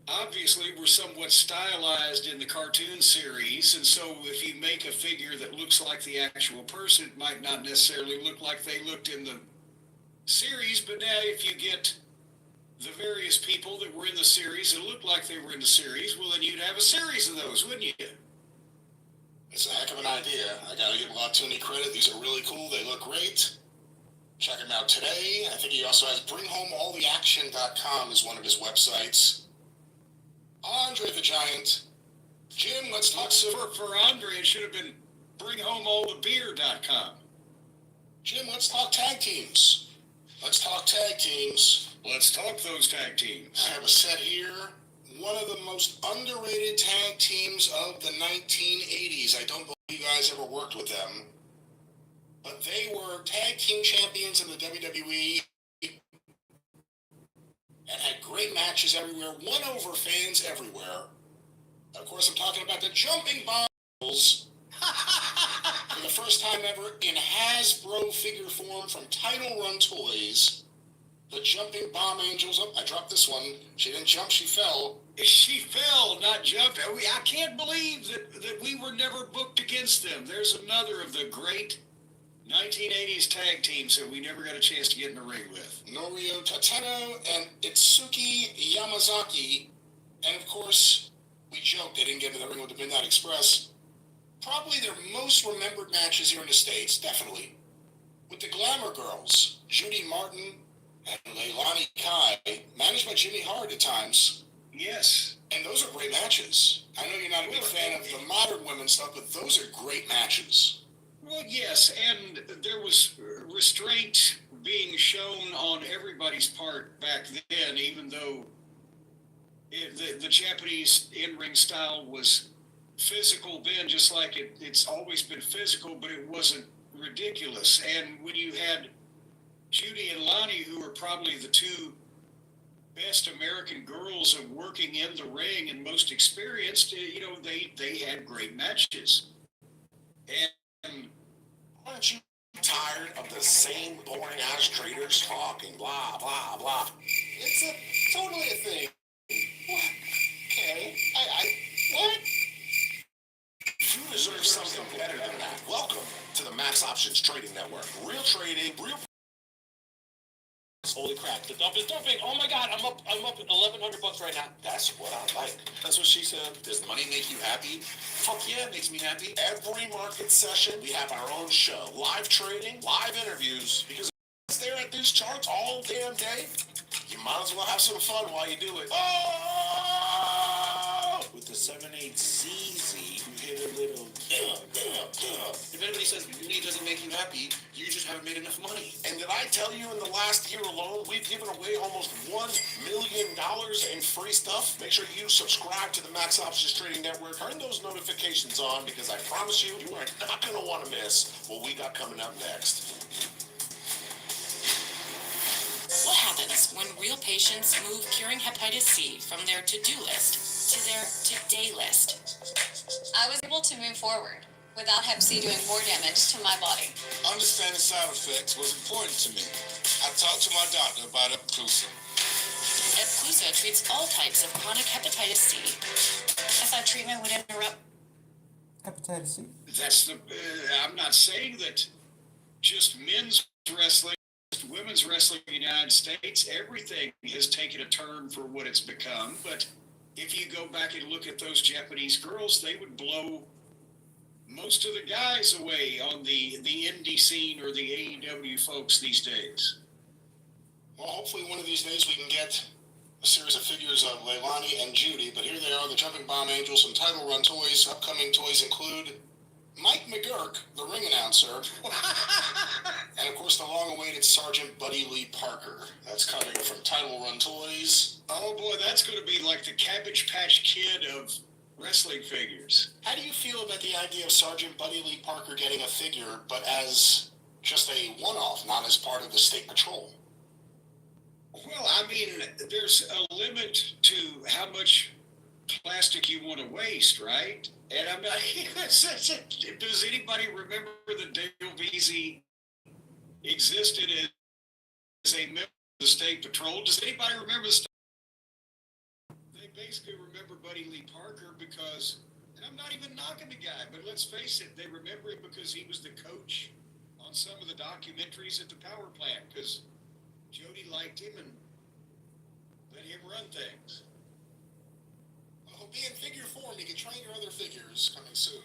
obviously were somewhat stylized in the cartoon series, and so if you make a figure that looks like the actual person, it might not necessarily look like they looked in the series, but now if you get the various people that were in the series that looked like they were in the series, well, then you'd have a series of those, wouldn't you? It's a heck of an idea. I gotta give Latuni credit. These are really cool. They look great. Check them out today. I think he also has BringHomeAllTheAction.com is one of his websites. Andre the Giant. Jim, let's talk For Andre, it should have been BringHomeAllTheBeer.com. Jim, let's talk tag teams. Let's talk tag teams. Let's talk those tag teams. I have a set here. One of the most underrated tag teams of the 1980s. I don't believe you guys ever worked with them. But they were tag team champions in the WWE and had great matches everywhere, won over fans everywhere. Of course, I'm talking about the Jumping Bombs. For the first time ever in Hasbro figure form from Title Run Toys. The Jumping Bomb Angels. Oh, I dropped this one. She didn't jump, she fell. She fell, not jumped. I can't believe that we were never booked against them. There's another of the great 1980s tag teams that we never got a chance to get in the ring with. Norio Tateno and Itsuki Yamazaki. And of course, we joked they didn't get in the ring with the Midnight Express. Probably their most remembered matches here in the States, definitely. With the Glamour Girls, Judy Martin and Leilani Kai. managed by Jimmy Hart at times. Yes. And those are great matches. I know you're not a big fan of the modern women's stuff, but those are great matches. Well, yes, and there was restraint being shown on everybody's part back then, even though the Japanese in-ring style was physical then, just like it's always been physical, but it wasn't ridiculous. And when you had Judy and Lonnie, who were probably the two best American girls of working in the ring and most experienced, they had great matches. And Aren't you tired of the same boring ass traders talking blah blah blah? It's totally a thing. What? Okay. What? You deserve something better than that. Welcome to the Max Options Trading Network. Real trading, real. Holy crap, the dump is dumping. Oh my god, I'm up $1,100 right now. That's what I like. That's what she said. Does money make you happy? Fuck yeah, it makes me happy. Every market session, we have our own show. Live trading, live interviews, because stare at these charts all damn day. You might as well have some fun while you do it. Oh! With the 7/8 ZZ, you hit a little. If anybody says money doesn't make you happy, you just haven't made enough money. And did I tell you in the last year alone, we've given away almost $1 million in free stuff? Make sure you subscribe to the Max Options Trading Network. Turn those notifications on, because I promise you, you are not going to want to miss what we got coming up next. What happens when real patients move curing hepatitis C from their to-do list to their today list? I was able to move forward without Hep C doing more damage to my body. Understanding side effects was important to me. I talked to my doctor about Epclusa. Epclusa treats all types of chronic hepatitis C. I thought treatment would interrupt. Hepatitis C. that's I'm not saying that just men's wrestling, just women's wrestling in the United States, everything has taken a turn for what it's become. But if you go back and look at those Japanese girls, they would blow most of the guys away on the indie scene or the AEW folks these days. Well, hopefully one of these days we can get a series of figures of Leilani and Judy, but here they are, the Jumping Bomb Angels and Title Run toys. Upcoming toys include Mike McGurk, the ring announcer, and of course the long-awaited Sergeant Buddy Lee Parker. That's coming from Title Run Toys. Oh boy, that's going to be like the Cabbage Patch Kid of wrestling figures. How do you feel about the idea of Sergeant Buddy Lee Parker getting a figure, but as just a one-off, not as part of the State Patrol? Well, I mean, there's a limit to how much plastic you want to waste, right? And I'm not. Does anybody remember that Dale Veazey existed as a member of the State Patrol? Does anybody remember the? They basically remember Buddy Lee Parker because, and I'm not even knocking the guy, but let's face it, they remember him because he was the coach on some of the documentaries at the power plant because Jody liked him and let him run things. Well, be in figure form. You can train your other figures coming soon.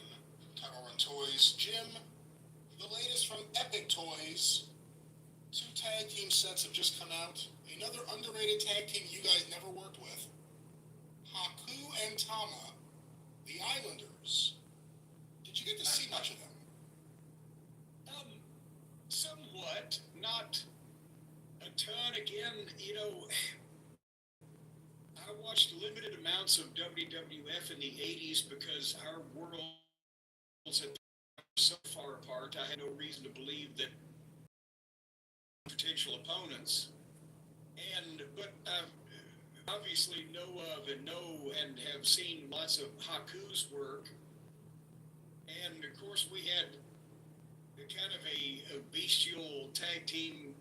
Title Run Toys. Jim, the latest from Epic Toys. 2 tag team sets have just come out. Another underrated tag team you guys never worked with. Haku and Tama, the Islanders. Did you get to see much of them? Somewhat, not a ton. Again, I watched limited amounts of WWF in the 80s because our worlds had been so far apart. I had no reason to believe that potential opponents. But obviously know of and have seen lots of Haku's work. And of course we had kind of a bestial tag team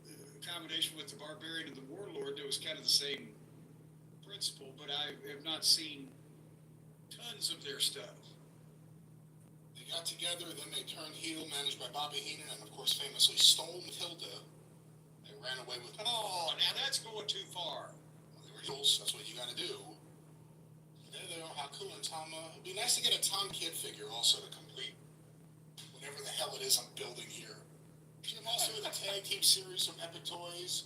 combination with the Barbarian and the Warlord that was kind of the same principle, but I have not seen tons of their stuff. They got together, then they turned heel, managed by Bobby Heenan, and of course famously stole Matilda. They ran away with her. Oh, now that's going too far. Well, they were heels, that's what you gotta do. There they are, Haku and Tama. It'd be nice to get a Tom Kid figure also to complete whatever the hell it is I'm building here. Jim, also the tag team series from Epic Toys.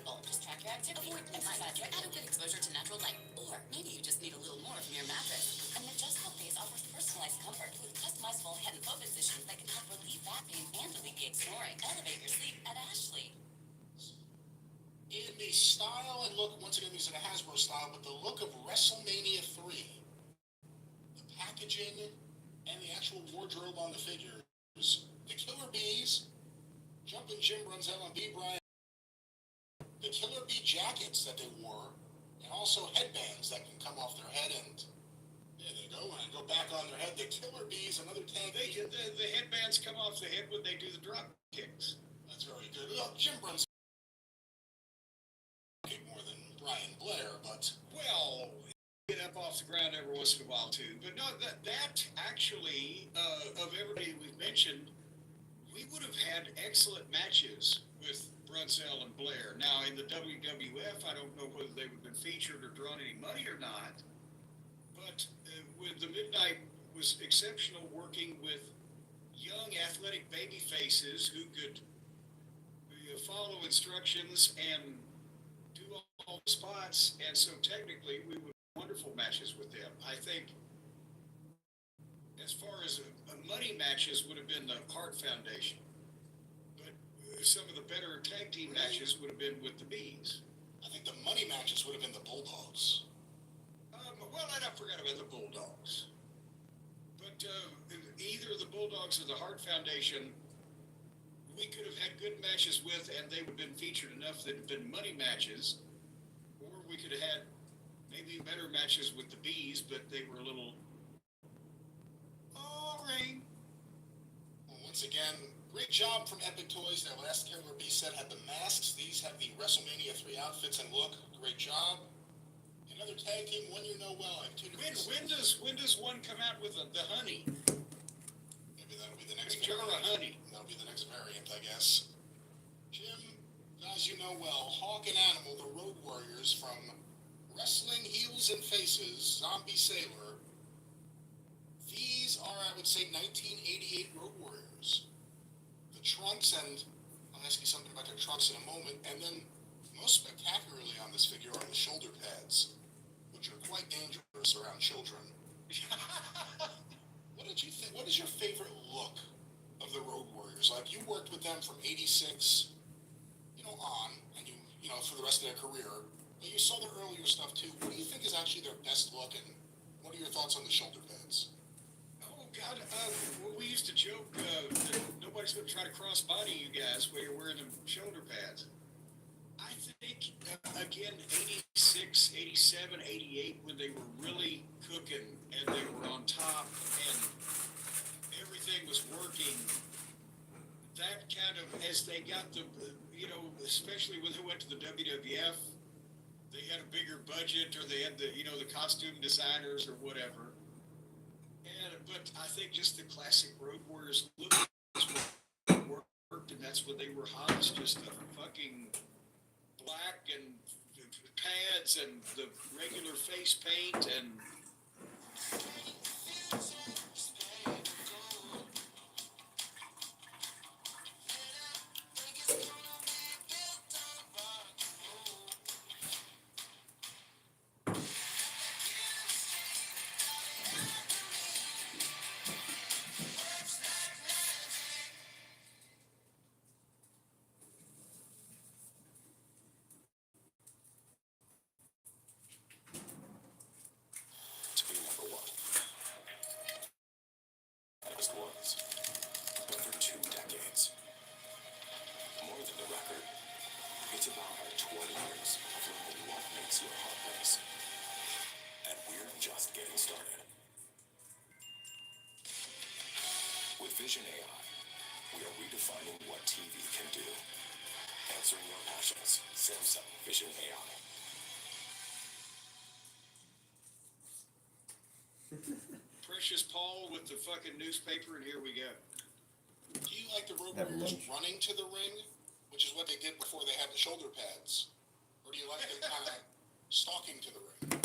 simple. Just track your activity. Avoid adequate exposure to natural light. Or maybe you just need a little more from your mattress. An adjustable base offers personalized comfort with customizable head and foot positions that can help relieve back pain and alleviate snoring. Elevate your sleep at Ashley. In the style and look, once again, these are the Hasbro style, but the look of WrestleMania 3, the packaging and the actual wardrobe on the figures, the Killer Bees, Jumpin' Jim Brunzell and B. Brian, the Killer Bee jackets that they wore, and also headbands that can come off their head, and there they go, and go back on their head. The Killer Bees, another tag. The headbands come off the head when they do the drop kicks. That's very good. Well, Jim Brunzell more than Brian Blair, but Well, get up off the ground every once in a while too. But no, that actually, of everybody we've mentioned, we would have had excellent matches with Brunzell and Blair. Now in the WWF, I don't know whether they would have been featured or drawn any money or not. But with the Midnight was exceptional working with young athletic baby faces who could follow instructions and do all the spots, and so technically we would have wonderful matches with them. I think as far as money matches would have been the Hart Foundation, but some of the better tag team matches would have been with the Bees. I think the money matches would have been the Bulldogs. Well, I forgot about the Bulldogs, but either the Bulldogs or the Hart Foundation, we could have had good matches with, and they would have been featured enough that have been money matches, or we could have had maybe better matches with the Bees, but they were a little boring. Well, once again, great job from Epic Toys. That last Killer Bee set had the masks. These have the WrestleMania 3 outfits and look. Great job. Another tag team, one you know well. When does one come out with the honey? Maybe that'll be the next Jar of honey. That'll be the next variant, I guess. Jim, as you know well, Hawk and Animal, the Road Warriors from Wrestling Heels and Faces, Zombie Sailor. These are, I would say, 1988 Road Warriors. The trunks, and I'll ask you something about the trunks in a moment, and then most spectacularly on this figure are the shoulder pads, which are quite dangerous around children. What did you think? What is your favorite look of the Road Warriors? Like, you worked with them from '86, on, and you know, for the rest of their career. But you saw their earlier stuff too. What do you think is actually their best look, and what are your thoughts on the shoulder pads? Oh God, we used to joke that nobody's going to try to cross-body you guys while you're wearing them shoulder pads. I think, again, 86, 87, 88, when they were really cooking and they were on top and everything was working, that kind of, as they got the, especially when they went to the WWF, they had a bigger budget, or they had the costume designers or whatever. But I think just the classic Road Warriors look worked, and that's when they were hot. It's just the fucking black and pads and the regular face paint and. To be number one. Just once, but for 2 decades. More than the record, it's about our 20 years of learning what makes your heart race. And we're just getting started. With Vision AI, we are redefining what TV can do. Answering your passions, Samsung Vision AI. Precious Paul with the fucking newspaper, and here we go. Do you like the Road Have Warriors lunch. running to the ring, which is what they did before they had the shoulder pads? Or do you like them kind of stalking to the ring?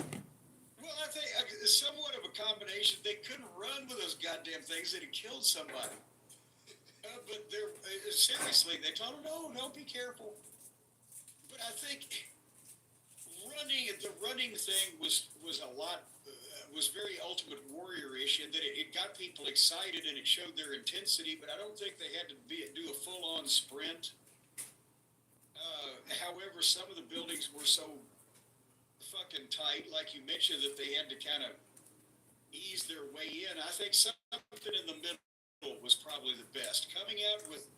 Well, I think it's somewhat of a combination. They couldn't run with those goddamn things; they'd have killed somebody. But they're seriously, they told him, "No, be careful." But I think the running thing was a lot, was very Ultimate Warrior-ish in that it got people excited and it showed their intensity, but I don't think they had to do a full-on sprint. However, some of the buildings were so fucking tight, like you mentioned, that they had to kind of ease their way in. I think something in the middle was probably the best. Coming out with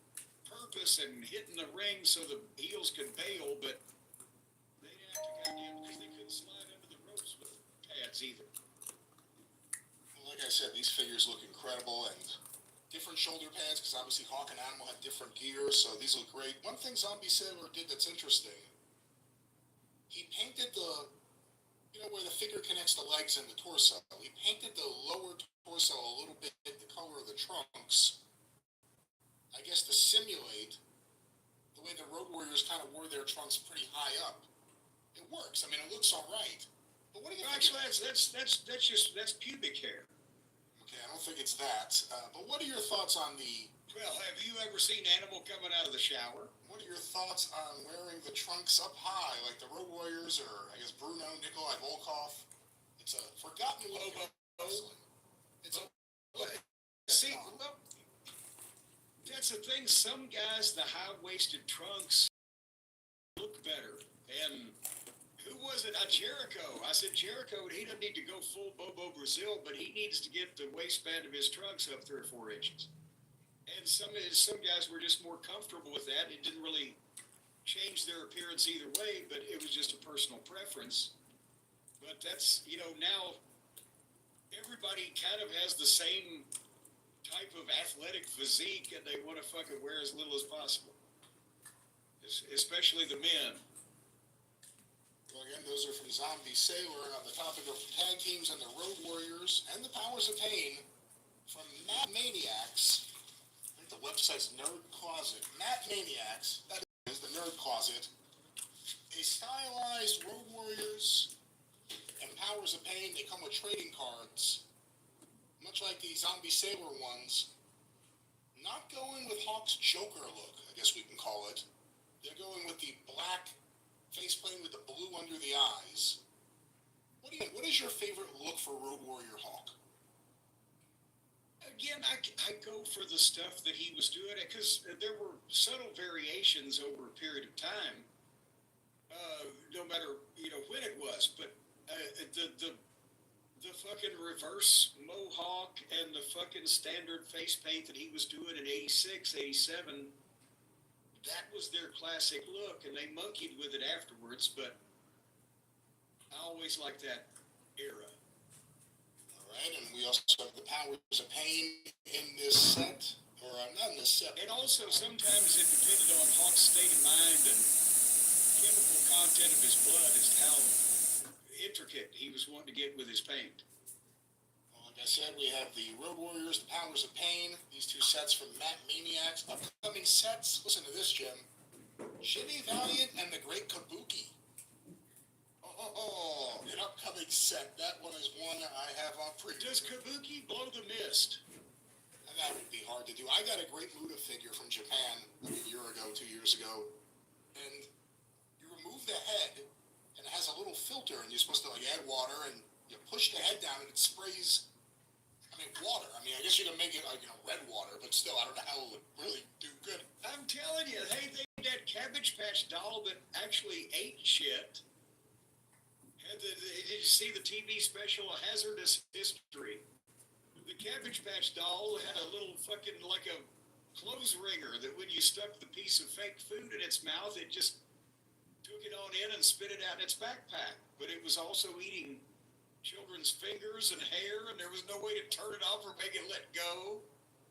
purpose and hitting the ring so the heels could bail, but they didn't have to goddamn, because they couldn't slide under the ropes with pads either. Well, like I said, these figures look incredible, and different shoulder pads, because obviously Hawk and Animal had different gear, so these look great. One thing Zombie Sailor did that's interesting, he painted where the figure connects the legs and the torso. He painted the lower torso a little bit the color of the trunks, I guess to simulate the way the Road Warriors kind of wore their trunks pretty high up. It works. I mean, it looks all right. But what do you think? Actually, that's pubic hair. Okay, I don't think it's that. But what are your thoughts on the... Well, have you ever seen Animal coming out of the shower? What are your thoughts on wearing the trunks up high, like the Road Warriors, or I guess Bruno, Nikolai Volkov? It's a forgotten look of wrestling. It's a... See, well, that's the thing. Some guys, the high-waisted trunks look better. And who was it? Jericho. I said, Jericho, he doesn't need to go full Bobo Brazil, but he needs to get the waistband of his trunks up 3 or 4 inches. And some guys were just more comfortable with that. It didn't really change their appearance either way, but it was just a personal preference. But that's, now everybody kind of has the same type of athletic physique, and they want to fucking wear as little as possible, especially the men. Well, again, those are from Zombie Sailor. And on the topic of tag teams and the Road Warriors and the Powers of Pain, from Matt Maniacs, I think the website's Nerd Closet. Matt Maniacs, that is the Nerd Closet, a stylized Road Warriors and Powers of Pain. They come with trading cards, much like the Zombie Sailor ones. Not going with Hawk's Joker look, I guess we can call it. They're going with the black faceplate with the blue under the eyes. What is your favorite look for Road Warrior Hawk? Again, I go for the stuff that he was doing, because there were subtle variations over a period of time, no matter when it was. But the fucking reverse mohawk and the fucking standard face paint that he was doing in 86, 87. That was their classic look, and they monkeyed with it afterwards, but I always liked that era. All right, and we also have the Powers of Pain in this set, or not in this set. And also, sometimes it depended on Hawk's state of mind and chemical content of his blood as to how intricate he was wanting to get with his paint. Well, like I said, we have the Road Warriors, the Powers of Pain, these 2 sets from Matt Maniacs. Upcoming sets, listen to this, Jim. Jimmy Valiant and the Great Kabuki. Oh, an upcoming set. That one is one I have on preview. Does Kabuki blow the mist? And that would be hard to do. I got a Great Muta figure from Japan like a year ago, 2 years ago, and you remove the head, and it has a little filter, and you're supposed to add water, and you push the head down, and it sprays. Water. I guess you can make it like red water, but still, I don't know how it would really do good. I'm telling you, hey, they had that Cabbage Patch doll that actually ate shit. Did you see the TV special, A Hazardous History? The Cabbage Patch doll had a little fucking, like a clothes wringer that when you stuck the piece of fake food in its mouth, it just took it on in and spit it out in its backpack. But it was also eating children's fingers and hair, and there was no way to turn it off or make it let go.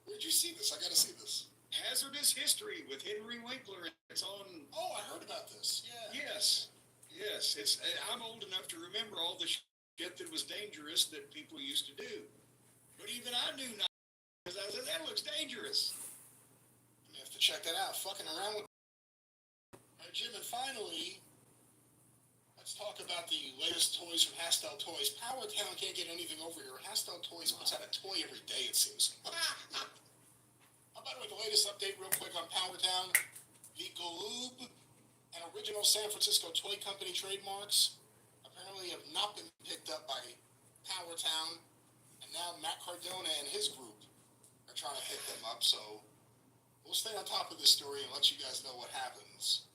Where'd you see this? I gotta see this. Hazardous History with Henry Winkler. It's on... Oh, I heard about this. Yeah. Yes. I'm old enough to remember all the shit that was dangerous that people used to do. But even I knew not, because I said, that looks dangerous. You have to check that out. Fucking around with... All right, Jim, and finally... Let's talk about the latest toys from Hastel Toys. Power Town can't get anything over here. Hastel Toys puts out a toy every day, it seems. By the way, the latest update real quick on Power Town. The Galoob and original San Francisco Toy Company trademarks apparently have not been picked up by Powertown, and now Matt Cardona and his group are trying to pick them up, so we'll stay on top of this story and let you guys know what happens.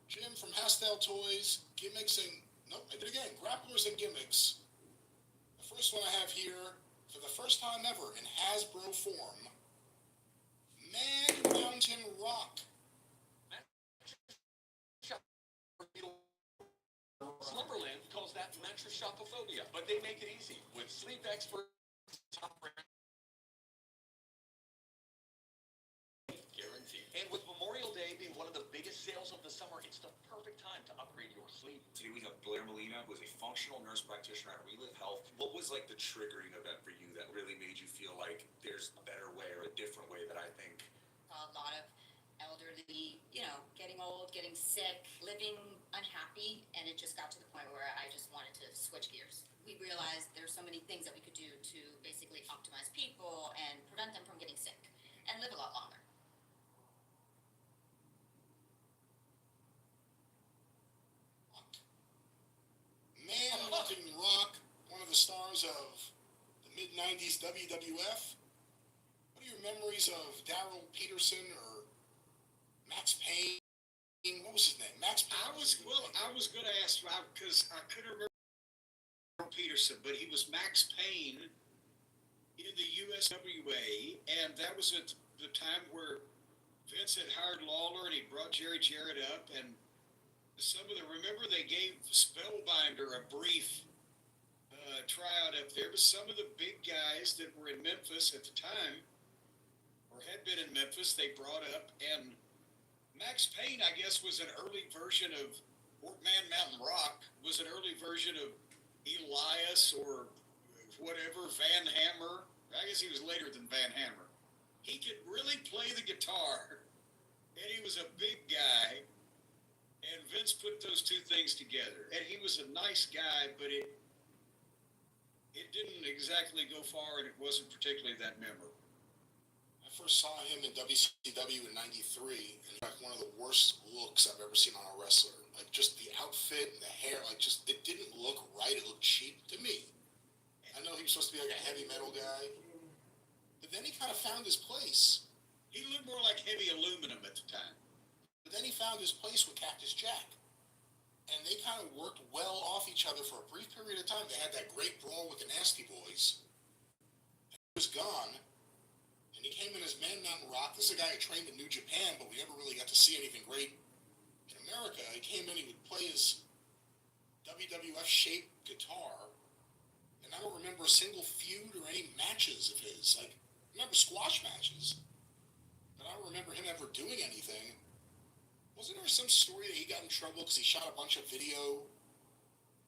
Jim from Hastel Toys, gimmicks and, nope, I did it again, grapplers and gimmicks. The first one I have here, for the first time ever in Hasbro form, Mad Mountain Rock. Slumberland calls that mattress shopophobia, but they make it easy with sleep expert top brand guarantee. And with Memorial Day being one of the biggest sales of the summer, it's the perfect time to upgrade your sleep. Today we have Blair Molina, who is a functional nurse practitioner at Relive Health. What was like the triggering event for you that really made you feel like there's a better way or a different way that I think? A lot of elderly, getting old, getting sick, living unhappy, and it just got to the point where I just wanted to switch gears. We realized there's so many things that we could do to basically optimize people and prevent them from getting sick and live a lot longer. Man Mountain Rock, one of the stars of the mid-90s WWF. What are your memories of Daryl Peterson or Max Payne? What was his name? Max Payne? I was going to ask because I couldn't remember Peterson, but he was Max Payne in the USWA, and that was at the time where Vince had hired Lawler and he brought Jerry Jarrett up, and remember they gave Spellbinder a brief tryout up there, but some of the big guys that were in Memphis at the time, or had been in Memphis, they brought up, and Max Payne, I guess, was an early version of Man Mountain Rock, was an early version of Elias or whatever, Van Hammer. I guess he was later than Van Hammer. He could really play the guitar, and he was a big guy, and Vince put those two things together. And he was a nice guy, but it didn't exactly go far, and it wasn't particularly that memorable. I first saw him in WCW in '93, and like one of the worst looks I've ever seen on a wrestler. Like just the outfit and the hair, it didn't look right. It looked cheap to me. I know he was supposed to be like a heavy metal guy, but then he kind of found his place. He looked more like heavy aluminum at the time. But then he found his place with Cactus Jack. And they kind of worked well off each other for a brief period of time. They had that great brawl with the Nasty Boys. He was gone. And he came in as Man Mountain Rock. This is a guy who trained in New Japan, but we never really got to see anything great in America. He came in, he would play his WWF-shaped guitar. And I don't remember a single feud or any matches of his. Like, I remember squash matches. But I don't remember him ever doing anything. Wasn't there some story that he got in trouble because he shot a bunch of video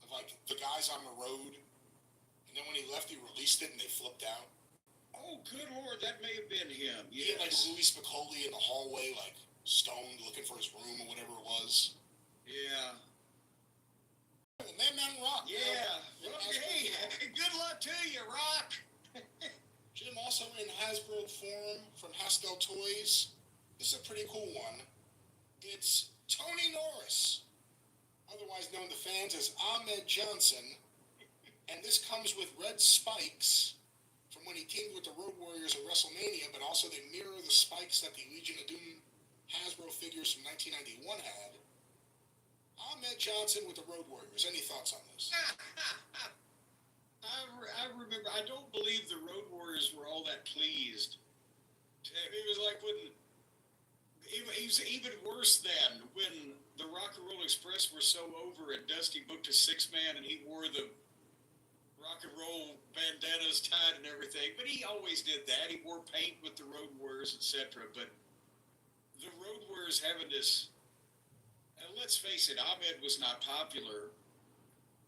of, like, the guys on the road? And then when he left, he released it and they flipped out? Oh, good Lord, that may have been him. He had, like, Louis Spicoli in the hallway, like, stoned, looking for his room or whatever it was. Yeah. Man Mountain Rock. Yeah. Well, hey, good luck to you, Rock. Jim, also in Hasbro form from Hastel Toys. This is a pretty cool one. It's Tony Norris, otherwise known to fans as Ahmed Johnson, and this comes with red spikes from when he teamed with the Road Warriors at WrestleMania, but also they mirror the spikes that the Legion of Doom Hasbro figures from 1991 had. Ahmed Johnson with the Road Warriors. Any thoughts on this? I remember, I don't believe the Road Warriors were all that pleased. It was like when... It was even worse then when the Rock and Roll Express were so over and Dusty booked a six-man and he wore the rock and roll bandanas tied and everything. But he always did that. He wore paint with the Road Warriors, etc. But the Road Warriors having this, and let's face it, Ahmed was not popular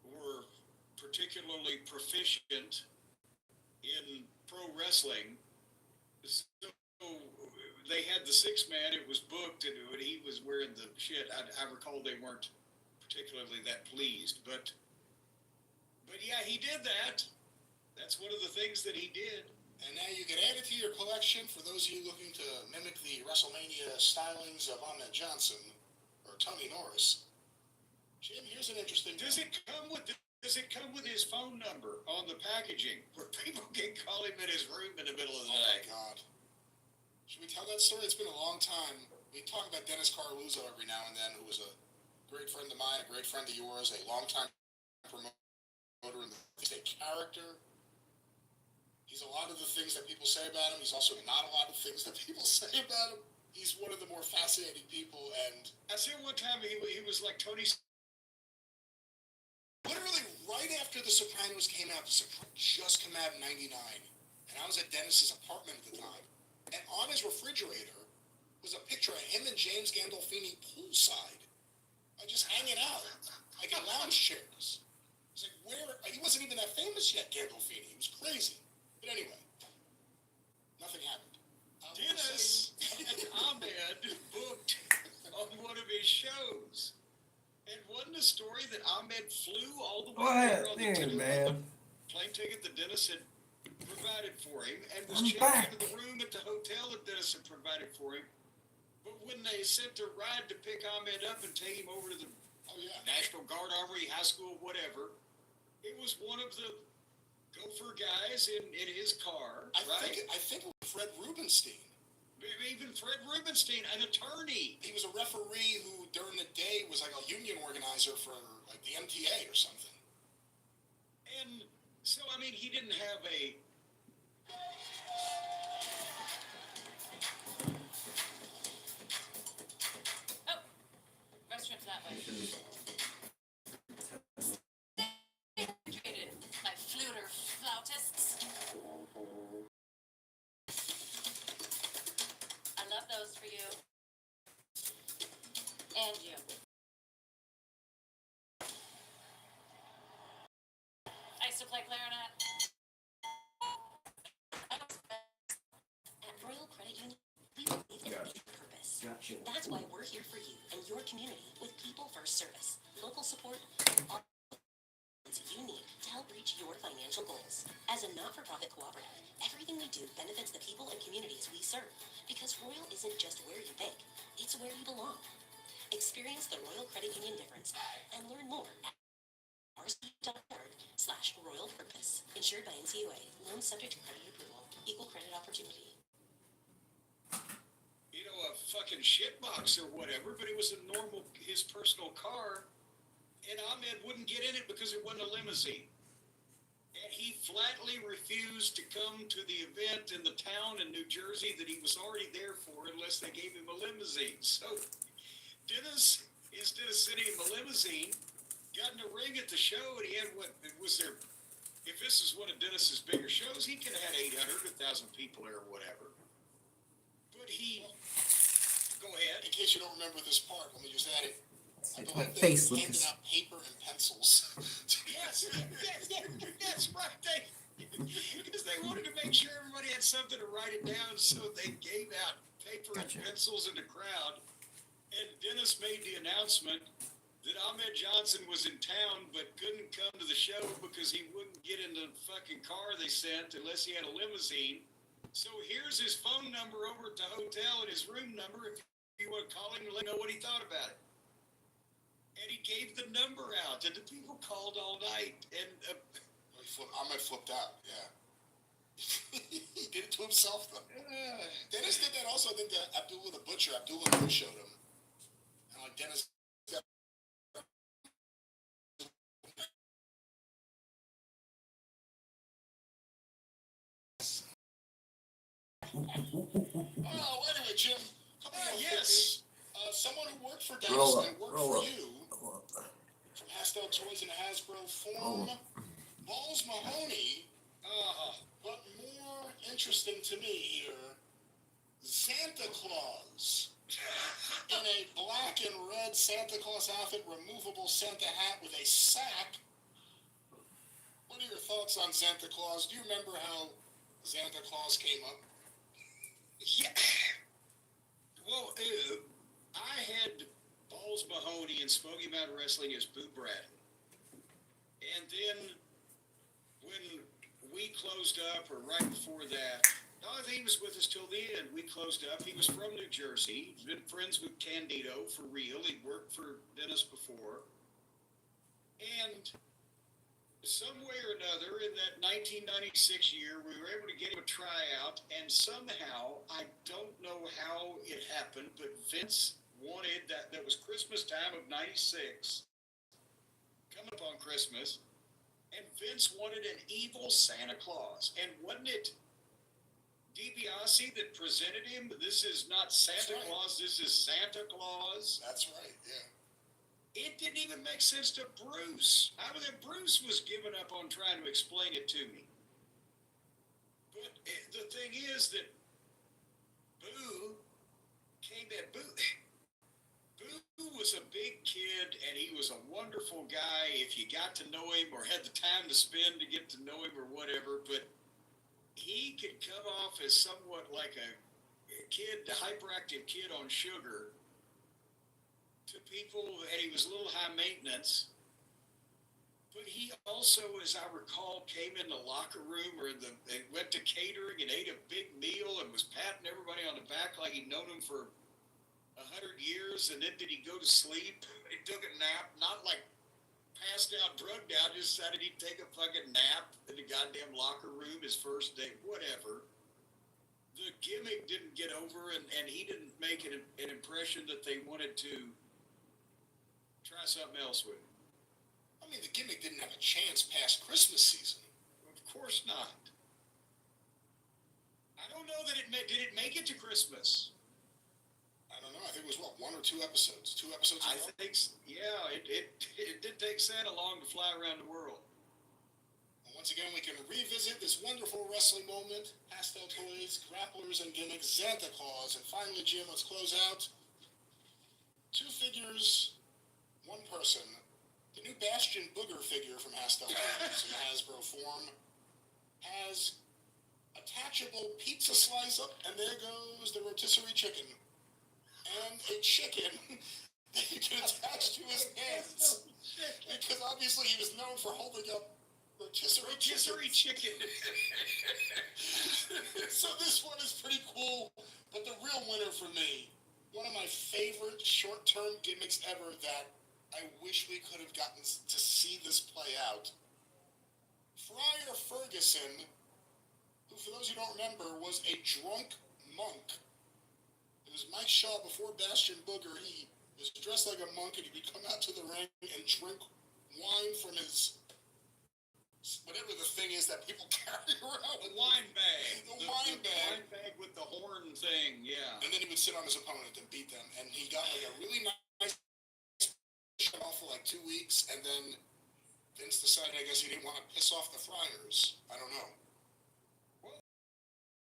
or particularly proficient in pro wrestling. So they had the six-man, it was booked, and he was wearing the shit. I recall they weren't particularly that pleased, but yeah, he did that. That's one of the things that he did. And now you can add it to your collection for those of you looking to mimic the WrestleMania stylings of Ahmed Johnson, or Tony Norris. Jim, here's an interesting. Does it come with his phone number on the packaging where people can call him in his room in the middle of the Oh my night? God. Should we tell that story? It's been a long time. We talk about Dennis Carluzzo every now and then, who was a great friend of mine, a great friend of yours, a longtime promoter, and he's a character. He's a lot of the things that people say about him. He's also not a lot of things that people say about him. He's one of the more fascinating people, and I said one time he was like Tony. literally right after The Sopranos came out, The Sopranos just came out in '99, and I was at Dennis's apartment at the time, and on his refrigerator was a picture of him and James Gandolfini poolside, just hanging out, like in lounge chairs. It's like, where? He wasn't even that famous yet, Gandolfini. He was crazy. But anyway, nothing happened. Dennis and Ahmed booked on one of his shows. And wasn't the story that Ahmed flew all the way there on the plane ticket that Dennis had provided for him and was checked into the room at the hotel that Dennis had provided for him. But when they sent the ride to pick Ahmed up and take him over to the National Guard Armory, high school, whatever, it was one of the Gopher guys in his car, right? I think it was Fred Rubenstein. Even Fred Rubenstein, an attorney. He was a referee who, during the day, was like a union organizer for like the MTA or something. And so, I mean, he didn't have a... Oh, restaurant's that way. My fluter flautists. I love those for you. And you. I used to play clarinet. At Royal Credit Union, we believe in purpose. That's why we're here for you and your community with people first service, local support, all you need to help reach your financial goals. As a not-for-profit cooperative, everything we do benefits the people and communities we serve, because Royal isn't just where you bank, it's where you belong. Experience the Royal Credit Union difference and learn more at rc.org/Royal Purpose. Insured by NCUA. Loan subject to credit approval. Equal credit opportunity. You know, a fucking shitbox or whatever, but it was his personal car, and Ahmed wouldn't get in it because it wasn't a limousine. And he flatly refused to come to the event in the town in New Jersey that he was already there for unless they gave him a limousine. So Dennis, instead of sitting in the limousine, got in the ring at the show, and he had if this is one of Dennis's bigger shows, he could have had 800, 1,000 people there or whatever. But go ahead. In case you don't remember this part, let me just add it. My face, handed Lucas. out paper and pencils. Yes, that's right. Because they wanted to make sure everybody had something to write it down, so they gave out paper and pencils in the crowd. And Dennis made the announcement that Ahmed Johnson was in town but couldn't come to the show because he wouldn't get in the fucking car they sent unless he had a limousine. So here's his phone number over at the hotel and his room number if you want to call him and let him know what he thought about it. And he gave the number out, and the people called all night. And Ahmed flipped out, yeah. He did it to himself, though. Dennis did that also, I think, to Abdullah the Butcher. Abdullah showed him. And like Dennis... Oh, anyway, Jim. Yes. Someone who worked for Dennis and worked for you from Hastel Toys and Hasbro form, Balls Mahoney, but more interesting to me here, Santa Claus. In a black and red Santa Claus outfit, removable Santa hat with a sack. What are your thoughts on Santa Claus? Do you remember how Santa Claus came up? yeah. Well, I had Balls Mahoney and Smoky Mountain Wrestling as Boo Bradley. And then when we closed up, or right before that, No, I think he was with us till the end. We closed up. He was from New Jersey. He's been friends with Candido for real. He worked for Dennis before. And some way or another, in that 1996 year, we were able to get him a tryout. And somehow, I don't know how it happened, but Vince wanted that. That was Christmas time of 96. Coming up on Christmas. And Vince wanted an evil Santa Claus. And wasn't it DiBiase that presented him? This is not Santa That's right. Claus, this is Santa Claus. That's right, yeah. It didn't even make sense to Bruce. Bruce was giving up on trying to explain it to me. But the thing is that Boo came at Boo. Boo was a big kid, and he was a wonderful guy if you got to know him or had the time to spend to get to know him or whatever. But he could come off as somewhat like a kid, a hyperactive kid on sugar to people, and he was a little high maintenance. But he also, as I recall, came in the locker room or they went to catering and ate a big meal and was patting everybody on the back like he'd known him for 100 years, and then did he go to sleep? He took a nap, not like passed out, drugged out, just decided he'd take a fucking nap in the goddamn locker room his first day, whatever. The gimmick didn't get over, and he didn't make an impression that they wanted to try something else with him. I mean, the gimmick didn't have a chance past Christmas season. Of course not. I don't know that did it make it to Christmas? I don't know. I think it was, what, 1 or 2 episodes? 2 episodes I ago? think, yeah, it did take Santa long to fly around the world. And once again, we can revisit this wonderful wrestling moment. Pastel toys, grapplers, and gimmicks, Santa Claus. And finally, Jim, let's close out. 2 figures, 1 person. The new Bastion Booger figure from Pastel Toys in the Hasbro form has attachable pizza slice up, and there goes the rotisserie chicken. And a chicken that you can attach to his hands. Because obviously he was known for holding up rotisserie chicken. So this one is pretty cool, but the real winner for me, one of my favorite short-term gimmicks ever that I wish we could have gotten to see this play out. Friar Ferguson, who for those who don't remember was a drunk monk. It was Mike Shaw before Bastion Booger. He was dressed like a monk, and he would come out to the ring and drink wine from his, whatever the thing is that people carry around. The wine bag. The wine bag. Wine bag with the horn thing, yeah. And then he would sit on his opponent and beat them. And he got like a really nice shut off for like 2 weeks, and then Vince decided, I guess, he didn't want to piss off the Friars. I don't know.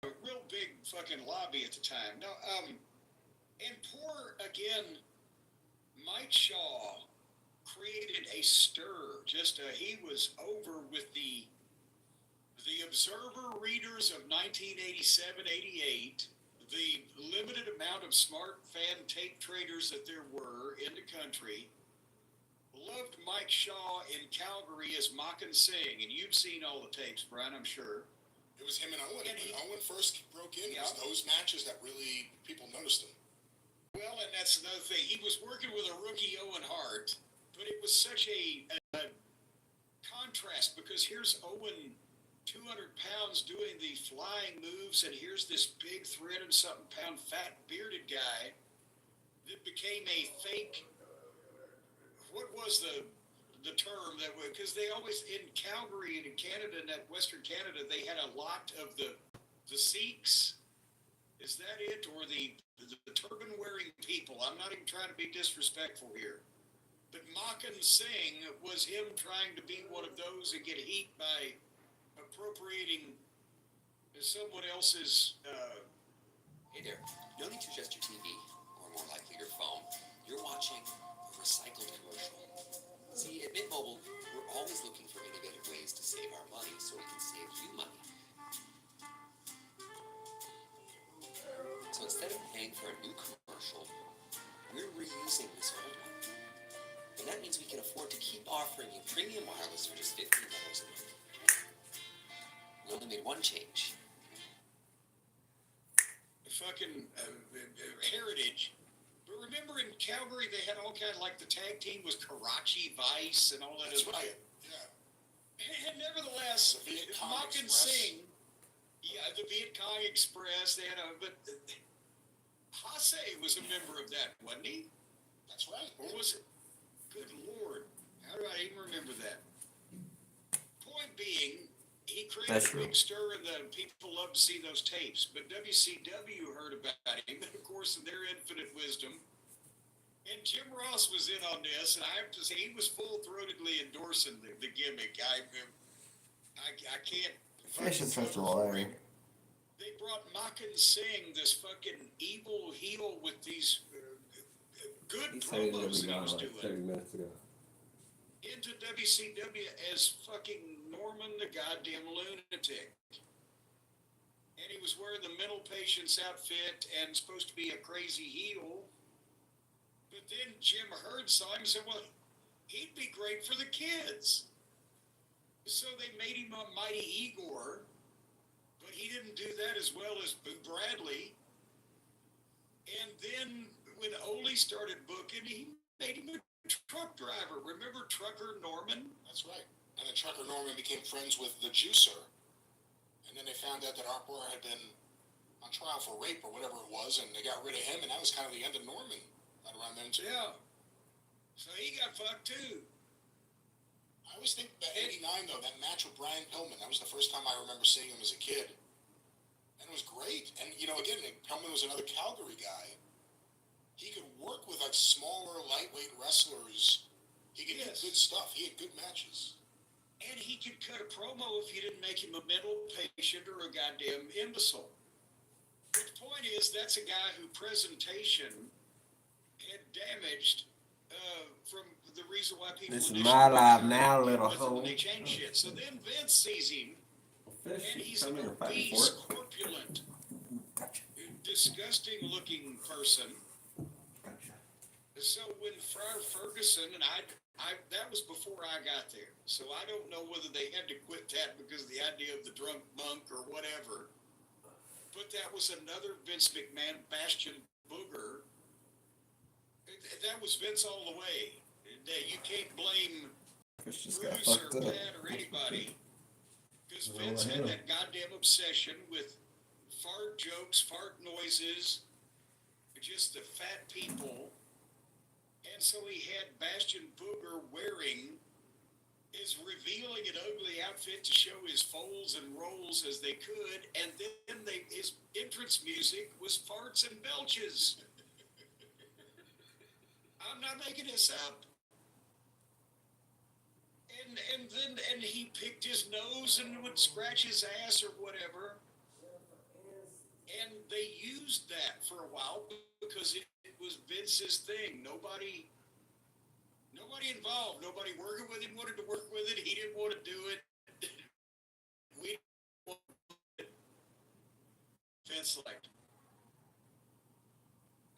A real big fucking lobby at the time. No, and poor, again, Mike Shaw created a stir. He was over with the Observer readers of 1987-88, the limited amount of smart fan tape traders that there were in the country, loved Mike Shaw in Calgary as Makan Singh, and you've seen all the tapes, Brian, I'm sure. It was him and Owen. And when Owen first broke in, it was those matches that really people noticed him. Well, and that's another thing. He was working with a rookie Owen Hart, but it was such a contrast because here's Owen, 200 pounds, doing the flying moves, and here's this big 300-something pound fat bearded guy that became a fake. What was the term that was, because they always in Calgary and in Canada and that Western Canada they had a lot of the Sikhs. Is that it, or the turban wearing people? I'm not even trying to be disrespectful here, but Makan Singh was him trying to be one of those and get heat by appropriating someone else's. Hey there, no need to adjust your TV, or more likely your phone. You're watching a recycled commercial. See, at Mint Mobile, we're always looking for innovative ways to save our money so we can save you money. So instead of paying for a new commercial, we're reusing this old one. And that means we can afford to keep offering you premium wireless for just $15 a month. We only made one change. fucking heritage. But remember in Calgary, they had all kind of like the tag team was Karachi Vice and all that. That's other right. shit. Yeah. And nevertheless, The Viet Cong Makan Express. Singh, yeah, the Viet Cong Express, they had a, but Hase was a member of that, wasn't he? That's right. Or was it? Good Lord. How do I even remember that? Point being, he created That's a true. big stir and the people love to see those tapes. But WCW heard about him, and of course, in their infinite wisdom. And Jim Ross was in on this, and I have to say, he was full-throatedly endorsing the gimmick. I can't. Fashion festival, Larry. They brought Makan Singh, this fucking evil heel with these good promos that he was doing, minutes ago. into WCW as fucking Norman the goddamn lunatic. And he was wearing the mental patient's outfit and supposed to be a crazy heel. But then Jim Herd saw him and said, well, he'd be great for the kids. So they made him a Mighty Igor, but he didn't do that as well as Boo Bradley. And then when Ole started booking, he made him a truck driver. Remember Trucker Norman? That's right. And then Trucker Norman became friends with the Juicer. And then they found out that Art Bohr had been on trial for rape or whatever it was, and they got rid of him, and that was kind of the end of Norman. Right around then, too. Yeah. So he got fucked too. I always think that 89, though, that match with Brian Pillman, that was the first time I remember seeing him as a kid. And it was great. And, you know, again, Pillman was another Calgary guy. He could work with, like, smaller, lightweight wrestlers. He could do good stuff. He had good matches. And he could cut a promo if you didn't make him a mental patient or a goddamn imbecile. But the point is, that's a guy who presentation had damaged from the reason why people. This is initially my life got now, him little with him when hoe. They changed shit. So then Vince sees him, and he's an obese, corpulent, disgusting-looking person. So when Friar Ferguson and I that was before I got there. So I don't know whether they had to quit that because of the idea of the drunk monk or whatever. But that was another Vince McMahon Bastion Booger. That was Vince all the way. You can't blame Just got Bruce or fucked up. Pat or anybody. Because Vince had that goddamn obsession with fart jokes, fart noises, just the fat people. And so he had Bastion Booger wearing his revealing and ugly outfit to show his folds and rolls as they could, and then his entrance music was farts and belches. I'm not making this up. And he picked his nose and would scratch his ass or whatever. And they used that for a while because it was Vince's thing. Nobody involved. Nobody working with him wanted to work with it. He didn't want to do it. We didn't want it. Vince liked it.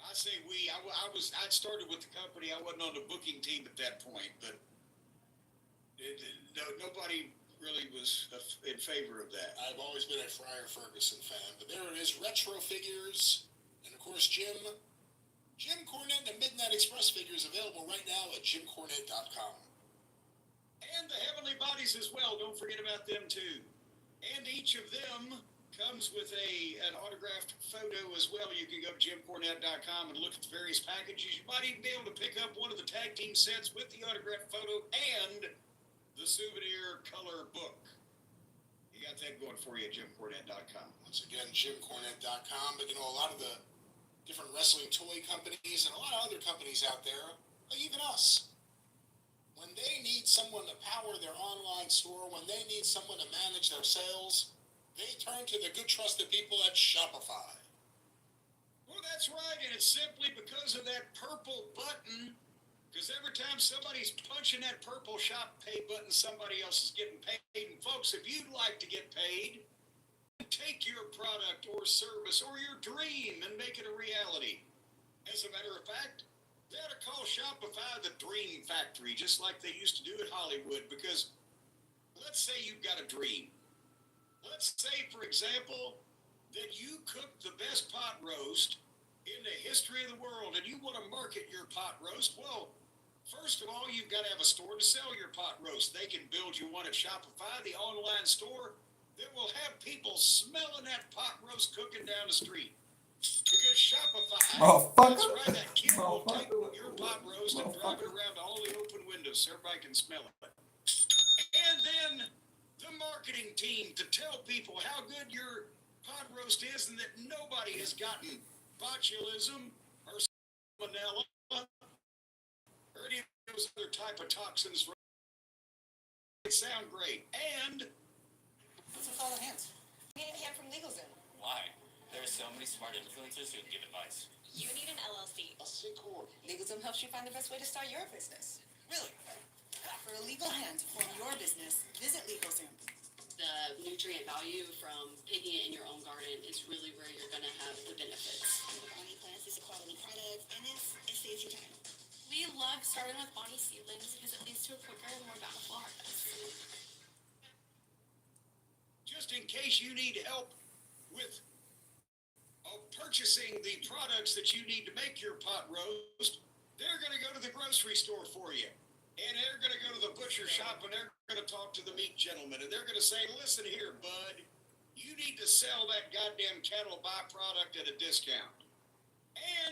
I say we. I'd started with the company. I wasn't on the booking team at that point, but nobody really was in favor of that. I've always been a Friar Ferguson fan, but there it is, retro figures, and of course Jim Cornette and the Midnight Express figures available right now at jimcornette.com. And the Heavenly Bodies as well. Don't forget about them too. And each of them comes with an autographed photo as well. You can go to jimcornette.com and look at the various packages. You might even be able to pick up one of the tag team sets with the autographed photo and the souvenir color book. You got that going for you at jimcornette.com. Once again, jimcornette.com, but you know, a lot of the different wrestling toy companies and a lot of other companies out there, like even us, when they need someone to power their online store, when they need someone to manage their sales, they turn to the good trusted people at Shopify. Well, that's right, and it's simply because of that purple button. Because every time somebody's punching that purple shop pay button, somebody else is getting paid. And folks, if you'd like to get paid, take your product or service or your dream and make it a reality. As a matter of fact, they ought to call Shopify the Dream Factory, just like they used to do at Hollywood. Because let's say you've got a dream. Let's say, for example, that you cook the best pot roast in the history of the world and you want to market your pot roast, well, first of all, you've got to have a store to sell your pot roast. They can build you one at Shopify, the online store that will have people smelling that pot roast cooking down the street. Because Shopify, that's right, that kid will take your pot roast and drive it around to all the open windows so everybody can smell it. And then the marketing team to tell people how good your pot roast is and that nobody has gotten botulism or salmonella or any of those other type of toxins. It sound great. And What's with all the hands? We need a hand from LegalZoom. Why? There are so many smart influencers who can give advice. You need an LLC. A C Corp. LegalZoom helps you find the best way to start your business. Really? For a legal hand to form your business, visit LegalZoom. The nutrient value from picking it in your own garden is really where you're going to have the benefits. The Bonnie Plants is a quality product, and it saves you time. We love starting with Bonnie seedlings because it leads to a quicker and more bountiful harvest. just in case you need help with purchasing the products that you need to make your pot roast, they're going to go to the grocery store for you. And they're going to go to the butcher shop and they're going to talk to the meat gentleman. And they're going to say, listen here, bud, you need to sell that goddamn cattle byproduct at a discount.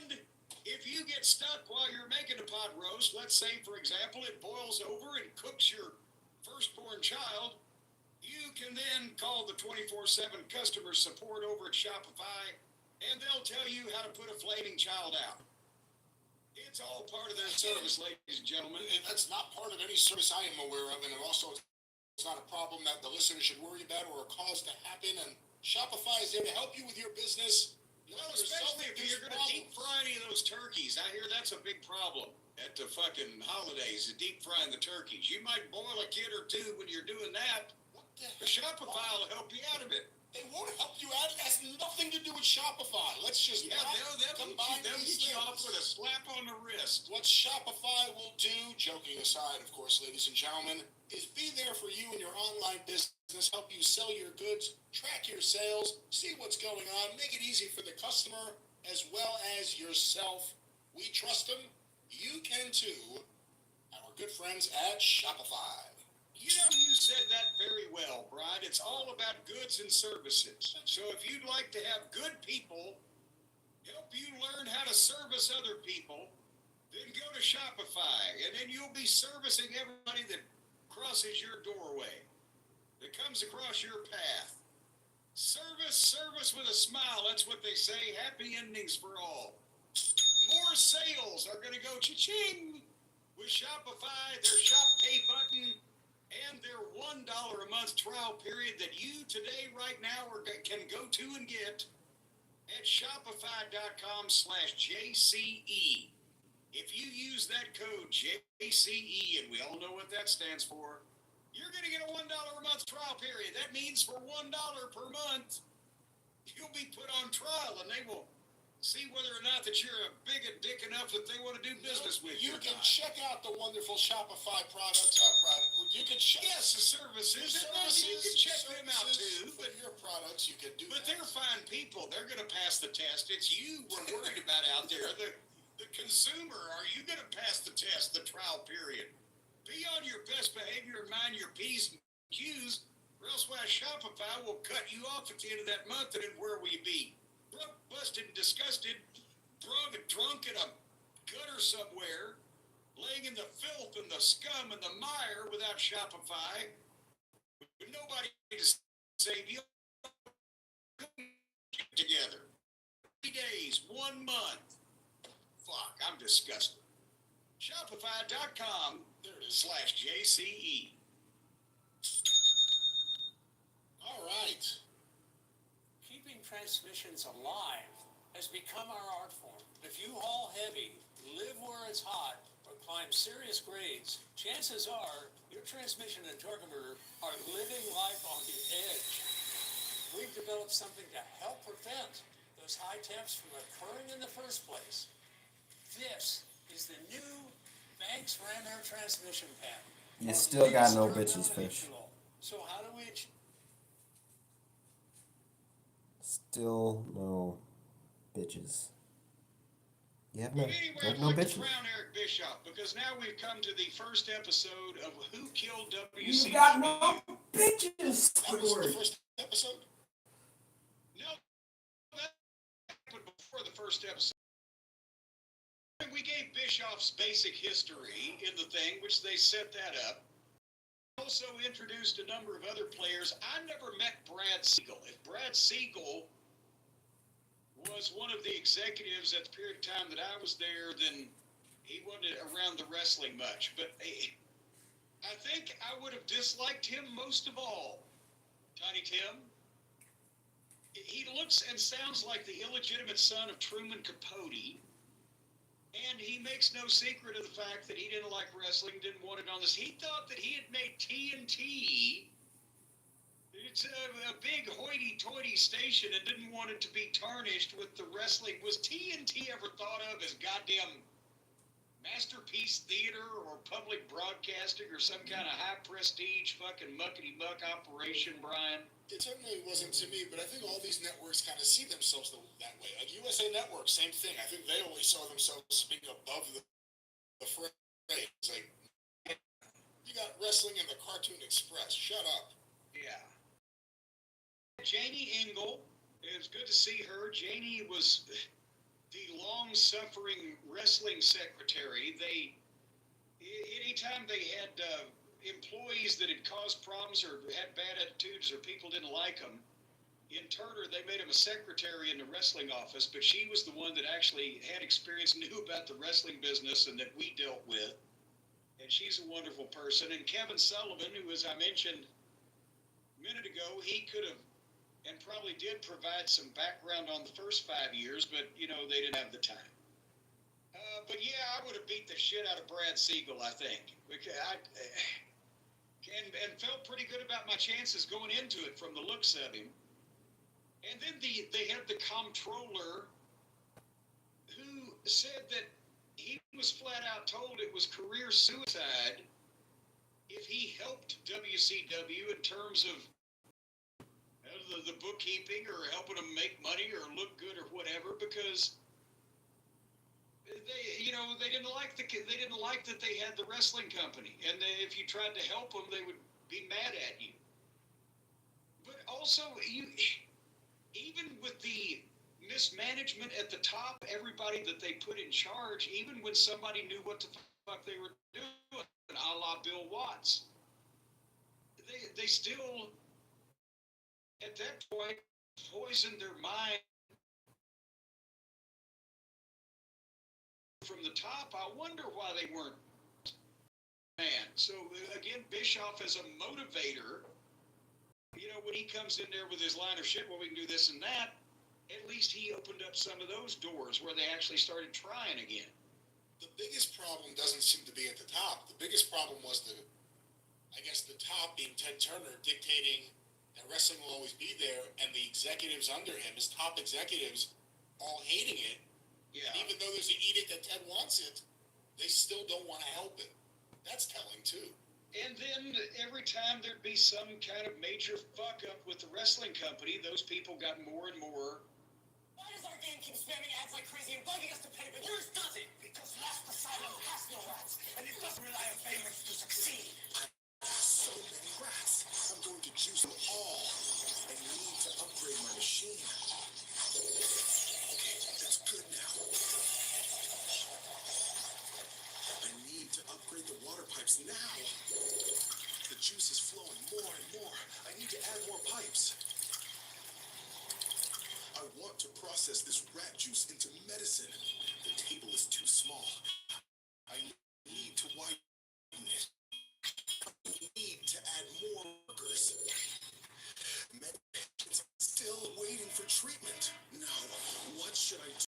And if you get stuck while you're making a pot roast, let's say, for example, it boils over and cooks your firstborn child, you can then call the 24/7 customer support over at Shopify, and they'll tell you how to put a flaming child out. It's all part of their service, ladies and gentlemen. And that's not part of any service I am aware of, and it also it's not a problem that the listener should worry about or a cause to happen. And Shopify is there to help you with your business. Well, especially if you're going to deep fry any of those turkeys. I hear that's a big problem at the fucking holidays, the deep frying the turkeys. You might boil a kid or two when you're doing that. But Shopify will help you out of it. They won't help you out. It has nothing to do with Shopify. Let's just they'll hit you off with a slap on the wrist. What Shopify will do, joking aside, of course, ladies and gentlemen, is be there for you and your online business, help you sell your goods, track your sales, see what's going on, make it easy for the customer as well as yourself. We trust them. You can too. Our good friends at Shopify. You know, you said that very well, Brian. It's all about goods and services. So if you'd like to have good people help you learn how to service other people, then go to Shopify, and then you'll be servicing everybody that crosses your doorway, that comes across your path. Service with a smile. That's what they say. Happy endings for all. More sales are going to go cha-ching with Shopify, their Shop Pay button, and their $1 a month trial period that you today, right now, can go to and get at shopify.com/JCE. If you use that code JCE, and we all know what that stands for, you're going to get a $1 a month trial period. That means for $1 per month, you'll be put on trial, and they will see whether or not that you're a big dick enough that they want to do business with you. You can check out the wonderful Shopify products. You can check. Yes, the services. You can check them out too. But your products, you can do. But they're fine people. They're going to pass the test. It's you we're worried about out there. The consumer. Are you going to pass the test? The trial period. Be on your best behavior and mind your P's and Q's, or else why Shopify will cut you off at the end of that month, and then where will you be? Broke, busted, and disgusted, drunk in a gutter somewhere, laying in the filth and the scum and the mire without Shopify, with nobody to save you. Together. 3 days, 1 month. Fuck, I'm disgusted. Shopify.com/JCE. All right. Keeping transmissions alive has become our art form. If you haul heavy, live where it's hot, or climb serious grades, chances are your transmission and torque converter are living life on the edge. We've developed something to help prevent those high temps from occurring in the first place. This is the new Banks Ram Air transmission pad. You still got no bitches, fish. So how do we Still no bitches. You have But anyway, I'd no like to bitches. crown Eric Bischoff because now we've come to the first episode of Who Killed WCW. You've got no bitches, That was the Squidward. first episode? No, that happened before the first episode. We gave Bischoff's basic history in the thing, which they set that up. Also introduced a number of other players. I never met Brad Siegel. If Brad Siegel was one of the executives at the period of time that I was there, then he wasn't around the wrestling much. But I think I would have disliked him most of all. Tiny Tim. He looks and sounds like the illegitimate son of Truman Capote. And he makes no secret of the fact that he didn't like wrestling, didn't want it on this. He thought that he had made TNT. It's a big hoity-toity station and didn't want it to be tarnished with the wrestling. Was TNT ever thought of as goddamn Masterpiece Theater or public broadcasting or some kind of high-prestige fucking muckety-muck operation, Brian? It certainly wasn't to me, but I think all these networks kind of see themselves that way. Like USA Network, same thing. I think they always saw themselves as being above the fray. It's like, you got wrestling in the Cartoon Express. Shut up. Yeah. Janie Engel, it was good to see her. Janie was the long-suffering wrestling secretary. Anytime they had employees that had caused problems or had bad attitudes or people didn't like them, in Turner, they made him a secretary in the wrestling office, but she was the one that actually had experience, knew about the wrestling business and that we dealt with. And she's a wonderful person. And Kevin Sullivan, who, as I mentioned a minute ago, he could have and probably did provide some background on the first 5 years, but, you know, they didn't have the time. But yeah, I would have beat the shit out of Brad Siegel, I think. And felt pretty good about my chances going into it from the looks of him. And then they had the comptroller who said that he was flat out told it was career suicide if he helped WCW in terms of the bookkeeping or helping them make money or look good or whatever, because they didn't like that they had the wrestling company, and if you tried to help them, they would be mad at you. But also, even with the mismanagement at the top, everybody that they put in charge, even when somebody knew what the fuck they were doing, a la Bill Watts, they still, at that point, poisoned their mind from the top. I wonder why they weren't. Man, so again, Bischoff as a motivator, when he comes in there with his line of shit, well, we can do this and that, at least he opened up some of those doors where they actually started trying again. The biggest problem doesn't seem to be at the top. The biggest problem was the top being Ted Turner dictating that wrestling will always be there, and the executives under him, his top executives, all hating it. Yeah. And even though there's an edict that Ted wants it, they still don't want to help it. That's telling, too. And then every time there'd be some kind of major fuck up with the wrestling company, those people got more and more. Why does our game keep spamming ads like crazy and bugging us to pay, but yours doesn't? Because Last Asylum has no rats, and it doesn't rely on favorites to succeed. So many rats. I'm going to juice them all. I need to upgrade my machine. Okay, that's good now. I need to upgrade the water pipes now. The juice is flowing more and more. I need to add more pipes. I want to process this rat juice into medicine. The table is too small. I need to widen it. I need to add more workers. Medications still waiting for treatment. Now, what should I do?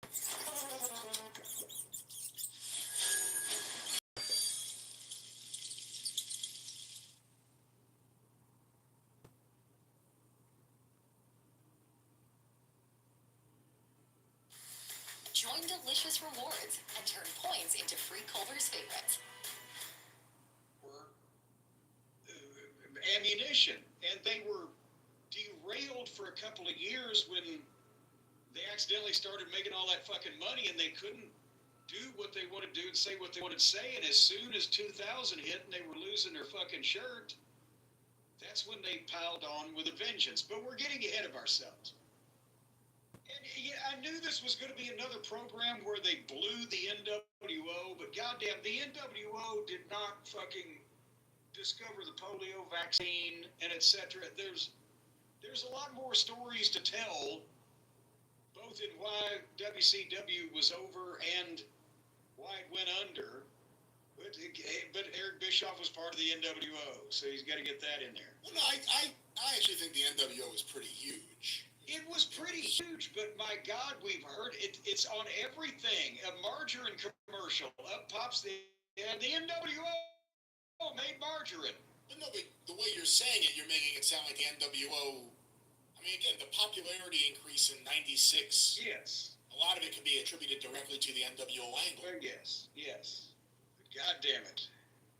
Join Delicious Rewards and turn points into free Culver's favorites. Ammunition, and they were derailed for a couple of years when they accidentally started making all that fucking money, and they couldn't do what they wanted to do and say what they wanted to say. And as soon as 2000 hit and they were losing their fucking shirt, that's when they piled on with a vengeance. But we're getting ahead of ourselves. And yeah, I knew this was going to be another program where they blew the NWO, but goddamn, the NWO did not fucking discover the polio vaccine and etc. There's a lot more stories to tell, both in why WCW was over and why it went under. But Eric Bischoff was part of the NWO, so he's got to get that in there. Well, no, I actually think the NWO was pretty huge. It was pretty huge, but my God, we've heard it. It's on everything. A margarine commercial. Up pops the NWO made margarine. But no, but the way you're saying it, you're making it sound like the NWO. I mean, again, the popularity increase in '96. Yes. A lot of it can be attributed directly to the NWO angle. Yes. But God damn it,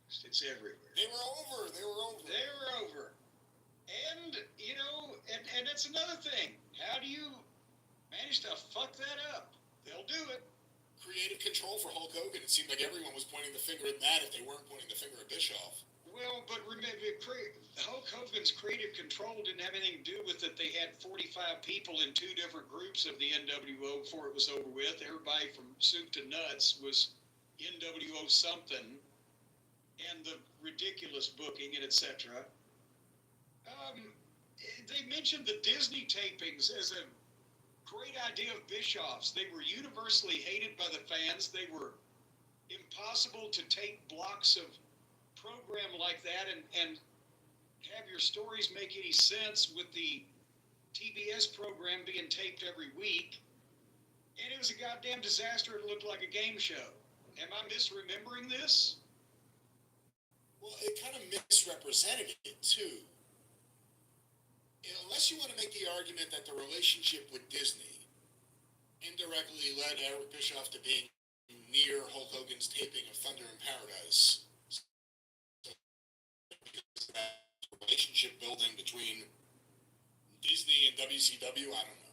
it's everywhere. They were over. And, you know, and it's another thing. How do you manage to fuck that up? They'll do it. Creative control for Hulk Hogan. It seemed like everyone was pointing the finger at that if they weren't pointing the finger at Bischoff. Well, but remember, Hulk Hogan's creative control didn't have anything to do with it. They had 45 people in two different groups of the NWO before it was over with. Everybody from soup to nuts was NWO something, and the ridiculous booking and etc. They mentioned the Disney tapings as a great idea of Bischoff's. They were universally hated by the fans. They were impossible to take blocks of program like that and have your stories make any sense with the TBS program being taped every week. And it was a goddamn disaster. It looked like a game show. Am I misremembering this? Well, it kind of misrepresented it, too. Unless you want to make the argument that the relationship with Disney indirectly led Eric Bischoff to being near Hulk Hogan's taping of Thunder in Paradise. That relationship building between Disney and WCW, I don't know.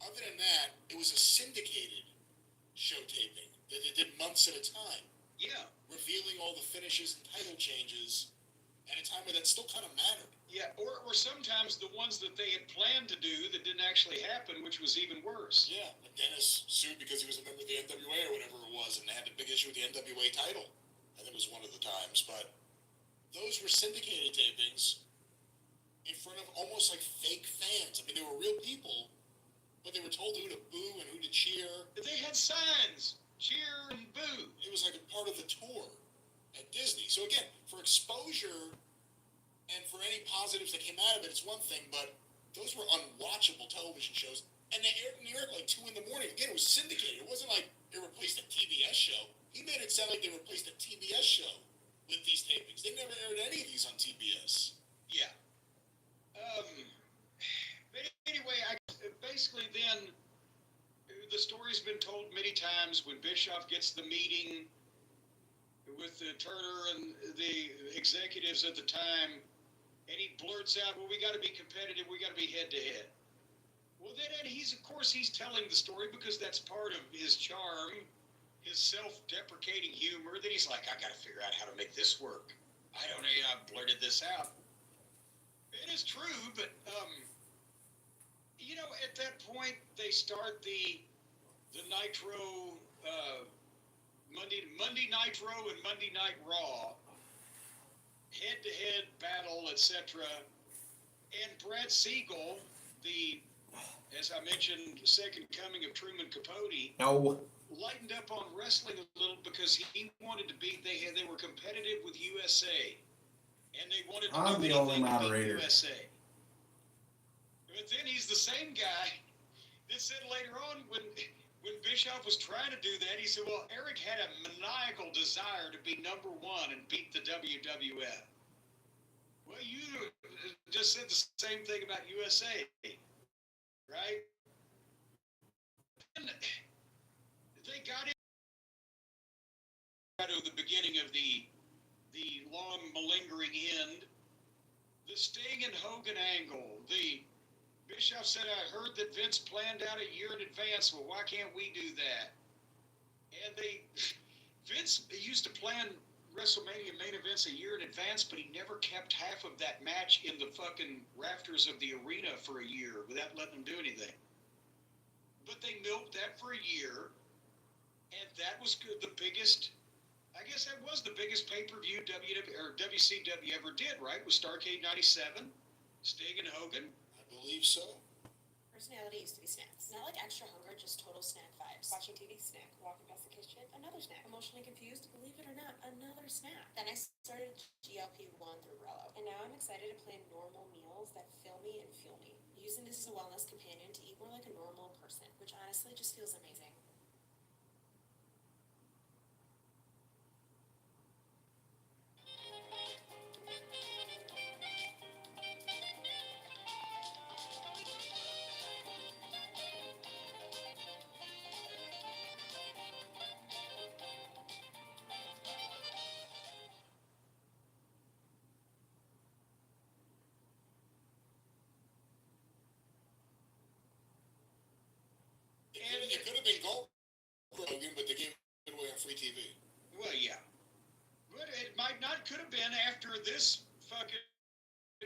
Other than that, it was a syndicated show taping that they did months at a time. Yeah. Revealing all the finishes and title changes at a time where that still kind of mattered. Yeah, or sometimes the ones that they had planned to do that didn't actually happen, which was even worse. Yeah, like Dennis sued because he was a member of the NWA or whatever it was, and they had the big issue with the NWA title. I think it was one of the times, but those were syndicated tapings in front of almost like fake fans. I mean, they were real people, but they were told who to boo and who to cheer. They had signs, cheer and boo. It was like a part of the tour at Disney. So again, for exposure and for any positives that came out of it, it's one thing, but those were unwatchable television shows. And they aired in New York like 2 a.m. Again, it was syndicated. It wasn't like they replaced a TBS show. He made it sound like they replaced a TBS show with these tapings. They never aired any of these on TBS. Yeah. But anyway, basically then, the story's been told many times when Bischoff gets the meeting with Turner and the executives at the time, and he blurts out, well, we got to be competitive, we got to be head-to-head. Well, then, and he's telling the story because that's part of his charm, his self-deprecating humor, that he's like, I got to figure out how to make this work. I don't know, I blurted this out. It is true, but, you know, at that point, they start the Nitro, Monday Nitro and Monday Night Raw, head-to-head battle, etc. And Brad Siegel, as I mentioned, the second coming of Truman Capote, lightened up on wrestling a little because he wanted to be. They were competitive with USA, and they wanted to I'm do the only anything to beat moderator. USA. But then he's the same guy that said later on when Bischoff was trying to do that, he said, well, Eric had a maniacal desire to be number one and beat the WWF. Well, you just said the same thing about USA, right? And they got into the beginning of the long malingering end, the Sting and Hogan angle, the Bischoff said, I heard that Vince planned out a year in advance. Well, why can't we do that? And Vince used to plan WrestleMania main events a year in advance, but he never kept half of that match in the fucking rafters of the arena for a year without letting them do anything. But they milked that for a year, and that was good. The biggest, I guess that was the biggest pay-per-view WCW ever did, right? Was Starrcade 97, Sting and Hogan. I believe so. Personality used to be snacks. Not like extra hunger, just total snack vibes. Watching TV, snack. Walking past the kitchen, another snack. Emotionally confused, believe it or not, another snack. Then I started GLP-1 through Rello. And now I'm excited to plan normal meals that fill me and fuel me. Using this as a wellness companion to eat more like a normal person, which honestly just feels amazing. It could have been Gold Hogan, but they gave it away on free TV. Well, yeah. But it might not, could have been after this fucking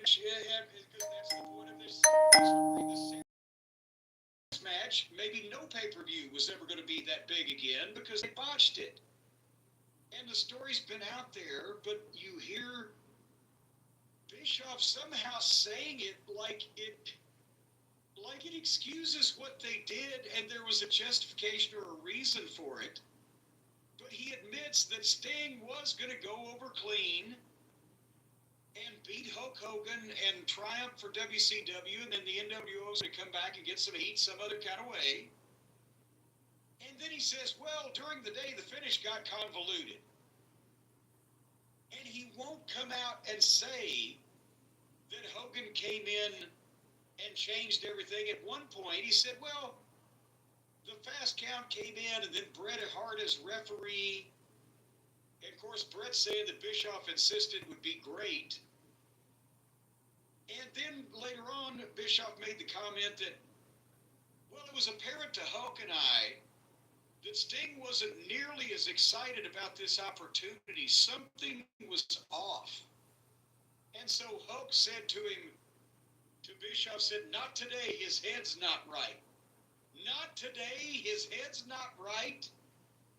shit happened, because that's the point of this story. This match, maybe no pay-per-view was ever going to be that big again because they botched it. And the story's been out there, but you hear Bischoff somehow saying it like it excuses what they did and there was a justification or a reason for it. But he admits that Sting was going to go over clean and beat Hulk Hogan and triumph for WCW, and then the NWO was going to come back and get some heat some other kind of way. And then he says, well, during the day, the finish got convoluted. And he won't come out and say that Hogan came in and changed everything. At one point, he said, well, the fast count came in, and then Bret Hart as referee. And, of course, Bret saying that Bischoff insisted would be great. And then later on, Bischoff made the comment that, well, it was apparent to Hulk and I that Sting wasn't nearly as excited about this opportunity. Something was off. And so Hulk said to him, to Bischoff, said, not today, his head's not right. Not today, his head's not right.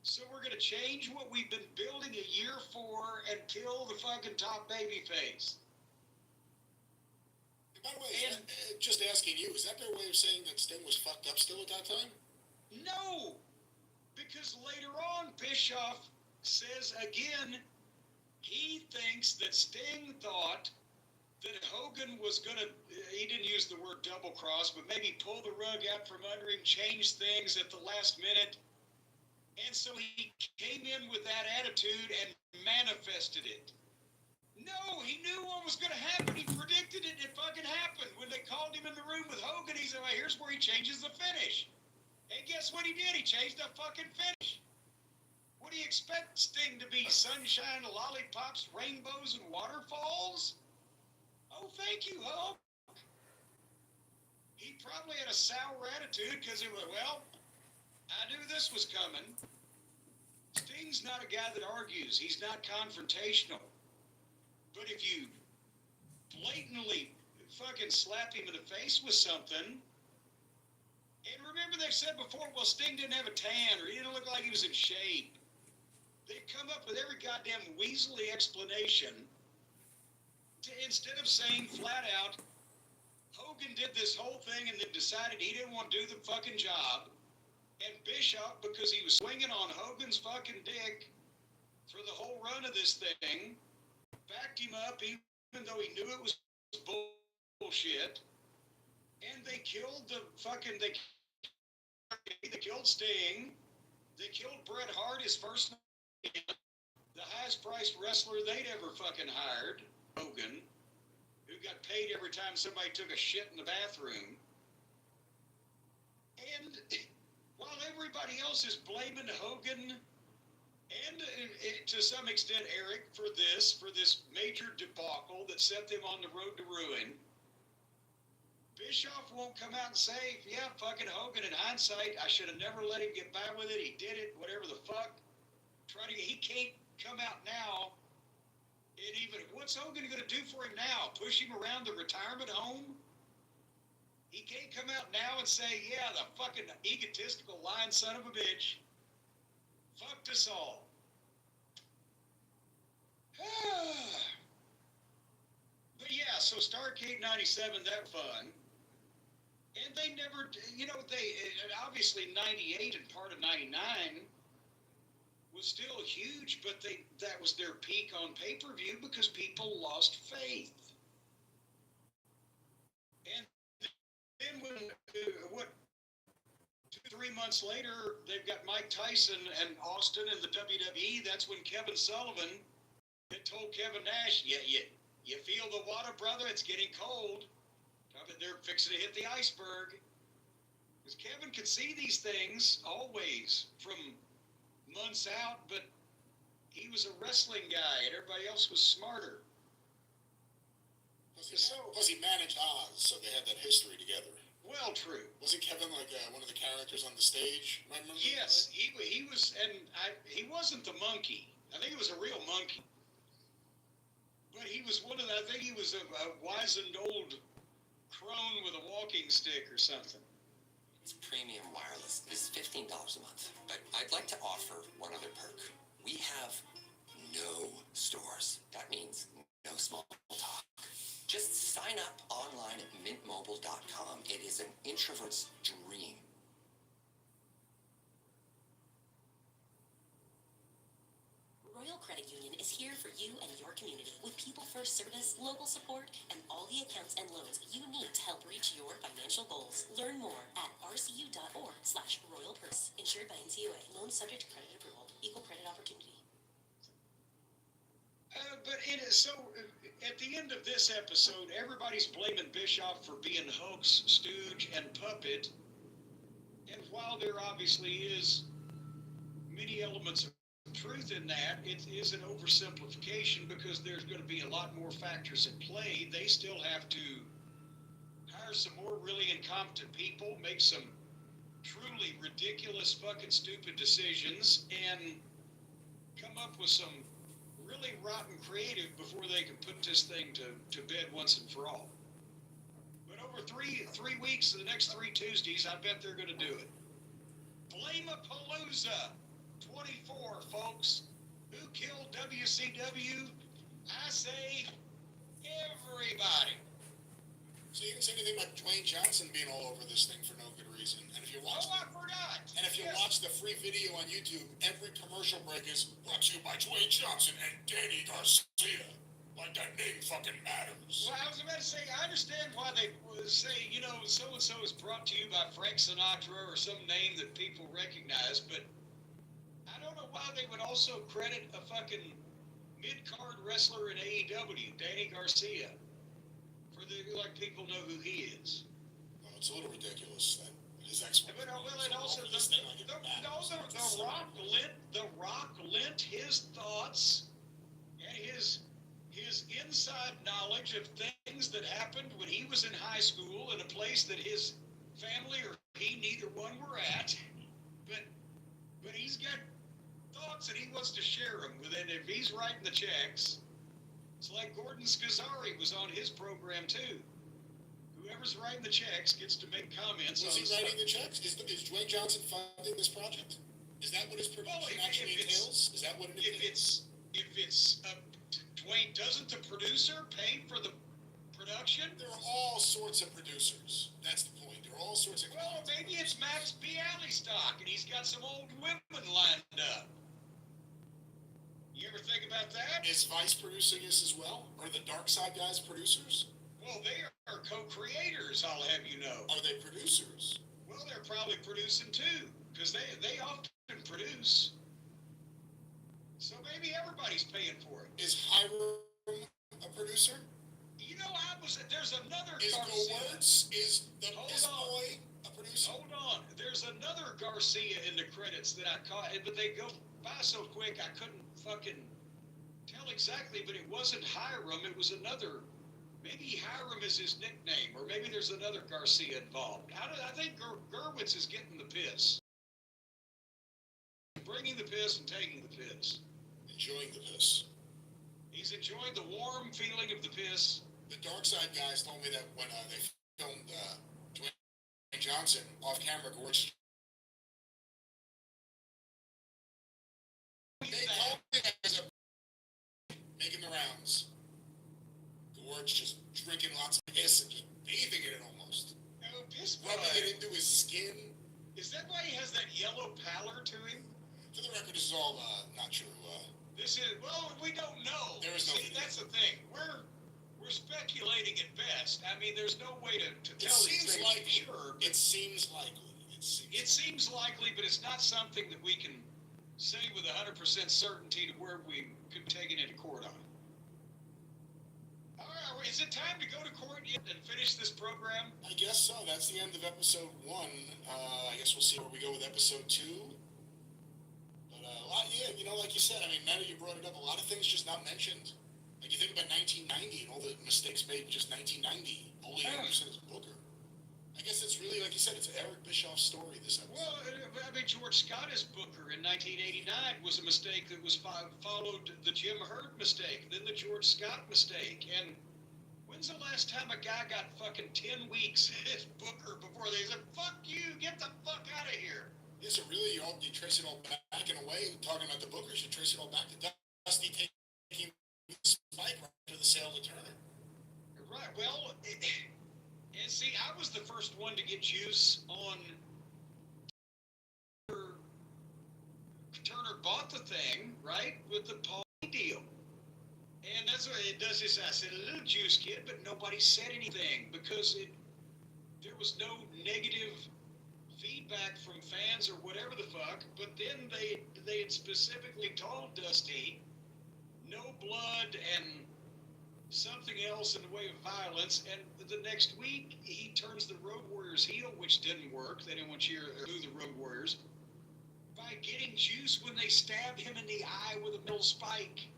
So we're going to change what we've been building a year for and kill the fucking top baby face. By the way, just asking you, is that their way of saying that Sting was fucked up still at that time? No, because later on, Bischoff says again, he thinks that Sting thought that Hogan was going to, he didn't use the word double cross, but maybe pull the rug out from under him, change things at the last minute. And so he came in with that attitude and manifested it. No, he knew what was going to happen. He predicted it. It fucking happened. When they called him in the room with Hogan, he said, well, here's where he changes the finish. And guess what he did? He changed the fucking finish. What do you expect Sting to be? Sunshine, lollipops, rainbows, and waterfalls? Oh, thank you, Hulk. He probably had a sour attitude because he went, well, I knew this was coming. Sting's not a guy that argues. He's not confrontational. But if you blatantly fucking slap him in the face with something, and remember they said before, well, Sting didn't have a tan or he didn't look like he was in shape. They'd come up with every goddamn weaselly explanation instead of saying flat out, Hogan did this whole thing and then decided he didn't want to do the fucking job. And Bischoff, because he was swinging on Hogan's fucking dick for the whole run of this thing, backed him up even though he knew it was bullshit. And they killed the fucking, they killed Sting. They killed Bret Hart, his first, the highest priced wrestler they'd ever fucking hired, Hogan, who got paid every time somebody took a shit in the bathroom. And while everybody else is blaming Hogan and to some extent Eric for this major debacle that set them on the road to ruin, Bischoff won't come out and say, yeah, fucking Hogan, in hindsight, I should have never let him get by with it. He did it, whatever the fuck. He can't come out now. And even, what's Hogan going to do for him now? Push him around the retirement home? He can't come out now and say, yeah, the fucking egotistical lying son of a bitch fucked us all. But yeah, so Starrcade 97, that fun. And they never, obviously 98 and part of 99 was still huge, but that was their peak on pay-per-view because people lost faith. And then when, 2-3 months later, they've got Mike Tyson and Austin in the WWE. That's when Kevin Sullivan had told Kevin Nash, you feel the water, brother? It's getting cold. They're fixing to hit the iceberg. Because Kevin could see these things always from months out, but he was a wrestling guy and everybody else was smarter. Plus he managed Oz, so they had that history together. Well, true. Wasn't Kevin like one of the characters on the stage? Yes, he was, and he wasn't the monkey. I think he was a real monkey. But he was I think he was a wizened old crone with a walking stick or something. It's premium wireless. It's $15 a month. But I'd like to offer one other perk. We have no stores. That means no small talk. Just sign up online at mintmobile.com. It is an introvert's dream. Royal Credit Union is here for you and your community with people-first service, local support, and all the accounts and loans you need to help reach your financial goals. Learn more at rcu.org/royalpurse. Insured by NCUA. Loan subject to credit approval. Equal credit opportunity. At the end of this episode, everybody's blaming Bischoff for being hoax, stooge, and puppet. And while there obviously is many elements of truth in that, it is an oversimplification because there's going to be a lot more factors at play. They still have to hire some more really incompetent people, make some truly ridiculous fucking stupid decisions, and come up with some really rotten creative before they can put this thing to bed once and for all. But over three weeks, the next 3 Tuesdays, I bet they're going to do it. Blame-a-palooza 24, folks. Who killed WCW? I say everybody. So you didn't say anything about Dwayne Johnson being all over this thing for no good reason. And if you watch, I forgot. And if you watch the free video on YouTube, every commercial break is brought to you by Dwayne Johnson and Danny Garcia. Like that name fucking matters. Well, I was about to say, I understand why they say, so-and-so is brought to you by Frank Sinatra or some name that people recognize, but I don't know why they would also credit a fucking mid-card wrestler in AEW, Danny Garcia, for people know who he is. Well, it's a little ridiculous that his ex-wife. But and also the Rock lent his thoughts and his inside knowledge of things that happened when he was in high school in a place that his family or he, neither one were at. But he's got thoughts and he wants to share them with it. If he's writing the checks, it's like Gordon Scazzari was on his program too. Whoever's writing the checks gets to make comments. Was he writing the checks? Is Dwayne Johnson funding this project? Is that what his production actually entails? Is that what it entails? If it's Dwayne, doesn't the producer pay for the production? There are all sorts of producers. That's the point. There are all sorts of. Well, maybe it's Max Bialystock, and he's got some old women lined up. You ever think about that? Is Vice producing this as well? Are the Dark Side guys producers? Well, they are co-creators, I'll have you know. Are they producers? Well, they're probably producing too, because they often produce. So maybe everybody's paying for it. Is Hiram a producer? There's another Is Garcia. Words? Is the Piss Boy a producer? Hold on. There's another Garcia in the credits that I caught, but they go by so quick I couldn't fucking tell exactly, but it wasn't Hiram, it was another Maybe Hiram is his nickname, or maybe there's another Garcia involved. I think Gerwitz is getting the piss. Bringing the piss and taking the piss. Enjoying the piss. He's enjoying the warm feeling of the piss. The Dark Side guys told me that when they filmed Dwayne Johnson off camera, Gorge. They told me that there's a making the rounds. Gorge just drinking lots of piss and just bathing in it almost. Oh, piss. Rubbing it into his skin. Is that why he has that yellow pallor to him? For the record, this is all not true. This is, well, we don't know. There is no. See, that's the thing. We're speculating at best. I mean, there's no way to tell these things for sure. It seems likely. It seems likely, but it's not something that we can say with 100% certainty to where we could take it into court on. All right, is it time to go to court yet and finish this program? I guess so. That's the end of episode 1. I guess we'll see where we go with episode 2. But a lot, yeah, you know, like you said, I mean, now that you brought it up, a lot of things just not mentioned. Like you think about 1990 and all the mistakes made in just 1990. Ole Anderson as Booker. I guess it's really, like you said, it's Eric Bischoff's story, this episode. Well, I mean, George Scott as Booker in 1989 was a mistake that was followed the Jim Herd mistake, then the George Scott mistake. And when's the last time a guy got fucking 10 weeks as Booker before they said, fuck you, get the fuck out of here? Yeah, so really, you trace it all back in a way, talking about the Bookers, you trace it all back to Dusty taking the spike right to the sale to Turner. Right, well, and see, I was the first one to get juice on Turner bought the thing, right, with the Paul deal. And that's what it does is I said, a little juice kid, but nobody said anything because there was no negative feedback from fans or whatever the fuck, but then they had specifically told Dusty no blood and something else in the way of violence, and the next week he turns the Road Warriors heel, which didn't work. They didn't want you to do the Road Warriors by getting juice when they stabbed him in the eye with a metal spike.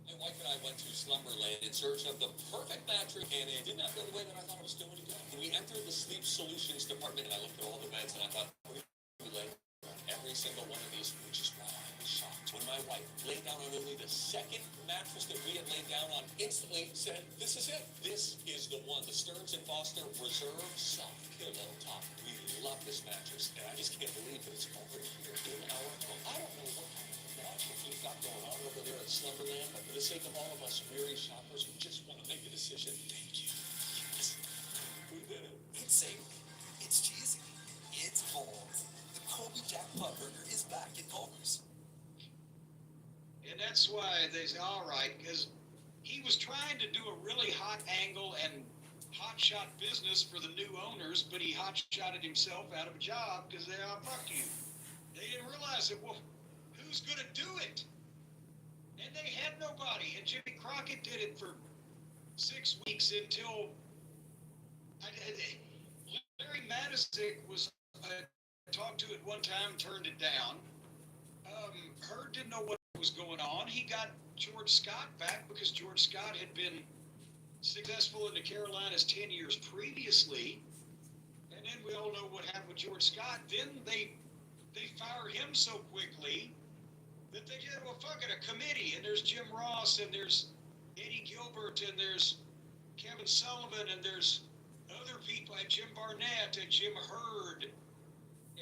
My wife and I went to Slumberland in search of the perfect mattress, and it did not go the way that I thought it was going to go. And we entered the sleep solutions department, and I looked at all the beds, and I thought, we lay on every single one of these, which is why I was shocked when my wife laid down on only the second mattress that we had laid down on, instantly said, this is it. This is the one. The Stearns & Foster Reserve Soft Pillow Top. We love this mattress, and I just can't believe that it's already here in our home. I don't know what kind of magic you've got going on over there at Slumberland, but for the sake of all of us weary shoppers who just want to make a decision, thank you. Yes, we did it. It's savory. It's cheesy. It's bold. The Colby Jackpot Burger is back at Culver's. And that's why they say, all right, because he was trying to do a really hot angle and hot shot business for the new owners, but he hot shotted himself out of a job because they all fuck you. They didn't realize that, well, who's going to do it? And they had nobody. And Jimmy Crockett did it for 6 weeks until Larry Matisic was talked to at one time, turned it down. Herd didn't know what was going on. He got George Scott back because George Scott had been successful in the Carolinas 10 years previously. And then we all know what happened with George Scott. Then they fire him so quickly that they get, well, fuck it, a committee. And there's Jim Ross, and there's Eddie Gilbert, and there's Kevin Sullivan, and there's other people, and Jim Barnett, and Jim Hurd.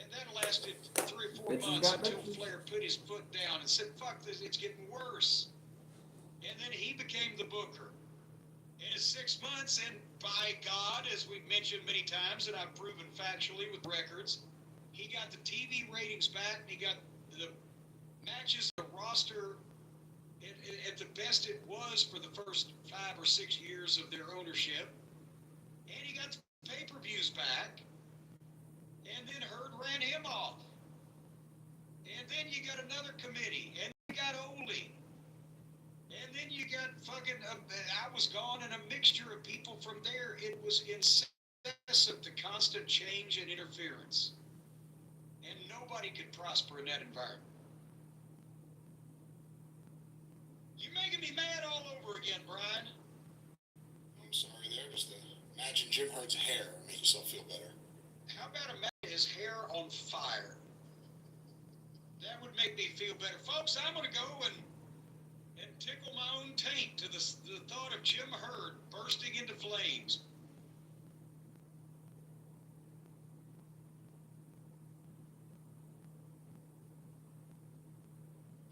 And that lasted 3 or 4 months until Flair put his foot down and said, fuck this, it's getting worse. And then he became the booker. And in 6 months, and by God, as we've mentioned many times, and I've proven factually with records, he got the TV ratings back, and he got the matches, the roster at the best it was for the first 5 or 6 years of their ownership. And he got the pay-per-views back. And then Herd ran him off. And then you got another committee. And you got Ole. And then you got fucking, I was gone, and a mixture of people from there. It was incessant, the constant change and interference. And nobody could prosper in that environment. You're making me mad all over again, Brian. I'm I'm sorry there. Just imagine Jim Herd's hair. Make yourself feel better. How about his hair on fire? That would make me feel better. Folks, I'm going to go and tickle my own taint to the thought of Jim Herd bursting into flames.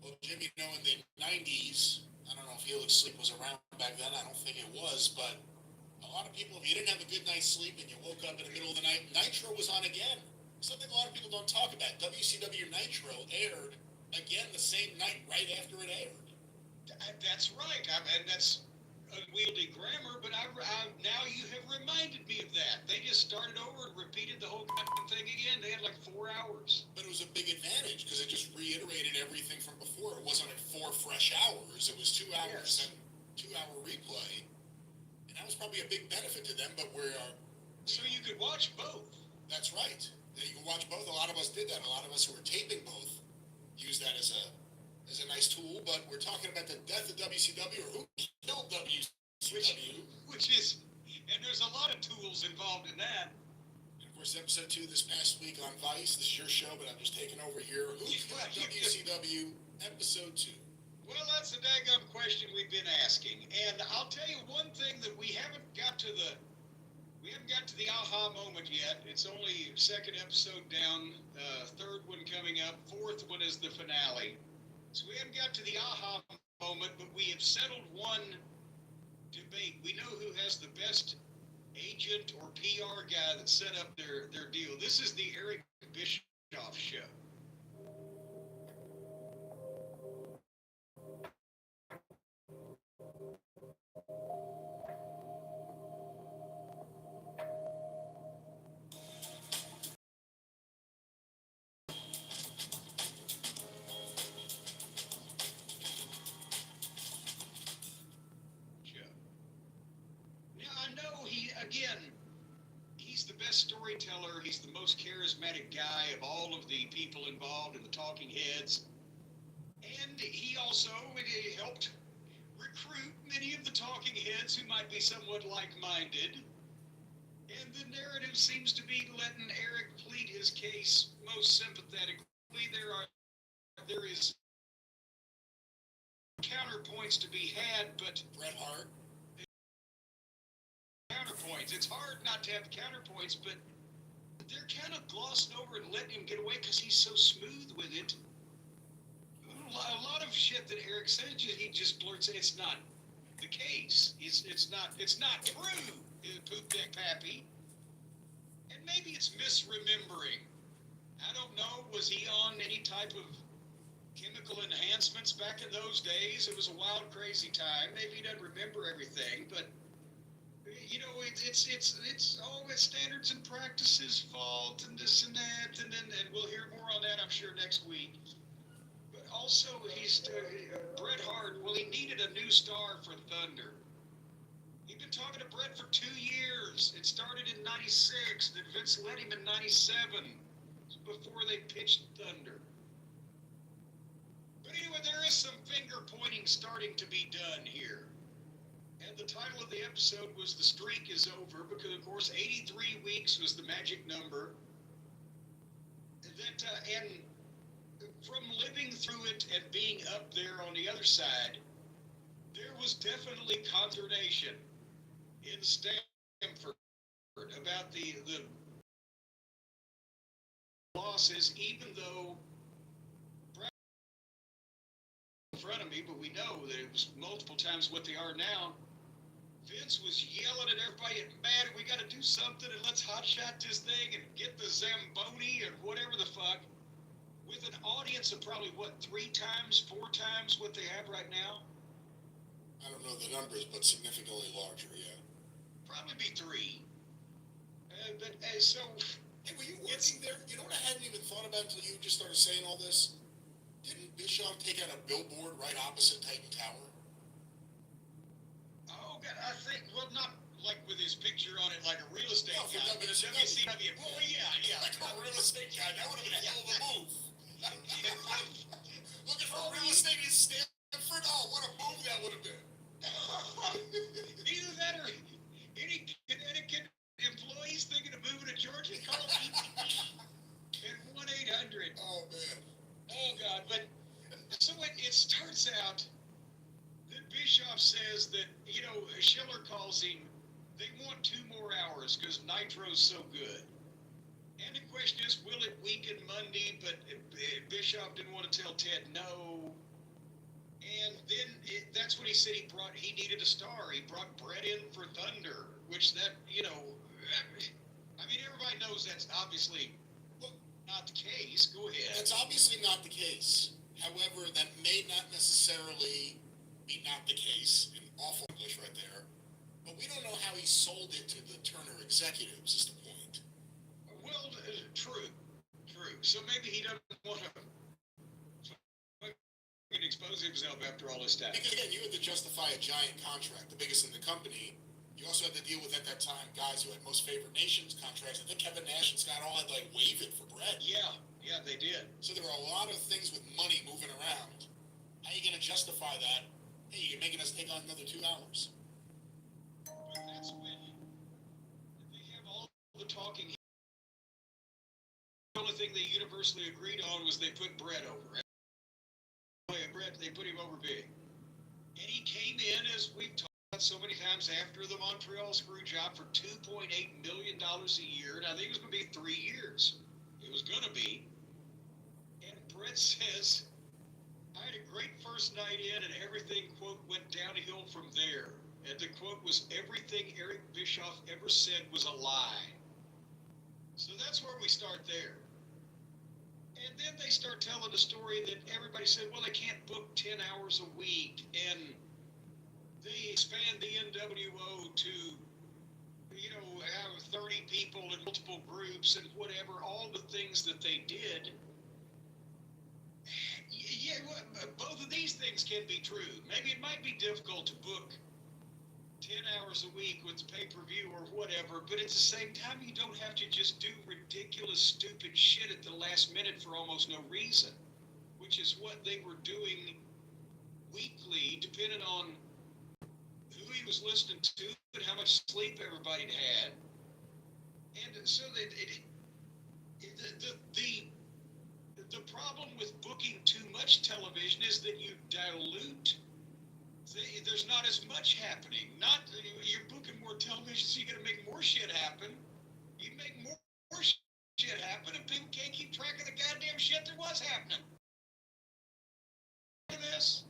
Well, Jim, you know, in the 90s, I don't know if Helix Sleep was around back then. I don't think it was, but a lot of people, if you didn't have a good night's sleep and you woke up in the middle of the night, Nitro was on again. Something a lot of people don't talk about. WCW Nitro aired again the same night right after it aired. That's right. And that's unwieldy grammar, but now you have reminded me of that. They just started over and repeated the whole thing again. They had like 4 hours. But it was a big advantage because it just reiterated everything from before. It wasn't like 4 fresh hours. It was 2 hours and 2-hour replay. And that was probably a big benefit to them, but so you could watch both. That's right. You can watch both. A lot of us did that. A lot of us who were taping both used that as a nice tool, but we're talking about the death of WCW, or who killed WCW. Which is, and there's a lot of tools involved in that. And of course, episode 2 this past week on Vice. This is your show, but I'm just taking over here. Who killed WCW episode 2? Well, that's a daggum question we've been asking. And I'll tell you one thing that we haven't got to the aha moment yet. It's only 2nd episode down, 3rd one coming up, 4th one is the finale. So we haven't got to the aha moment, but we have settled one debate. We know who has the best agent or PR guy that set up their deal. This is the Eric Bischoff show. He's the best storyteller. He's the most charismatic guy of all of the people involved in the Talking Heads. And he also helped recruit many of the Talking Heads who might be somewhat like-minded. And the narrative seems to be letting Eric plead his case most sympathetically. There is counterpoints to be had, but Bret Hart. Counterpoints. It's hard not to have counterpoints, but they're kind of glossing over and letting him get away because he's so smooth with it. A lot of shit that Eric says, he just blurts. It's not the case. It's not true. Poop Deck Pappy. And maybe it's misremembering. I don't know. Was he on any type of chemical enhancements back in those days? It was a wild, crazy time. Maybe he doesn't remember everything, but you know, it's always standards and practices fault and this and that, and we'll hear more on that, I'm sure, next week. But also, he's Bret Hart. Well, he needed a new star for Thunder. He'd been talking to Bret for 2 years. It started in '96. Then Vince let him in '97 before they pitched Thunder. But anyway, there is some finger pointing starting to be done here. And the title of the episode was "The Streak is Over," because, of course, 83 weeks was the magic number. And from living through it and being up there on the other side, there was definitely consternation in Stamford about the losses, even though in front of me, but we know that it was multiple times what they are now. Vince was yelling at everybody, "Man, we got to do something, and let's hotshot this thing and get the Zamboni and whatever the fuck," with an audience of probably, 3 times, 4 times what they have right now? I don't know the numbers, but significantly larger, yeah. Probably be 3. So... Hey, were you working there? You know what I hadn't even thought about until you just started saying all this? Didn't Bischoff take out a billboard right opposite Titan Tower? Oh, God, I think, well, not like with his picture on it like a real estate No, guy, but a WCW. Oh, yeah. Like a real estate guy, that would have been a hell of a move. Looking for real estate in Stanford? Oh, what a move that would have been. Either that or Any Connecticut employees thinking of moving to Georgia, call me at 1-800. Oh man. Oh God! But so it starts out that Bischoff says that Schiller calls him. They want 2 more hours because Nitro's so good. And the question is, will it weaken Monday? But Bischoff didn't want to tell Ted no. And then that's when he said he needed a star. He brought Brett in for Thunder, which I mean, everybody knows that's obviously not the case. Go ahead. That's obviously not the case. However, that may not necessarily be not the case. In awful English right there. But we don't know how he sold it to the Turner executives, is the point. Well, true. So maybe he doesn't want to expose himself after all this time. Because again, you had to justify a giant contract, the biggest in the company. You also had to deal with, at that time, guys who had most favored nations contracts. I think Kevin Nash and Scott all had to waive it for Brett. Yeah, they did. So there were a lot of things with money moving around. How are you going to justify that? Hey, you're making us take on another 2 hours. But that's when they have all the talking. The only thing they universally agreed on was they put Brett over. They put him over big. And he came in, as we've talked about so many times, after the Montreal screw job for $2.8 million a year. And I think it was going to be 3 years. It was going to be. And Brett says, I had a great first night in, and everything, quote, went downhill from there. And the quote was, everything Eric Bischoff ever said was a lie. So that's where we start there. And then they start telling the story that everybody said, well, they can't book 10 hours a week. And they expand the NWO to, have 30 people in multiple groups and whatever, all the things that they did. Yeah, both of these things can be true. Maybe it might be difficult to book 10 hours a week with the pay-per-view or whatever, but at the same time, you don't have to just do ridiculous, stupid shit at the last minute for almost no reason, which is what they were doing weekly, depending on who he was listening to and how much sleep everybody had. And so the problem with booking too much television is that you dilute. There's not as much happening. You're booking more television, so you're going to make more shit happen. You make more shit happen, and people can't keep track of the goddamn shit that was happening. This?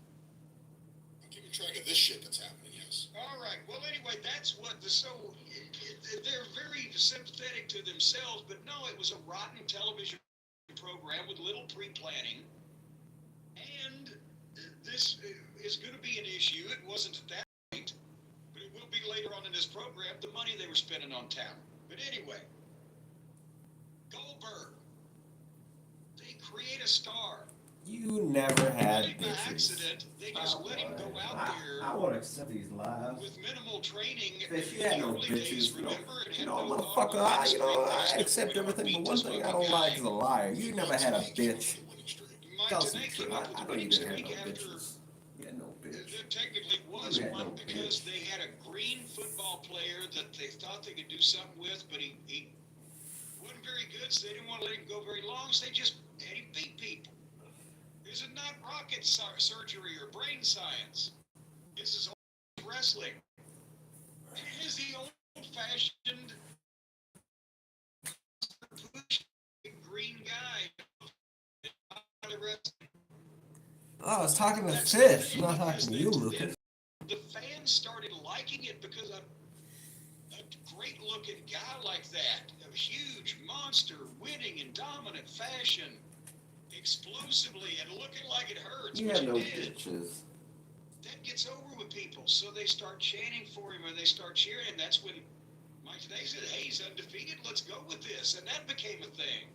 I'm keeping track of this shit that's happening, yes. All right. Well, anyway, that's what they're very sympathetic to themselves, but no, it was a rotten television program with little pre-planning, and this is going to be an issue. It wasn't at that point, but it will be later on in this program, the money they were spending on town. But anyway, Goldberg, they create a star. You never had By bitches. accident, they just let him go out there I want to accept these lies. with minimal training. Bitch, you in had the no early days, bitches. remember? It had Motherfucker, I accept everything, but one thing I don't like is a liar. You never had a bitch. Tell some truth. I know you didn't have no bitches. You had no bitch. There technically was You had one no because bitch. they had a green football player that they thought they could do something with, but he wasn't very good, so they didn't want to let him go very long, so they just had him beat people. This is not rocket surgery or brain science. This is old wrestling. It is the old-fashioned green guy. Oh, I was talking to Fish. I'm not talking to you, Lucas. The fans started liking it because a great-looking guy like that, a huge monster, winning in dominant fashion, explosively and looking like it hurts, You which had it no did. bitches. That gets over with people, so they start chanting for him and they start cheering, and that's when Mike Tenay said, hey, he's undefeated, let's go with this, and that became a thing.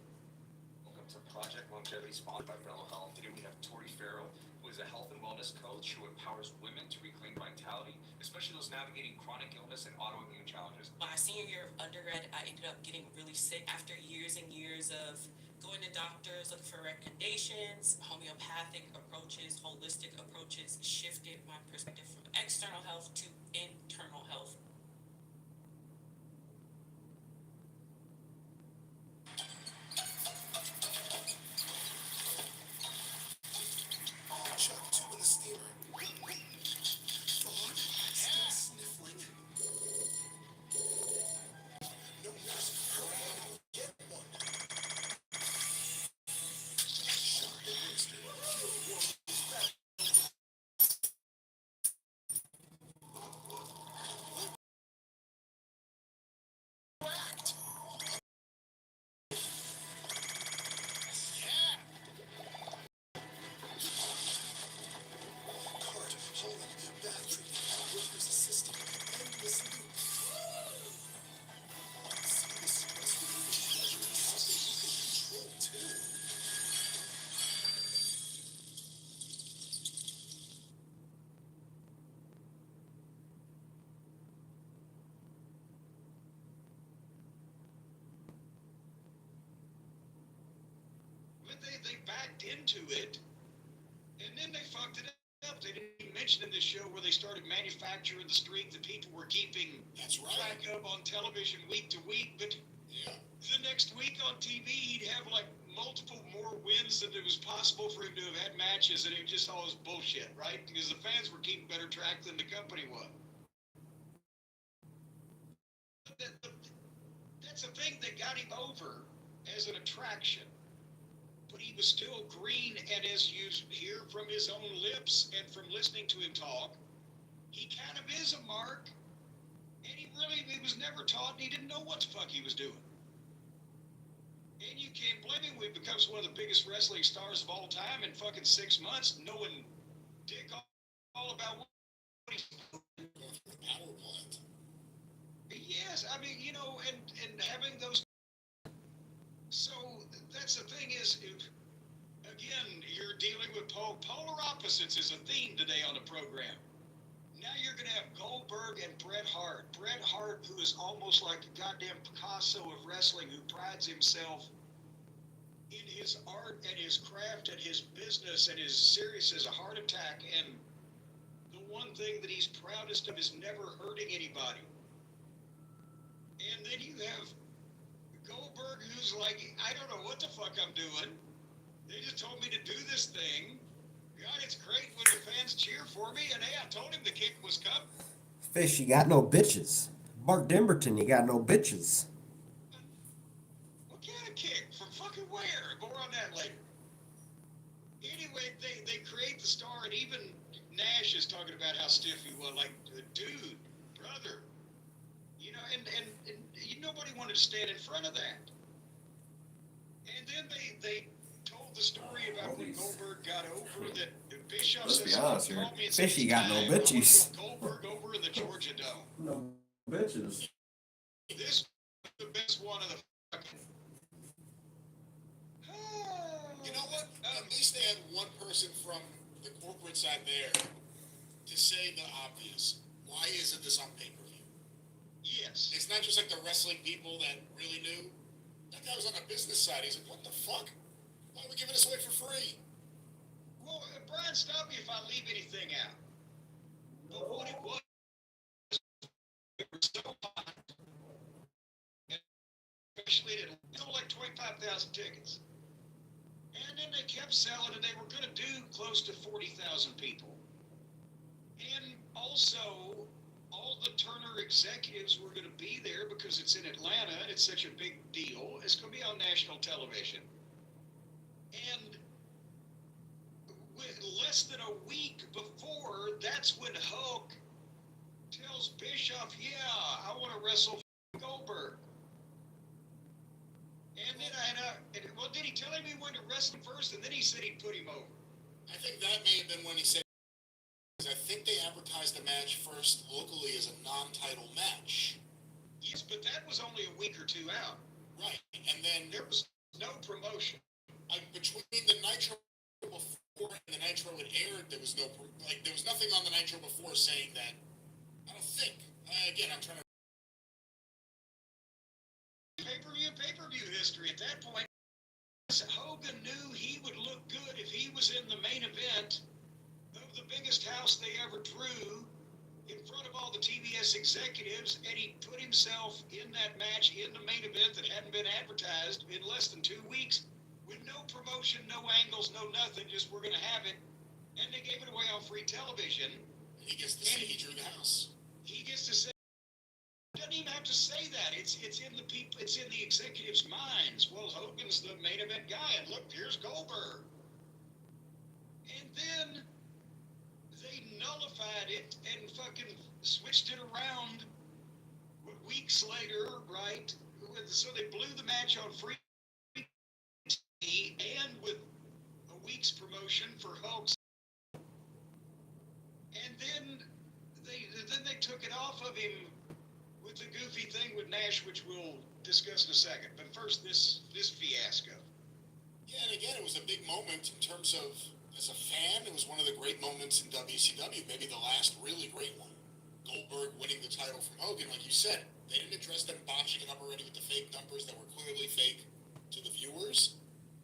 Welcome to Project Longevity, sponsored by Fellow Health. Today we have Tori Farrell, who is a health and wellness coach who empowers women to reclaim vitality, especially those navigating chronic illness and autoimmune challenges. My senior year of undergrad, I ended up getting really sick after years and years of going to doctors, looking for recommendations. Homeopathic approaches, holistic approaches shifted my perspective from external health to internal health. but they backed into it, and then they fucked it up. They didn't even mention in this show where they started manufacturing the streak that people were keeping track of on television week to week. But the next week on TV, he'd have like multiple more wins than it was possible for him to have had matches, and it just all was bullshit, right? Because the fans were keeping better track than the company was. That's a thing that got him over as an attraction. But he was still green, and as you hear from his own lips and from listening to him talk, he kind of is a mark. And he was never taught, and he didn't know what the fuck he was doing. And you can't blame him when he becomes one of the biggest wrestling stars of all time in fucking 6 months, knowing dick all about what he's doing. Power plant. Yes, I mean, and having those. So that's the thing is, again, you're dealing with polar opposites is a theme today on the program. Now you're going to have Goldberg and Bret Hart. Bret Hart, who is almost like a goddamn Picasso of wrestling, who prides himself in his art and his craft and his business and is serious as a heart attack. And the one thing that he's proudest of is never hurting anybody. And then you have Goldberg, who's like, I don't know what the fuck I'm doing. They just told me to do this thing. God, it's great when the fans cheer for me, and hey, I told him the kick was coming. Fish, you got no bitches. Mark Dimberton, you got no bitches. What kind of kick? From fucking where? More on that later. Anyway, they create the star, and even Nash is talking about how stiff he was. Like, dude, brother. And nobody wanted to stand in front of that. And then they told the story about when Goldberg got over that Bischoff Let's said, be honest here. called me and Fishy said, got no "Time, I was bitches." with Goldberg over in the Georgia Dome. No bitches. This was the best one of the fucking. You know what? At least they had one person from the corporate side there to say the obvious. Why isn't this on pay-per-view? Yes. It's not just like the wrestling people that really knew. That guy was on the business side. He's like, what the fuck? Why are we giving this away for free? Well, Brian, stop me if I leave anything out. But what it was, it was so hot. And especially it sold like 25,000 tickets. And then they kept selling, and they were going to do close to 40,000 people. And also, all the Turner executives were going to be there because it's in Atlanta and it's such a big deal. It's going to be on national television. And less than a week before, that's when Hulk tells Bischoff, yeah, I want to wrestle Goldberg. And then well, did he tell him he wanted to wrestle first, and then he said he'd put him over? I think that may have been when he said, I think they advertised the match first locally as a non-title match. Yes, but that was only a week or two out. Right, and then there was no promotion. Between the Nitro before and the Nitro had aired, there was there was nothing on the Nitro before saying that. I don't think. Again, I'm trying to. Pay-per-view history at that point. Hogan knew he would look good if he was in the main event of the biggest house they ever drew in front of all the TBS executives, and he put himself in that match in the main event that hadn't been advertised in less than 2 weeks with no promotion, no angles, no nothing, just we're going to have it. And they gave it away on free television. He gets to say he drew the house. He gets to say, he doesn't even have to say that. It's in the people, it's in the executives' minds. Well, Hogan's the main event guy, and look, here's Goldberg. And then they nullified it and fucking switched it around weeks later, right? So they blew the match on free TV and with a week's promotion for Hulk. And then they took it off of him with the goofy thing with Nash, which we'll discuss in a second. But first, this fiasco. Yeah, and again, it was a big moment in terms of, as a fan, it was one of the great moments in WCW, maybe the last really great one. Goldberg winning the title from Hogan, like you said. They didn't address them botching it up already with the fake numbers that were clearly fake to the viewers.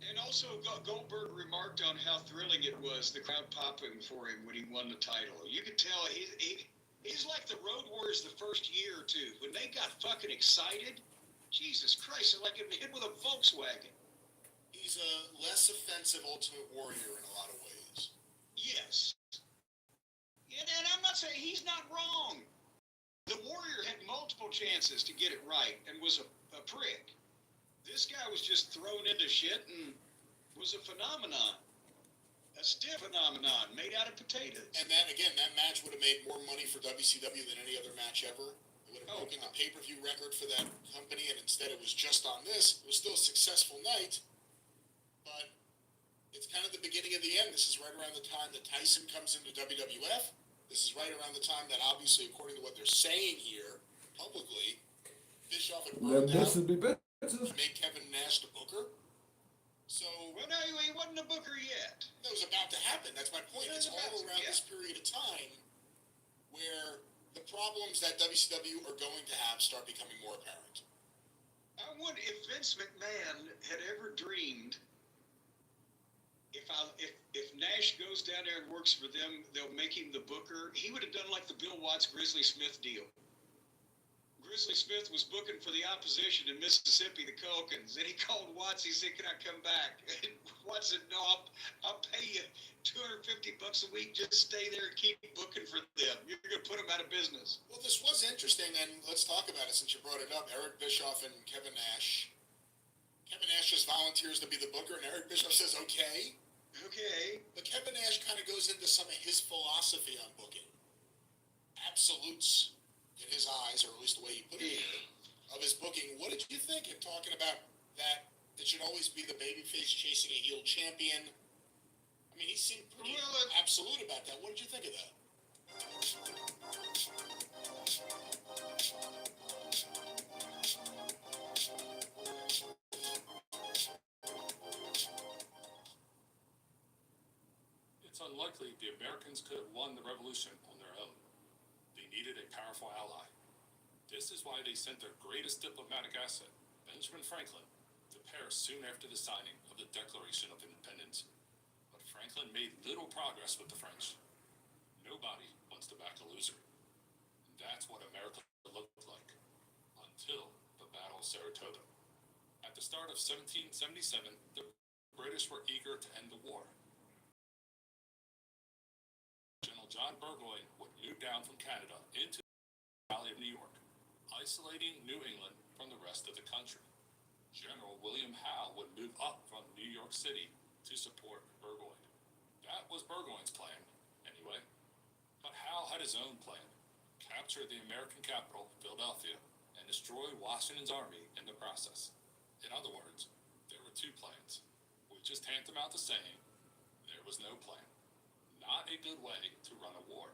And also, Goldberg remarked on how thrilling it was, the crowd popping for him when he won the title. You could tell he's like the Road Warriors the first year or two. When they got fucking excited, Jesus Christ, they're like getting hit with a Volkswagen. He's a less offensive Ultimate Warrior in a lot of ways. Yes. And I'm not saying he's not wrong. The Warrior had multiple chances to get it right and was a prick. This guy was just thrown into shit and was a phenomenon. A stiff phenomenon made out of potatoes. And that match would have made more money for WCW than any other match ever. It would have broken the pay-per-view record for that company, and instead it was just on this. It was still a successful night, but it's kind of the beginning of the end. This is right around the time that Tyson comes into WWF. This is right around the time that, obviously, according to what they're saying here publicly, Bischoff had burned out to make Kevin Nash the booker. So, well, no, he wasn't a booker yet. That was about to happen. That's my point. It's all around this period of time where the problems that WCW are going to have start becoming more apparent. I wonder if Vince McMahon had ever dreamed if Nash goes down there and works for them, they'll make him the booker. He would have done like the Bill Watts Grizzly Smith deal. Grizzly Smith was booking for the opposition in Mississippi, the Culkins, and he called Watts. He said, "Can I come back?" And Watts said, "No, I'll pay you $250 a week. Just stay there and keep booking for them. You're gonna put them out of business." Well, this was interesting, and let's talk about it since you brought it up. Eric Bischoff and Kevin Nash. Kevin Nash just volunteers to be the booker, and Eric Bischoff says, "Okay." Okay. But Kevin Nash kind of goes into some of his philosophy on booking. Absolutes, in his eyes, or at least the way he put it here, of his booking. What did you think of talking about that it should always be the babyface chasing a heel champion? I mean, he seemed pretty absolute about that. What did you think of that? It's unlikely the Americans could have won the revolution on their own. They needed a powerful ally. This is why they sent their greatest diplomatic asset, Benjamin Franklin, to Paris soon after the signing of the Declaration of Independence. But Franklin made little progress with the French. Nobody wants to back a loser. And that's what America looked like, until the Battle of Saratoga. At the start of 1777, the British were eager to end the war. General John Burgoyne would move down from Canada into the Valley of New York, isolating New England from the rest of the country. General William Howe would move up from New York City to support Burgoyne. That was Burgoyne's plan, anyway. But Howe had his own plan: capture the American capital, Philadelphia, and destroy Washington's army in the process. In other words, there were two plans. We just tantamount to saying there was no plan. Not a good way to run a war.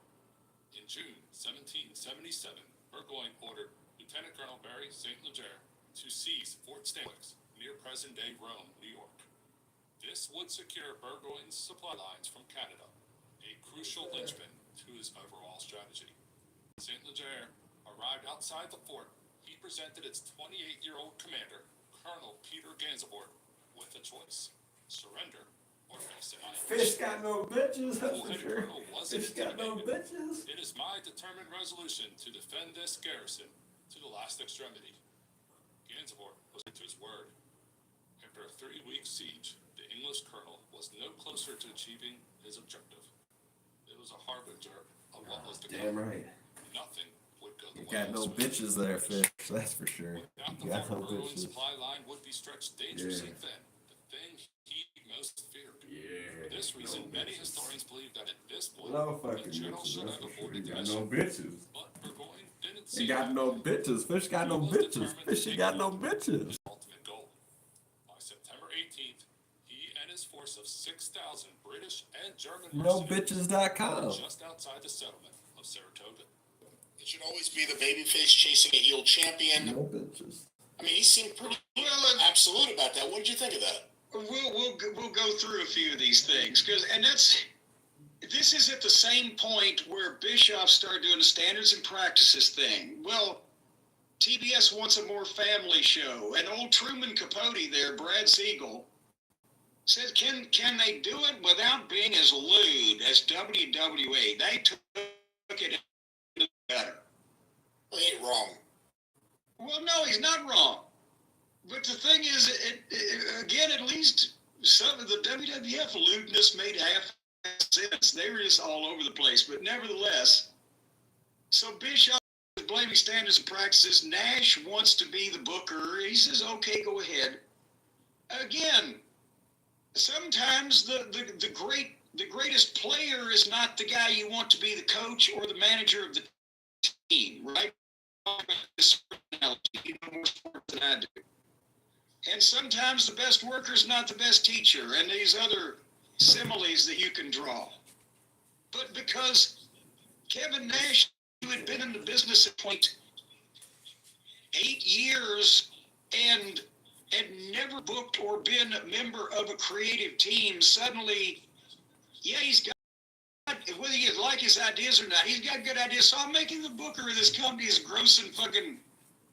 In June 1777, Burgoyne ordered Lieutenant Colonel Barry St. Leger to seize Fort Stanwix near present-day Rome, New York. This would secure Burgoyne's supply lines from Canada, a crucial linchpin to his overall strategy. St. Leger arrived outside the fort. He presented its 28-year-old commander, Colonel Peter Gansevoort, with a choice: surrender or face annihilation. Fish got no bitches, that's for sure. Fish got no bitches. It is my determined resolution to defend this garrison to the last extremity. Gansevoort was to his word. After a 3-week siege, the English colonel was no closer to achieving his objective. It was a harbinger of what was to come. Damn right. Nothing would go the way You got no bitches there, Fish, that's for sure. Without You the got no Burgoyne bitches. supply line would be stretched dangerously Yeah. thin, the thing he most feared. Yeah, For this reason, no many bitches. historians believe that at this point, No the fucking general bitches, should that's have for sure. avoided You the got mission. no bitches. But Burgoyne didn't He see got that no bitches. Fish got no bitches. Fish, he got no bitches. ultimate goal. By September 18th, he and his force of 6,000 British and German mercenaries NoBitches.com. were just outside the settlement of Saratoga. It should always be the babyface chasing a heel champion. No bitches. I mean, he seemed pretty absolute about that. What did you think of that? We'll go through a few of these things this is at the same point where Bischoff started doing the standards and practices thing. Well, TBS wants a more family show, and old Truman Capote there, Brad Siegel, Said, can they do it without being as lewd as WWE? They took it better. Well, he ain't wrong. Well, no, he's not wrong. But the thing is, again, at least some of the WWF lewdness made half sense. They were just all over the place. But nevertheless, so Bischoff is blaming standards and practices. Nash wants to be the booker. He says, okay, go ahead. Again, sometimes the greatest player is not the guy you want to be the coach or the manager of the team, right? You know more sports than I do. And sometimes the best worker is not the best teacher, and these other similes that you can draw. But because Kevin Nash, who had been in the business at 8 years and had never booked or been a member of a creative team, suddenly, yeah, he's got, whether you like his ideas or not, he's got good ideas. So I'm making the booker of this company is grossing fucking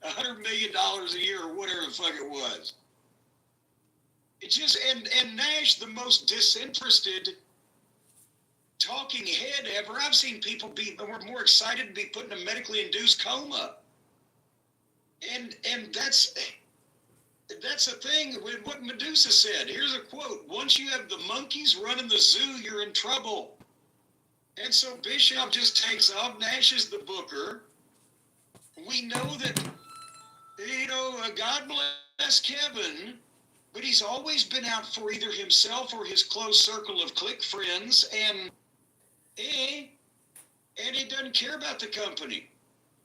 $100 million a year or whatever the fuck it was. It just, and Nash, the most disinterested talking head ever. I've seen people be more excited to be put in a medically induced coma. And that's a thing with what Medusa said. Here's a quote. Once you have the monkeys running the zoo, you're in trouble. And so Bischoff just takes off. Nash is the booker. We know that, you know, God bless Kevin, but he's always been out for either himself or his close circle of clique friends, and he doesn't care about the company,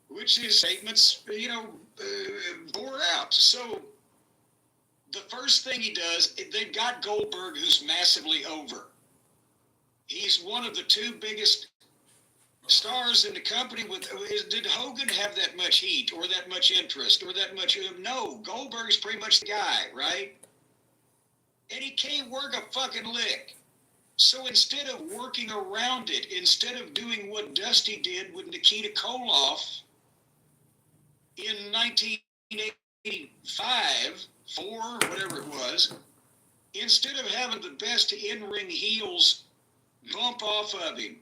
which his statements, you know, bore out. So the first thing he does, they've got Goldberg, who's massively over. He's one of the two biggest stars in the company. Did Hogan have that much heat or that much interest or that much? No, Goldberg's pretty much the guy, right? And he can't work a fucking lick. So instead of working around it, instead of doing what Dusty did with Nikita Koloff in 1985, 4, whatever it was, instead of having the best in-ring heels bump off of him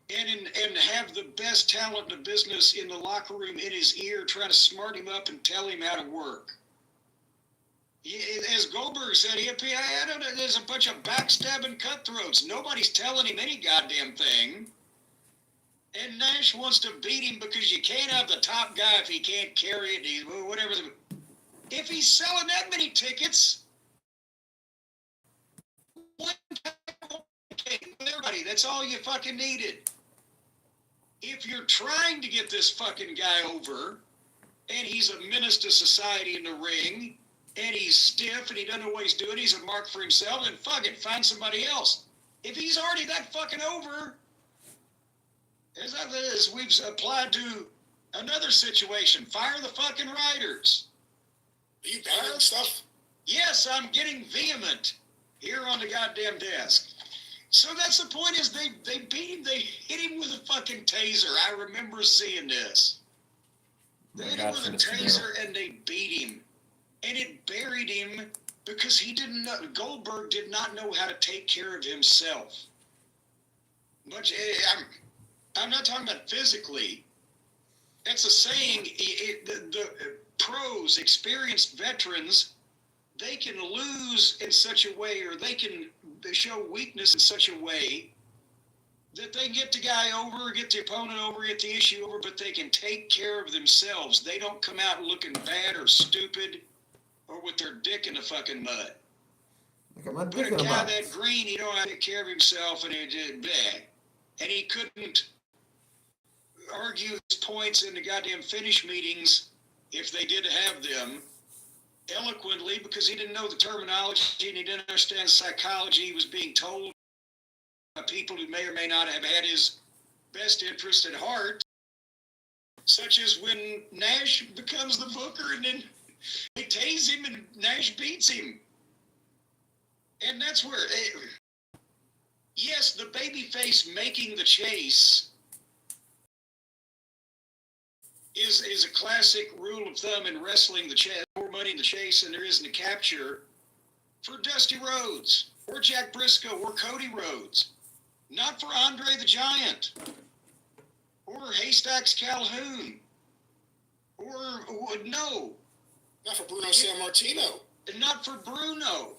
and have the best talent in the business in the locker room in his ear trying to smart him up and tell him how to work. As Goldberg said, there's a bunch of backstabbing cutthroats. Nobody's telling him any goddamn thing. And Nash wants to beat him because you can't have the top guy if he can't carry it, whatever. If he's selling that many tickets, one with everybody, that's all you fucking needed. If you're trying to get this fucking guy over, and he's a menace to society in the ring, and he's stiff and he doesn't know what he's doing, he's a mark for himself, then fuck it, find somebody else. If he's already that fucking over, as we've applied to another situation, fire the fucking writers. Are you bannering stuff? Yes, I'm getting vehement here on the goddamn desk. So that's the point, is they beat him, they hit him with a fucking taser. I remember seeing this. They hit him with a taser and they beat him. And it buried him because he didn't know, Goldberg did not know how to take care of himself. I'm not talking about physically. That's a saying, the pros, experienced veterans, they can lose in such a way, or they can show weakness in such a way that they get the guy over, get the opponent over, get the issue over, but they can take care of themselves. They don't come out looking bad or stupid or with their dick in the fucking mud. But a guy that Green, he don't have to take care of himself, and he did bad. And he couldn't argue his points in the goddamn finish meetings, if they did have them, eloquently, because he didn't know the terminology and he didn't understand psychology. He was being told by people who may or may not have had his best interest at heart, such as when Nash becomes the booker and then they tase him and Nash beats him. And that's where, yes, the babyface making the chase is a classic rule of thumb in wrestling. The chase, more money in the chase than there is in the capture for Dusty Rhodes. or Jack Briscoe or Cody Rhodes. Not for Andre the Giant or Haystacks Calhoun or no. Not for Bruno Sammartino. Not for Bruno.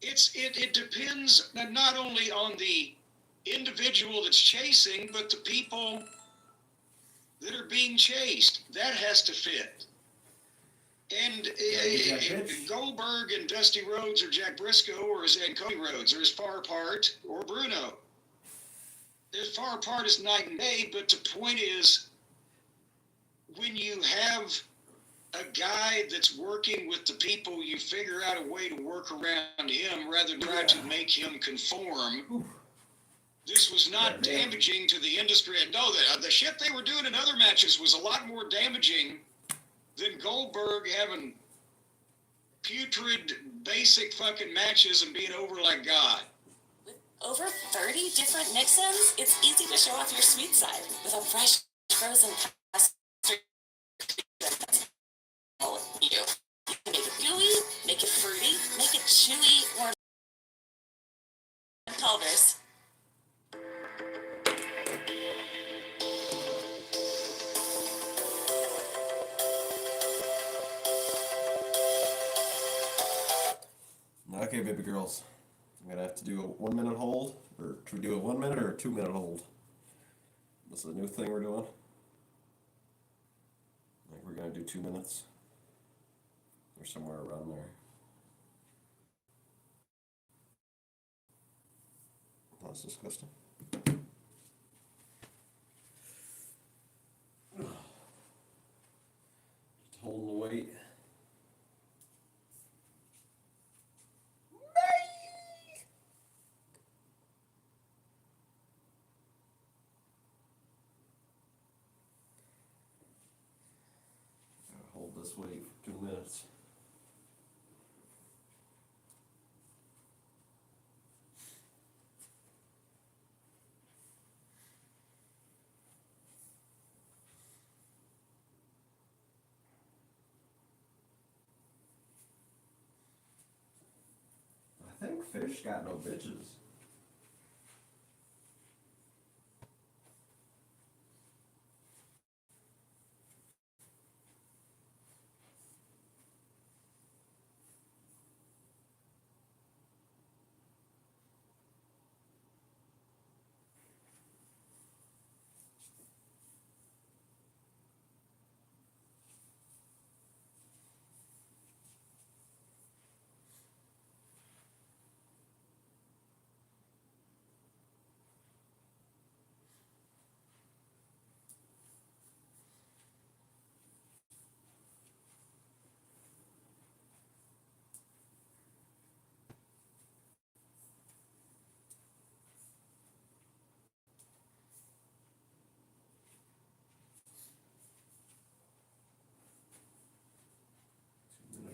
It depends not only on the individual that's chasing, but the people that are being chased. That has to fit. And Goldberg and Dusty Rhodes or Jack Briscoe and Cody Rhodes are as far apart, or Bruno. They're as far apart as night and day, but the point is, when you have a guy that's working with the people, you figure out a way to work around him rather than try to make him conform. This was not damaging to the industry. And no, the shit they were doing in other matches was a lot more damaging than Goldberg having putrid, basic fucking matches and being over like God. With over 30 different mix-ins, it's easy to show off your sweet side with a fresh, frozen custard. You can make it gooey, make it fruity, make it chewy, or Culver's. Okay, baby girls. I'm gonna have to do a 1 minute hold, or should we do a 1 minute or a 2 minute hold? This is a new thing we're doing. I think we're gonna do 2 minutes. Or somewhere around there. That's disgusting. Just holding the weight. Hold this weight for 2 minutes. I think fish got no bitches.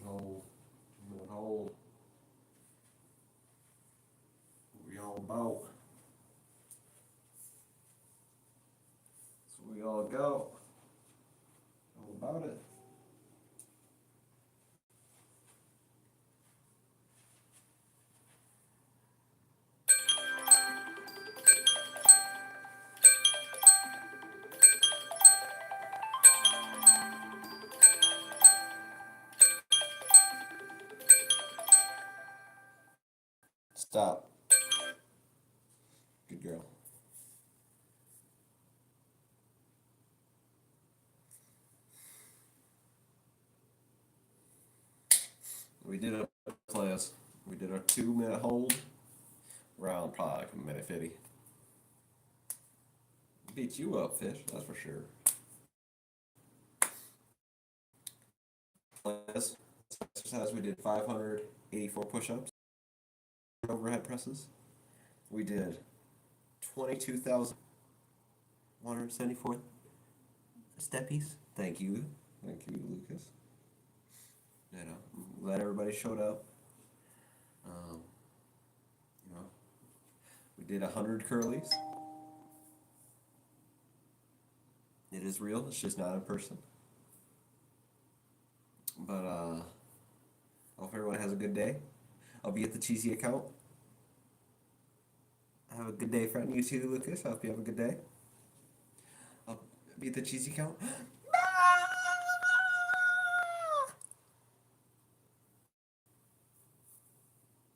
Hold. 2 minute hold. What we all about? So we all go. All about it. Stop. Good girl. We did a class. We did our 2 minute hold. Around probably like a minute 50. Beat you up, fish, that's for sure. Class exercise, we did 584 push-ups. Overhead presses. We did 22,174 steppies. Thank you, Lucas. You know, I'm glad everybody showed up. You know, we did 100 curlies. It is real. It's just not in person. But I hope everyone has a good day. I'll be at the cheesy account. Have a good day, friend. You too, Lucas. I hope you have a good day. I'll be at the cheesy account.